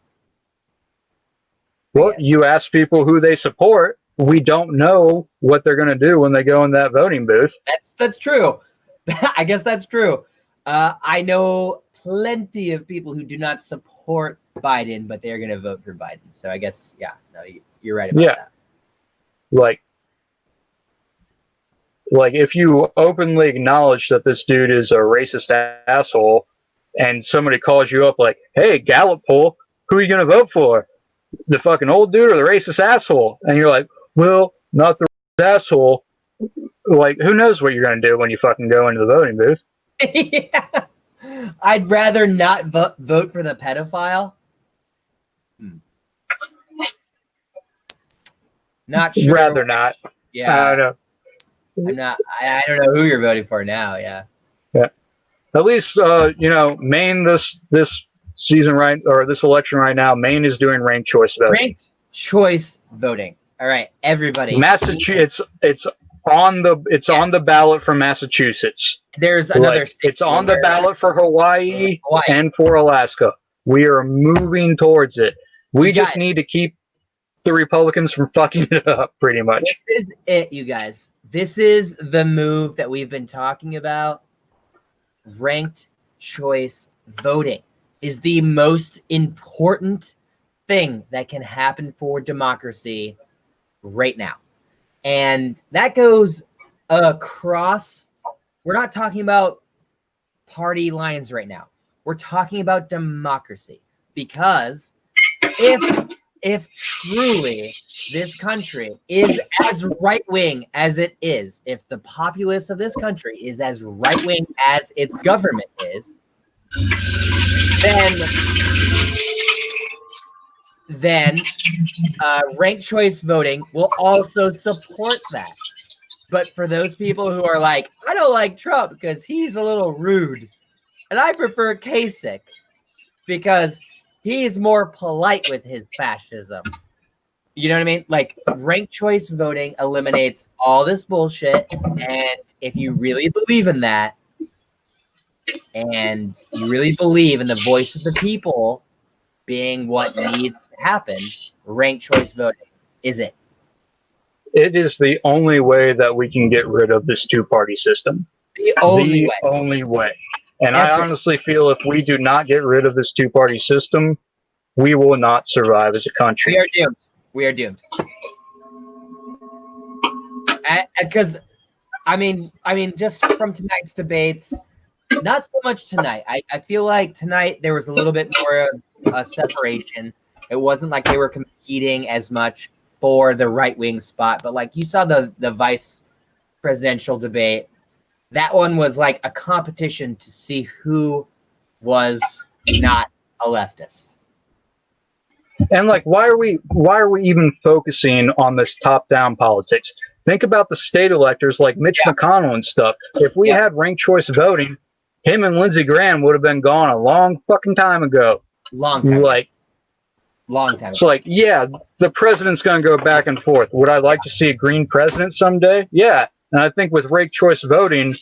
Well, you ask people who they support. We don't know what they're going to do when they go in that voting booth. That's true. I guess that's true. I know plenty of people who do not support Biden, but they're going to vote for Biden. So I guess, you're right about that. Like if you openly acknowledge that this dude is a racist asshole and somebody calls you up like, hey, Gallup poll, who are you going to vote for? The fucking old dude or the racist asshole? And you're like, well, not the racist asshole. Who knows what you're going to do when you fucking go into the voting booth? I'd rather not vote for the pedophile. Not sure. Rather not. Yeah. I don't know. I don't know who you're voting for now. Yeah. At least, Maine this season this election right now, Maine is doing ranked choice voting. Ranked choice voting. All right, everybody. Massachusetts, it's on the ballot for Massachusetts. There's another state. It's on the ballot for Hawaii and for Alaska. We are moving towards it. We just need to keep the Republicans from fucking it up, pretty much. This is it, you guys. This is the move that we've been talking about. Ranked choice voting is the most important thing that can happen for democracy right now. And that goes across, we're not talking about party lines right now. We're talking about democracy. Because if truly this country is as right-wing as it is, if the populace of this country is as right-wing as its government is, then ranked choice voting will also support that. But for those people who are like, I don't like Trump because he's a little rude, and I prefer Kasich because he's more polite with his fascism. You know what I mean? Like, ranked choice voting eliminates all this bullshit, and if you really believe in that, and you really believe in the voice of the people being what needs to happen, ranked choice voting is it. It is the only way that we can get rid of this two-party system. The only way. And I honestly feel if we do not get rid of this two-party system, we will not survive as a country. We are doomed. We are doomed. Because, I mean, just from tonight's debates, not so much tonight. I feel like tonight there was a little bit more of a separation. It wasn't like they were competing as much for the right-wing spot. But like you saw the vice presidential debate, that one was like a competition to see who was not a leftist. And like, why are we even focusing on this top-down politics? Think about the state electors like Mitch McConnell and stuff. If we had ranked choice voting, him and Lindsey Graham would have been gone a long fucking time ago. Long time ago. It's like, yeah, the president's going to go back and forth. Would I like to see a green president someday? Yeah. And I think with ranked choice voting,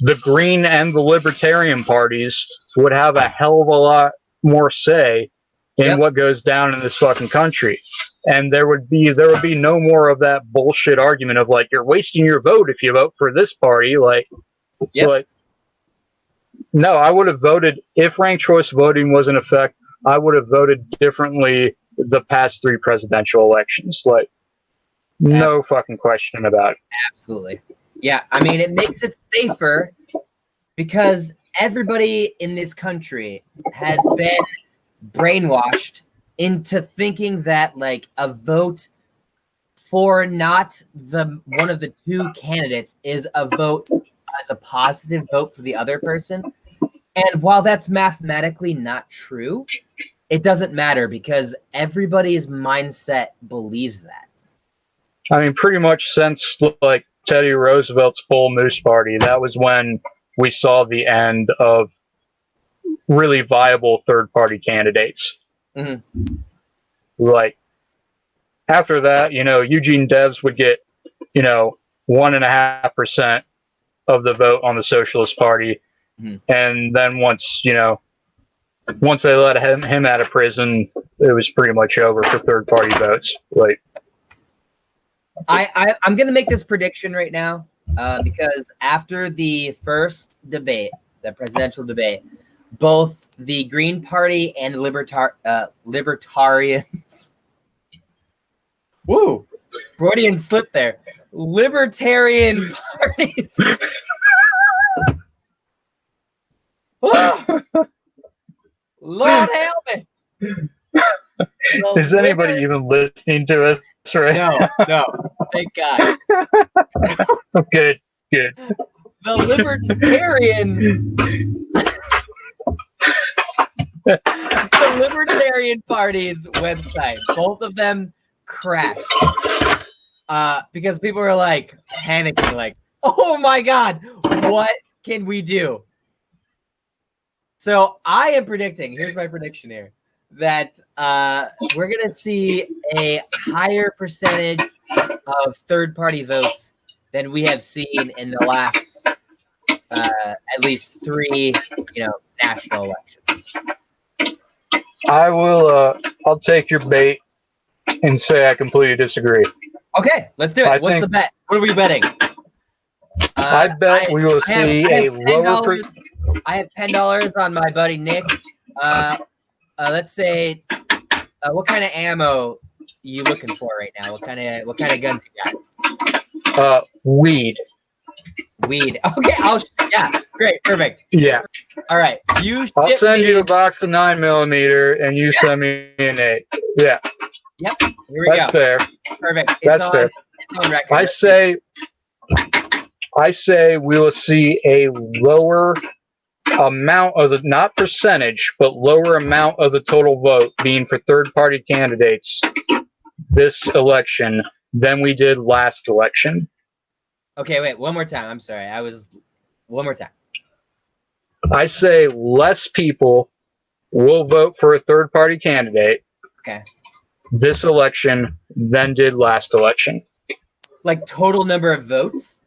the Green and the Libertarian parties would have a hell of a lot more say in what goes down in this fucking country. And there would be no more of that bullshit argument of like, you're wasting your vote if you vote for this party. Like, so like, no, I would have voted if ranked choice voting was in effect. I would have voted differently the past 3 presidential elections. Like, no fucking question about it. Absolutely. Yeah, I mean, it makes it safer because everybody in this country has been brainwashed into thinking that like a vote for not the one of the 2 candidates is a vote as a positive vote for the other person. And while that's mathematically not true, it doesn't matter because everybody's mindset believes that. I mean, pretty much since like Teddy Roosevelt's Bull Moose Party, that was when we saw the end of really viable third-party candidates. Mm-hmm. Like, after that, Eugene Debs would get, 1.5% of the vote on the Socialist Party. Mm-hmm. And then once they let him out of prison, it was pretty much over for third-party votes. Like, I'm going to make this prediction right now because after the first debate, the presidential debate, both the Green Party and libertarians. Woo! Freudian slip there. Libertarian parties. Lord help me. Is anybody even listening to us right now? No. Thank God. Good. The libertarian the Libertarian Party's website, both of them crashed because people were like panicking, like, oh my God, what can we do? So I am predicting, here's my prediction here, that we're going to see a higher percentage of third-party votes than we have seen in the last at least 3, national elections. I'll take your bait and say I completely disagree. Okay, let's do it. What's the bet? What are we betting? I bet we will see a lower. I have $10 on my buddy Nick. Let's say what kind of ammo you looking for right now? What kind of guns you got? Weed. Weed. Okay, yeah, great, perfect. Yeah. All right. I'll send you a box of 9mm, and you send me an 8. Yeah. Yep. Here we go. That's fair. Perfect. That's fair. It's on record. I say we will see a lower amount of the, not percentage, but lower amount of the total vote being for third-party candidates this election than we did last election. Okay, wait, one more time. I'm sorry. One more time. I say less people will vote for a third-party candidate. Okay. This election than did last election. Like total number of votes?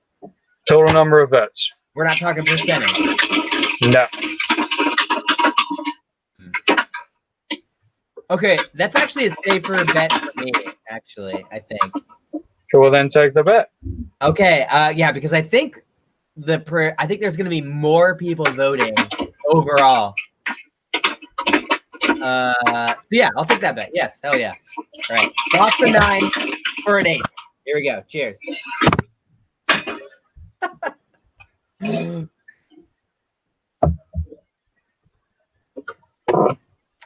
Total number of votes. We're not talking percentage. No. Okay, that's actually a safer bet for me, actually, I think. Well, then take the bet. Okay, yeah, because I think there's going to be more people voting overall. So yeah, I'll take that bet. Yes, hell yeah. All right, box the 9 for an 8. Here we go. Cheers.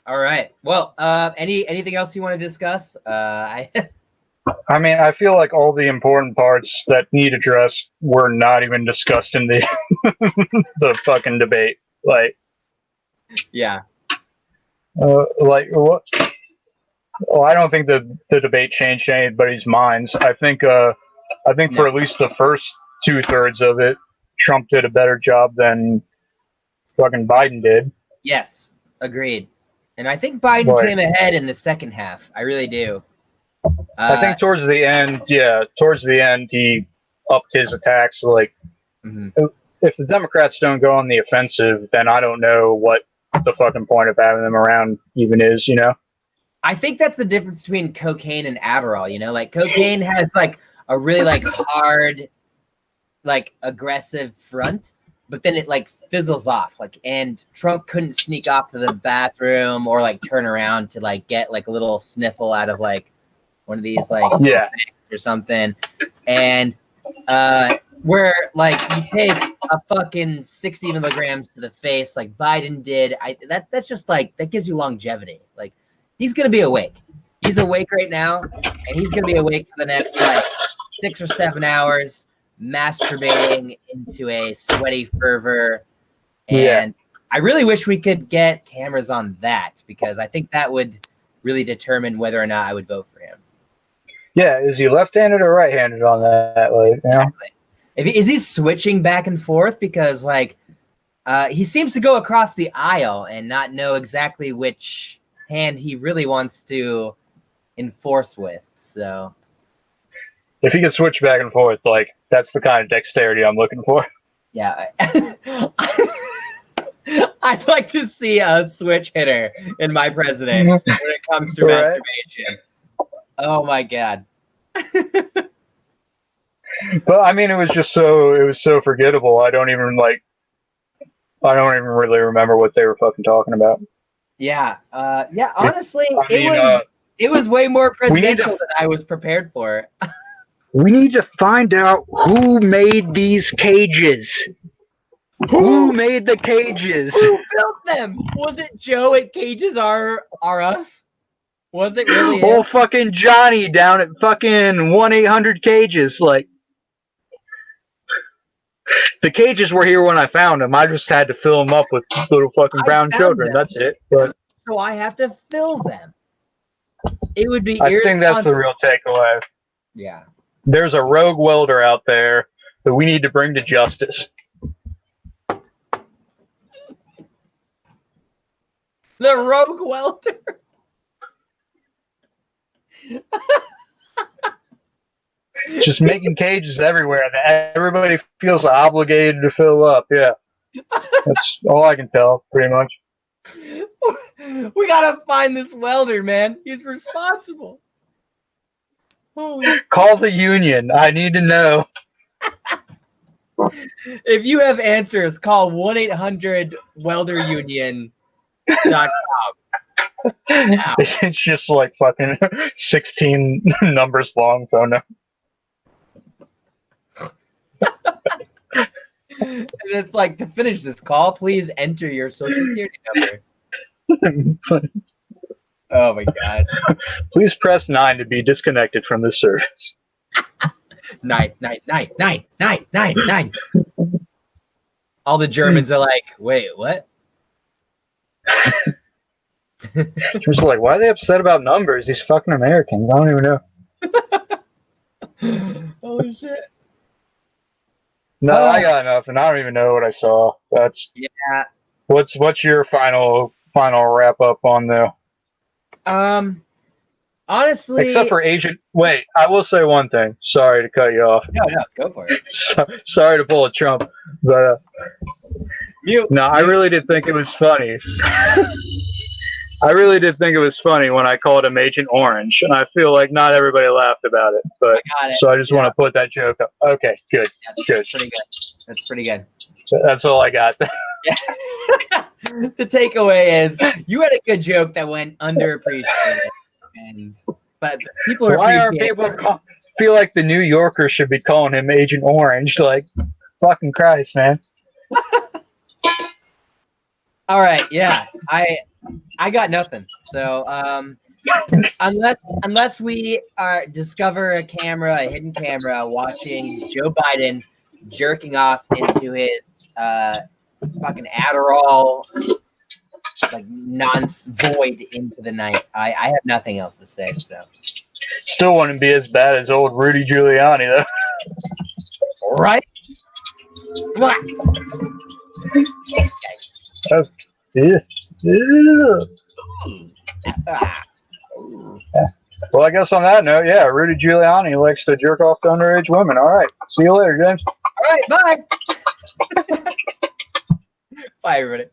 All right. Well, anything else you want to discuss? I mean, I feel like all the important parts that need addressed were not even discussed in the the fucking debate. Like, yeah. Like what? Well, I don't think the debate changed anybody's minds. I think for at least the first 2/3 of it, Trump did a better job than fucking Biden did. Yes, agreed. And I think Biden came ahead in the second half. I really do. I think towards the end, he upped his attacks. Like, if the Democrats don't go on the offensive, then I don't know what the fucking point of having them around even is, you know? I think that's the difference between cocaine and Adderall, you know? Like, cocaine has, like, a really, like, hard, like, aggressive front, but then it, like, fizzles off. Like, and Trump couldn't sneak off to the bathroom or, like, turn around to, like, get, like, a little sniffle out of, like, one of these, like, or something. And where, like, you take a fucking 60 milligrams to the face like Biden did, that's just, like, that gives you longevity. Like, he's going to be awake. He's awake right now, and he's going to be awake for the next, like, 6 or 7 hours, masturbating into a sweaty fervor. And I really wish we could get cameras on that, because I think that would really determine whether or not I would vote for him. Yeah, is he left-handed or right-handed on that? Like, exactly. Is he switching back and forth? Because, like, he seems to go across the aisle and not know exactly which hand he really wants to enforce with. So, if he can switch back and forth, like, that's the kind of dexterity I'm looking for. Yeah. I'd like to see a switch hitter in my president when it comes to masturbation. Oh my God. But I mean, it was so forgettable. I don't even really remember what they were fucking talking about. Yeah. Yeah. Honestly, it was way more presidential than I was prepared for. We need to find out who made these cages. Who made the cages? Who built them? Was it Joe at Cages R Us? Was it really him? Old fucking Johnny down at fucking 1-800-CAGES. Like, the cages were here when I found them. I just had to fill them up with little fucking brown children. That's it. But so I have to fill them. It would be. I think that's the real takeaway. Yeah. There's a rogue welder out there that we need to bring to justice. The rogue welder. Just making cages everywhere that everybody feels obligated to fill up. Yeah. That's all I can tell, pretty much. We gotta find this welder, man. He's responsible. Call the union. I need to know. If you have answers, call 1-800-WelderUnion.com. It's just like fucking 16 numbers long phone number. And it's like, to finish this call, please enter your social security number. Oh my god. Please press 9 to be disconnected from this service. 9. All the Germans are like, wait, what? Just like, why are they upset about numbers? These fucking Americans. I don't even know. Holy shit. No, I got nothing. I don't even know what I saw. That's What's your final wrap up on the? Honestly, except for Agent. Wait, I will say one thing. Sorry to cut you off. No, go for it. Sorry to pull a Trump, but I really did think it was funny. I really did think it was funny when I called him Agent Orange, and I feel like not everybody laughed about it. But so I just want to put that joke up. Okay, good, good. That's pretty good. That's all I got. The takeaway is you had a good joke that went underappreciated, but people are. Why aren't people feel like the New Yorker should be calling him Agent Orange? Like, fucking Christ, man. All right, yeah, I got nothing. So unless we discover a hidden camera, watching Joe Biden jerking off into his fucking Adderall, like void into the night, I have nothing else to say. So still wouldn't be as bad as old Rudy Giuliani, though. Right? What? Well, I guess on that note, Rudy Giuliani likes to jerk off to underage women. All right. See you later, James. All right. Bye. Bye, everybody.